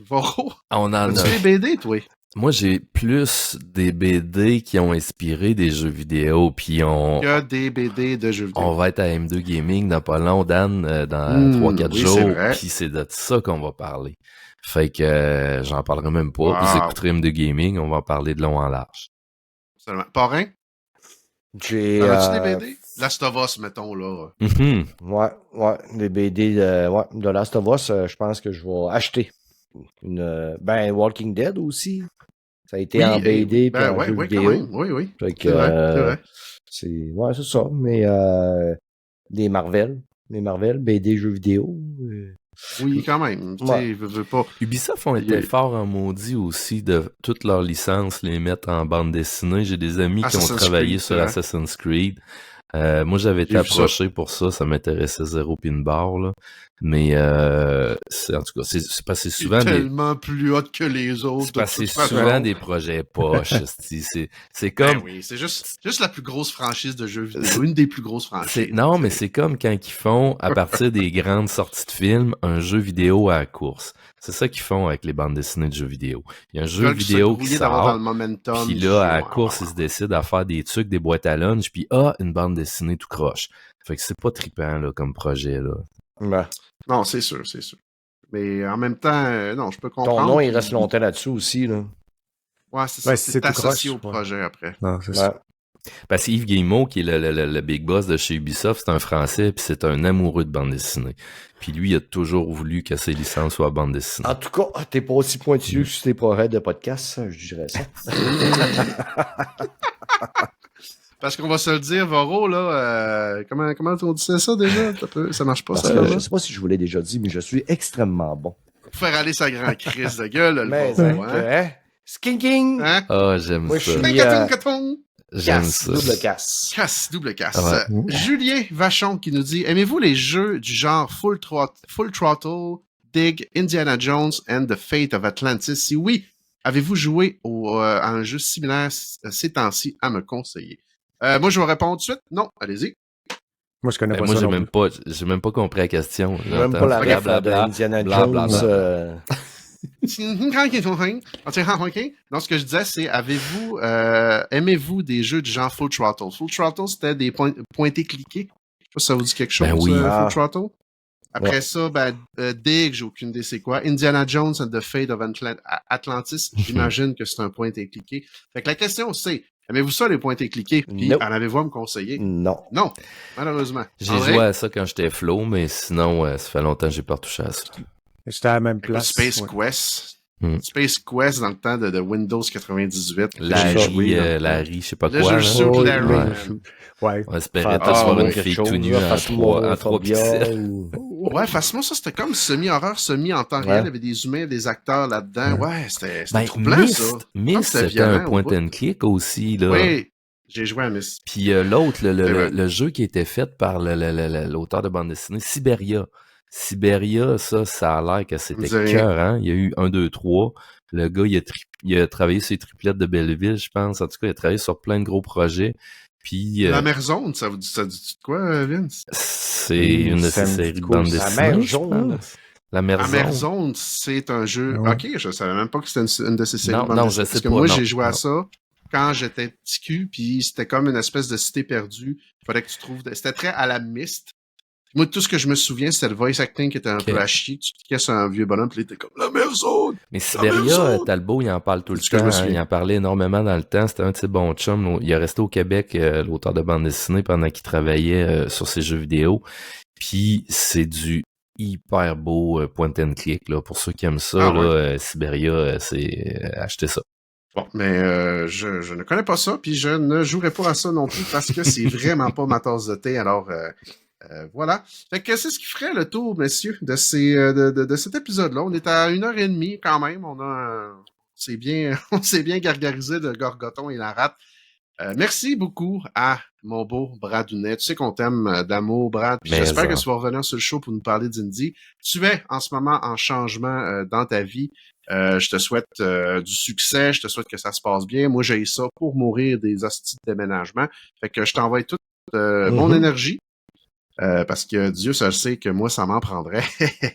Voro? On en a. Des BD, toi? Moi, j'ai plus des BD qui ont inspiré des jeux vidéo, puis que des BD de jeux vidéo. On va être à M2 Gaming dans pas long, Dan, dans 3-4 jours, puis c'est de ça qu'on va parler. Fait que j'en parlerai même pas. Wow. Vous écouterez M2 Gaming, on va en parler de long en large. Seulement. Parrain? J'ai... As-tu des BD? Last of Us, mettons, là. Ouais, des BD de Last of Us, je pense que je vais acheter. Walking Dead aussi. Ça a été en BD puis en jeu vidéo. Quand même. Oui. Fait que, c'est ça. Mais des Marvel, BD jeux vidéo. Oui, quand même. Ouais. Veux pas... Ubisoft ont été forts en maudit aussi de toutes leurs licences les mettre en bande dessinée. J'ai des amis qui ont travaillé sur Assassin's Creed. Moi, j'avais été approché pour ça m'intéressait zéro pin barre, là. Mais en tout cas, c'est passé souvent tellement plus hot que les autres. C'est passé souvent des projets poches. c'est comme... oui, c'est juste la plus grosse franchise de jeux vidéo. Une des plus grosses franchises. Non, mais c'est comme quand ils font, à partir des grandes sorties de films, un jeu vidéo à la course. C'est ça qu'ils font avec les bandes dessinées de jeux vidéo. Il y a un jeu vidéo qui sort, puis là, à la course, ils se décident à faire des trucs, des boîtes à lunch, puis une bande dessinée tout croche. Fait que c'est pas trippant, là, comme projet, là. Ouais. Non, c'est sûr. Mais en même temps, non, je peux comprendre. Ton nom, il reste longtemps là-dessus aussi, là. Ouais, c'est ça. C'est associé au projet après. Non, c'est ça. Parce que Yves Guillemot, qui est le big boss de chez Ubisoft, c'est un Français, puis c'est un amoureux de bande dessinée. Puis lui, il a toujours voulu que ses licences soient bande dessinée. En tout cas, t'es pas aussi pointu sur tes projets de podcast, je dirais ça. Parce qu'on va se le dire, Voro, là, comment on disait ça déjà? Ça marche pas, ça? Je sais pas si je vous l'ai déjà dit, mais je suis extrêmement bon. Pour faire aller sa grande crise de gueule, mais le Voro, hein? Skinking! Hein? J'aime moi, ça. J'aime ça. Double casse. Double casse. Ouais. Julien Vachon qui nous dit, aimez-vous les jeux du genre Full Throttle, Dig, Indiana Jones and the Fate of Atlantis? Si oui, avez-vous joué à un jeu similaire ces temps-ci à me conseiller? Moi, je vais répondre tout de suite. Non, allez-y. Moi, je connais pas moi, ça. J'ai même pas compris la question. J'ai même pas la règle d'Indiana Jones. Donc, ce que je disais, c'est aimez-vous des jeux du genre Full Throttle? Full Throttle, c'était des pointés-cliqués. Je sais pas si ça vous dit quelque chose, oui. Full Throttle. Après ça, Dig, j'ai aucune idée c'est quoi. Indiana Jones and the Fate of Atlantis, j'imagine que c'est un pointé-cliqué. Fait que la question, c'est, aimez-vous ça, les pointés-cliqués? Puis en avez-vous à me conseiller? Non. Non, malheureusement. J'ai joué à ça quand j'étais flow, mais sinon, ça fait longtemps que j'ai pas retouché à ça. J'étais à la même place. Space Quest. Space Quest dans le temps de Windows 98. Larry, je sais pas quoi. Le jeu sur Larry. Ouais. On espérait t'asseoir une fille tout nue en 3 pixels. Ouais, Phasmo, ça, c'était comme semi-horreur, semi en temps réel. Il y avait des humains, des acteurs là-dedans. Ouais, c'était troublant, ça. Myst, c'était un point and click aussi, là. Oui, j'ai joué à Myst. Puis l'autre, le jeu qui était fait par l'auteur de bande dessinée, Siberia, ça a l'air que c'était cœur, hein. Il y a eu 1, 2, 3. Le gars, il a travaillé sur les triplettes de Belleville, je pense. En tout cas, il a travaillé sur plein de gros projets. Puis, La mer Zone, ça dit quoi, Vince? C'est une de ces séries de bande dessinée. La mer jaune. La mer Zone, c'est un jeu. Ouais. Ok, je savais même pas que c'était une de ces séries de bande dessinée. Je sais parce que moi, j'ai joué à ça quand j'étais petit cul, puis c'était comme une espèce de cité perdue. Il fallait que tu trouves. C'était très à la Myst. Moi, tout ce que je me souviens, c'était le voice acting qui était un peu à chier. Tu cliquais sur un vieux bonhomme, puis il était comme la mer Zone. Mais Siberia, Talbot, il en parle tout le temps. Il en parlait énormément dans le temps. C'était un de ses bons chums. Il est resté au Québec, l'auteur de bande dessinée, pendant qu'il travaillait sur ses jeux vidéo. Puis c'est du hyper beau point and click, là. Pour ceux qui aiment ça, Siberia, c'est acheter ça. Bon, mais je ne connais pas ça, puis je ne jouerai pas à ça non plus parce que c'est vraiment pas ma tasse de thé. Alors voilà. Fait que c'est ce qui ferait le tour, messieurs, de cet épisode-là. On est à 1h30 quand même. On s'est bien gargarisé de Gorgoton et la rate. Merci beaucoup à mon beau Brad Ouellet. Tu sais qu'on t'aime d'amour, Brad. J'espère que tu vas revenir sur le show pour nous parler d'indie. Tu es en ce moment en changement dans ta vie. Je te souhaite du succès. Je te souhaite que ça se passe bien. Moi, j'ai ça pour mourir des hosties de déménagement. Fait que je t'envoie toute mon énergie. Parce que Dieu seul sait que moi, ça m'en prendrait.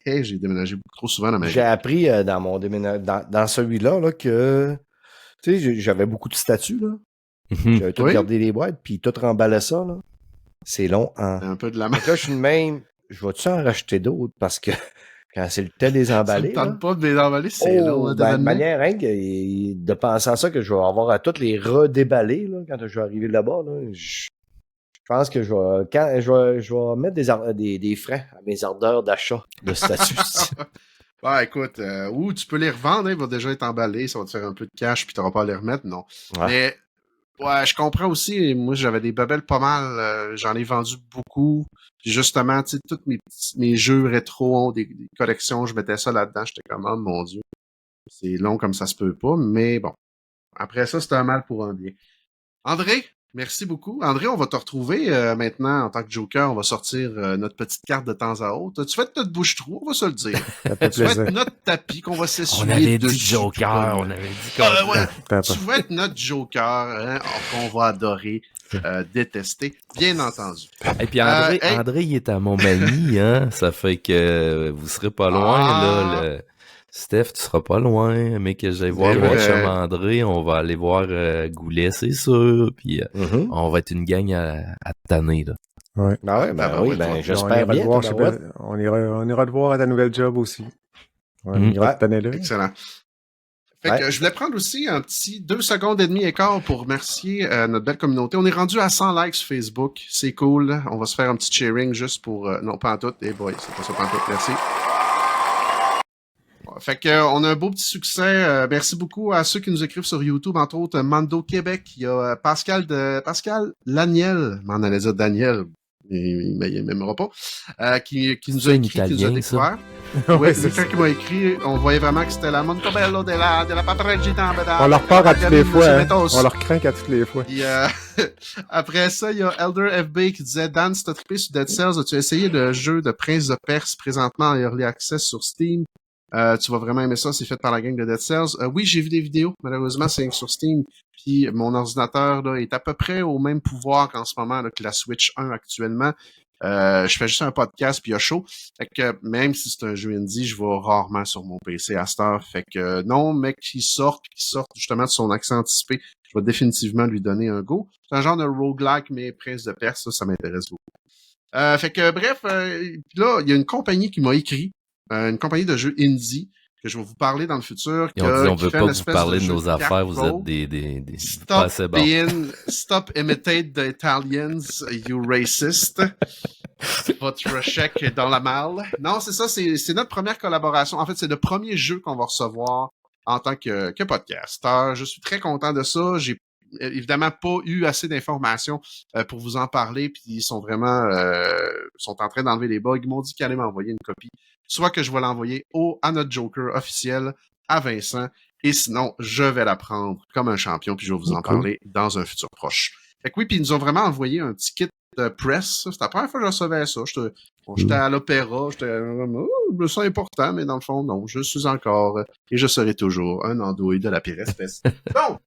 J'ai déménagé beaucoup trop souvent dans ma vie. J'ai appris dans mon déménagement, dans celui-là, là, que tu sais, j'avais beaucoup de statuts, là. J'avais tout gardé les boîtes, puis tout remballé ça, là. C'est long. Un peu de la main. Là, je suis de même, je vais-tu en racheter d'autres? Parce que quand c'est le temps de les emballer. Ça ne tente pas de les emballer, c'est long. De manière, hein, de penser à ça, que je vais avoir à toutes les redéballer, là, quand je vais arriver là-bas, là. Je pense que je vais mettre des freins à mes ardeurs d'achat de statuts. Bah, écoute, ou tu peux les revendre, hein, ils vont déjà être emballés, ça va te faire un peu de cash, puis tu n'auras pas à les remettre, non. Ouais. Mais, ouais, je comprends aussi, moi, j'avais des babelles pas mal, j'en ai vendu beaucoup. Puis justement, tu sais, tous mes jeux rétro, des collections, je mettais ça là-dedans, j'étais comme, oh mon Dieu, c'est long comme ça se peut pas, mais bon. Après ça, c'était un mal pour un bien. André, merci beaucoup. André, on va te retrouver maintenant en tant que Joker. On va sortir notre petite carte de temps à autre. Tu vas être notre bouche-trou, on va se le dire. Tu vas être notre tapis qu'on va s'essuyer. On avait dit Joker, on avait dit Tu vas être notre Joker qu'on va adorer, détester, bien entendu. Et puis André, il est à Montmagny, hein. Ça fait que vous serez pas loin, là. Steph, tu seras pas loin, mais que j'aille voir mon chum André, on va aller voir Goulet, c'est sûr, puis on va être une gang à tanner, là. Ouais. J'espère bien. On ira te voir à ta nouvelle job aussi. On ira te tanner là. Excellent. Fait que je voulais prendre aussi un petit 2 secondes et demie écart pour remercier notre belle communauté. On est rendu à 100 likes sur Facebook. C'est cool. On va se faire un petit sharing juste pour... non, pas en tout. Boy, c'est pas ça pas en tout. Merci. Fait que on a un beau petit succès. Merci beaucoup à ceux qui nous écrivent sur YouTube, entre autres Mando Québec. Il y a Pascal Laniel, m'en allait dire Daniel, il m'aimera pas, qui nous a écrit, qui nous a découvert. Oui, c'est quelqu'un qui m'a écrit. On voyait vraiment que c'était la Montebello de la Paparagita. On leur part à toutes les fois. On leur craint à toutes les fois. Puis, après ça, il y a Elder FB qui disait: Dan, si t'as trippé sur Dead Cells, as-tu essayé le jeu de Prince de Perse présentement en Early Access sur Steam? Tu vas vraiment aimer ça, c'est fait par la gang de Dead Cells. Oui, j'ai vu des vidéos, malheureusement, c'est sur Steam. Puis mon ordinateur là, est à peu près au même pouvoir qu'en ce moment là, que la Switch 1 actuellement. Je fais juste un podcast puis il y a chaud. Fait que même si c'est un jeu indie, je vais rarement sur mon PC à cette heure. Fait que non, mec, qui sorte justement de son accès anticipé, je vais définitivement lui donner un go. C'est un genre de roguelike, mais Prince de Perse, ça m'intéresse beaucoup. Fait que bref, là, il y a une compagnie qui m'a écrit. Une compagnie de jeux indie que je vais vous parler dans le futur. Et on dit on veut pas que vous parlez de nos affaires, vous êtes des Stop imitate the Italians, you racist. Votre chèque est dans la malle. Non, c'est ça, c'est notre première collaboration. En fait, c'est le premier jeu qu'on va recevoir en tant que podcasteur. Je suis très content de ça. J'ai évidemment pas eu assez d'informations pour vous en parler, puis ils sont vraiment sont en train d'enlever les bugs. Ils m'ont dit qu'ils allaient m'envoyer une copie. Soit que je vais l'envoyer à notre Joker officiel, à Vincent, et sinon, je vais la prendre comme un champion, puis je vais vous en parler dans un futur proche. Fait que oui, puis ils nous ont vraiment envoyé un petit kit de press. C'était la première fois que je recevais ça. J'étais à l'opéra, je me sens important, mais dans le fond, non, je suis encore, et je serai toujours un andouille de la pire espèce. Donc,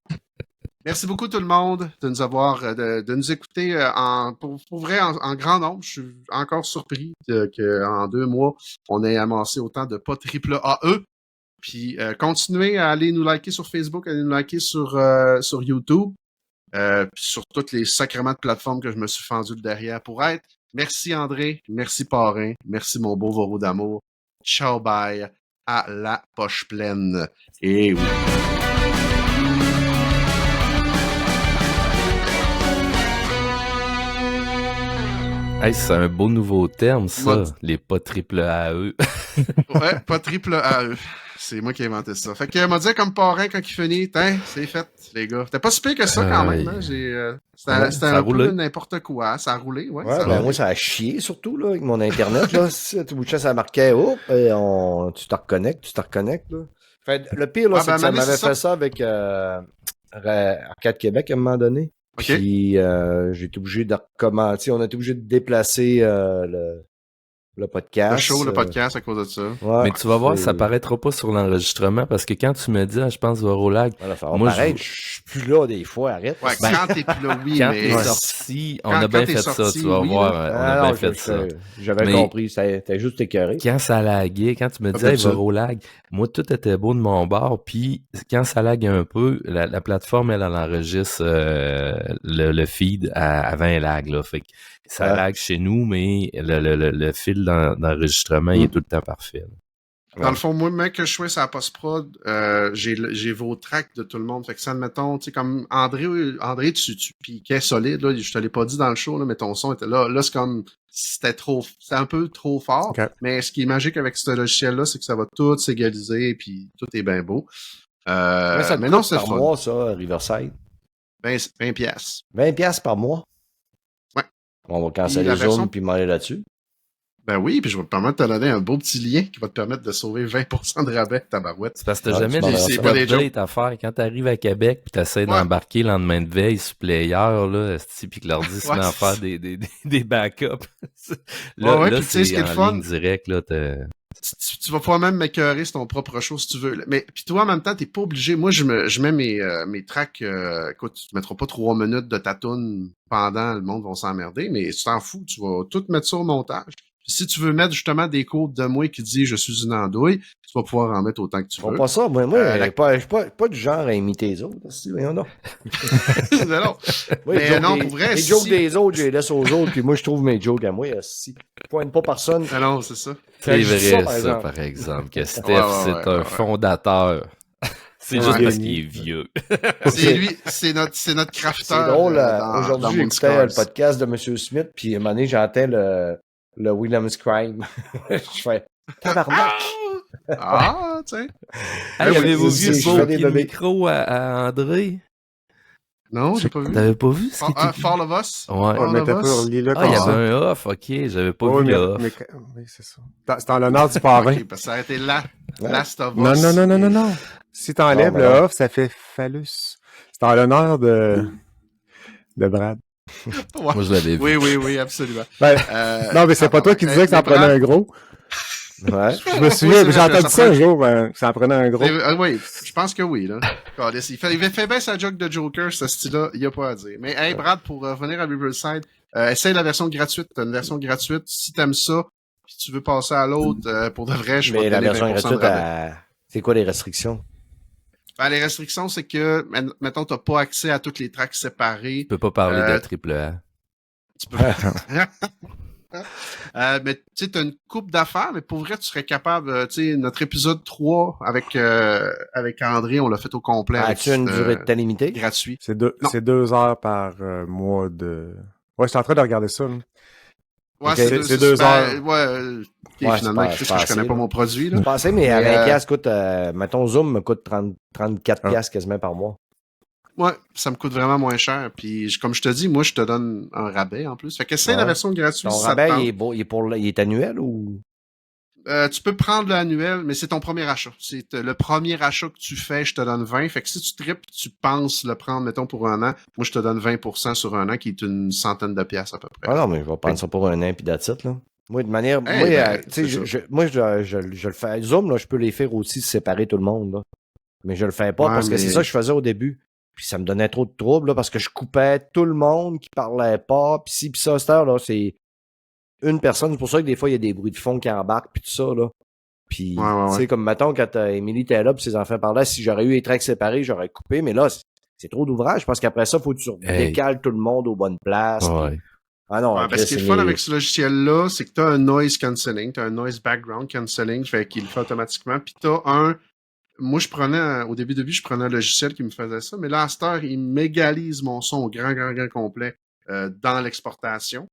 merci beaucoup tout le monde de nous avoir, de nous écouter pour vrai en grand nombre. Je suis encore surpris qu'en 2 mois, on ait amassé autant de pas triple AE. Puis continuez à aller nous liker sur Facebook, à aller nous liker sur YouTube, puis sur toutes les sacrements de plateformes que je me suis fendu le derrière pour être. Merci André, merci Parrain, merci mon beau Voro d'amour. Ciao bye, à la poche pleine. Et oui. Hey, c'est un beau nouveau terme, ça, les pas triple AE. Ouais, pas triple AE. C'est moi qui ai inventé ça. Fait que m'a dit comme Parrain quand il finit, c'est fait, les gars. C'était pas si pire que ça quand même. Hein? C'était un peu n'importe quoi. Ça a roulé, ouais. Moi, ça a chié surtout là, avec mon Internet. Là. Tout bout de ça marquait, tu te reconnectes, là. Fait, le pire, là, c'est que ça m'avait fait ça avec Arcade Québec à un moment donné. Okay. Puis j'ai été obligé de recommencer. On a été obligé de déplacer le podcast. Le podcast à cause de ça. Ouais, mais tu vas voir, ça paraîtra pas sur l'enregistrement parce que quand tu me dis, je pense, Vorolag. Moi, je suis plus là des fois, arrête. Ouais, quand t'es plus là, oui, quand mais. Quand t'es sorti, on a bien fait ça, tu vas voir. On a bien fait ça. J'avais compris, t'as juste écœuré. Quand ça laguait, quand tu me disais, Vorolag, moi, tout était beau de mon bord, puis quand ça lague un peu, la plateforme, elle enregistre le feed à 20 lags, là. Fait que ça lag chez nous, mais le fil d'enregistrement, il est tout le temps parfait. Là. Dans le fond, moi, mec, que je fais sa post-prod, j'ai vos tracks de tout le monde. Fait que ça, admettons, tu sais, comme André, tu piquais solide, là, je te l'ai pas dit dans le show, là, mais ton son était là. Là, c'est comme, c'était un peu trop fort. Okay. Mais ce qui est magique avec ce logiciel-là, c'est que ça va tout s'égaliser, puis tout est bien beau. Mais non, c'est par mois, ça, Riverside. 20 piastres. 20 piastres par mois? Ouais. On va canceller les zones puis m'aller là-dessus. Ben oui, puis je vais te permettre de te donner un beau petit lien qui va te permettre de sauver 20% de rabais de ta barouette. C'est parce que t'as jamais des à faire. Quand t'arrives à Québec puis t'essaies d'embarquer le lendemain de veille sur Player, là, puis que l'ordi se met à faire des backups. là c'est en ligne directe, là, tu vas pouvoir même m'écœurer sur ton propre show si tu veux. Mais puis toi, en même temps, t'es pas obligé. Moi, je mets mes tracks. Écoute, tu ne mettras pas 3 minutes de ta toune pendant, le monde va s'emmerder, mais tu t'en fous, tu vas tout mettre ça au montage. Puis si tu veux mettre justement des quotes de moi qui dit « Je suis une andouille », tu vas pouvoir en mettre autant que tu veux. Pas ça. Moi, je suis pas du genre à imiter les autres. Non. non. Oui, non, pour vrai, les jokes des autres, je les laisse aux autres, puis moi, je trouve mes jokes à moi. Si je pointe pas personne. Non, c'est ça. C'est vrai, ça, par exemple, que Steph, c'est un fondateur. C'est juste parce qu'il est vieux. C'est lui, c'est notre crafter. C'est drôle, aujourd'hui, j'écoutais le podcast de M. Smith, puis à un moment donné, j'entends le Williams Crime. Je fais tabarnak! Tiens. Avez-vous vu le micro à André? Non, j'ai pas vu. T'avais pas vu? Fall of Us? Ouais. On mettait pas il y avait un off, ok. J'avais pas vu le off. Oui, c'est ça. C'est en l'honneur du parrain. Okay, parce que ça a été Last of Us. Non. Si t'enlèves le off, ça fait phallus. C'est en l'honneur de Brad. Moi, je l'avais vu. Oui, absolument. Non, mais c'est pas toi qui disais que ça en prenait un gros. Ouais. Je me souviens, j'ai entendu ça un jour, que ça en prenait un gros. Oui, je pense que oui, là. Il fait bien sa joke de Joker, ce style-là, il n'y a pas à dire. Mais, hey, Brad, pour revenir à Riverside, essaye la version gratuite. T'as une version gratuite. Si t'aimes ça, puis tu veux passer à l'autre, pour de vrai, je vais te donner 20% de rabais. Mais la version gratuite, c'est quoi les restrictions? Ben, les restrictions, c'est que, mettons, t'as pas accès à toutes les tracks séparés. Tu peux pas parler de AAA. Tu peux mais tu sais, t'as une coupe d'affaires, mais pour vrai, tu serais capable, tu sais, notre épisode 3 avec André, on l'a fait au complet. As-tu une durée de temps limitée? Gratuit. C'est 2 heures par mois de... Ouais, je suis en train de regarder ça. Là. Ouais, okay. C'est 2 heures. Finalement, je connais pas mon produit. Là. Je pensais, mais à 20 piastres coûte, mettons, Zoom me coûte 34 piastres quasiment par mois. Ouais, ça me coûte vraiment moins cher. Puis, comme je te dis, moi, je te donne un rabais en plus. Fait que c'est la version gratuite. Ton rabais, il est annuel ou? Tu peux prendre l'annuel, mais c'est ton premier achat. C'est le premier achat que tu fais, je te donne 20. Fait que si tu tripes, tu penses le prendre, mettons, pour un an, moi, je te donne 20% sur un an, qui est une centaine de piastres à peu près. Ah non, mais je vais prendre ça pour un an, puis that's it, là. Moi, de manière... je le fais. Zoom, là, je peux les faire aussi séparer tout le monde, là. Mais je le fais pas parce que c'est ça que je faisais au début. Puis ça me donnait trop de troubles, là, parce que je coupais tout le monde qui parlait pas. Puis ci, puis ça, cette heure, là, c'est une personne. C'est pour ça que des fois, il y a des bruits de fond qui embarquent, puis tout ça, là. Puis, tu sais, comme, mettons, quand Émilie était là, puis ses enfants parlaient, si j'aurais eu les tracks séparés, j'aurais coupé. Mais là, c'est trop d'ouvrage, parce qu'après ça, il faut que tu décales tout le monde aux bonnes places. Ouais. Ah non, parce que ce qui est le fun avec ce logiciel-là, c'est que tu as un noise cancelling, tu as un noise background cancelling, fait qu'il le fait automatiquement. Puis tu as moi, au début, je prenais un logiciel qui me faisait ça, mais là, à cette heure, il mégalise mon son au grand complet dans l'exportation.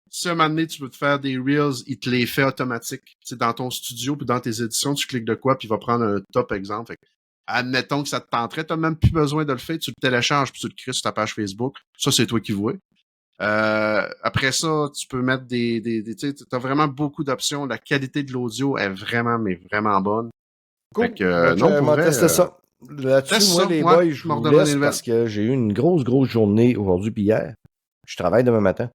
Si à un moment donné, tu veux te faire des Reels, il te les fait automatiques. C'est dans ton studio, puis dans tes éditions, tu cliques de quoi, puis il va prendre un top exemple. Fait que, admettons que ça te tenterait, tu n'as même plus besoin de le faire, tu le télécharges, puis tu le crées sur ta page Facebook. Ça, c'est toi qui vois. Après ça, tu peux mettre tu sais, t'as vraiment beaucoup d'options. La qualité de l'audio est vraiment, mais vraiment bonne. Cool. Fait que, non, on va tester ça. Là-dessus, moi, les boys, je vous laisse parce que j'ai eu une grosse journée aujourd'hui puis hier. Je travaille demain matin.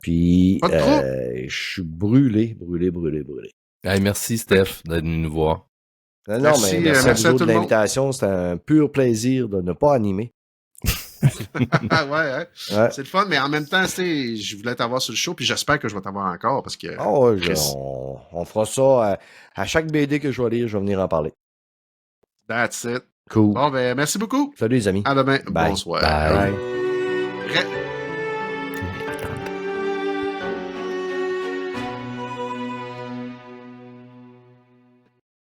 Puis, je suis brûlé. Hey, merci, Steph, d'être venu nous voir. Non, mais merci à vous de l'invitation. C'était un pur plaisir de ne pas animer. ouais. C'est le fun, mais en même temps, je voulais t'avoir sur le show, puis j'espère que je vais t'avoir encore, parce que... on fera ça à chaque BD que je vais lire, je vais venir en parler. That's it. Cool. Bon, ben, merci beaucoup. Salut les amis. À demain. Bye. Bonsoir. Bye.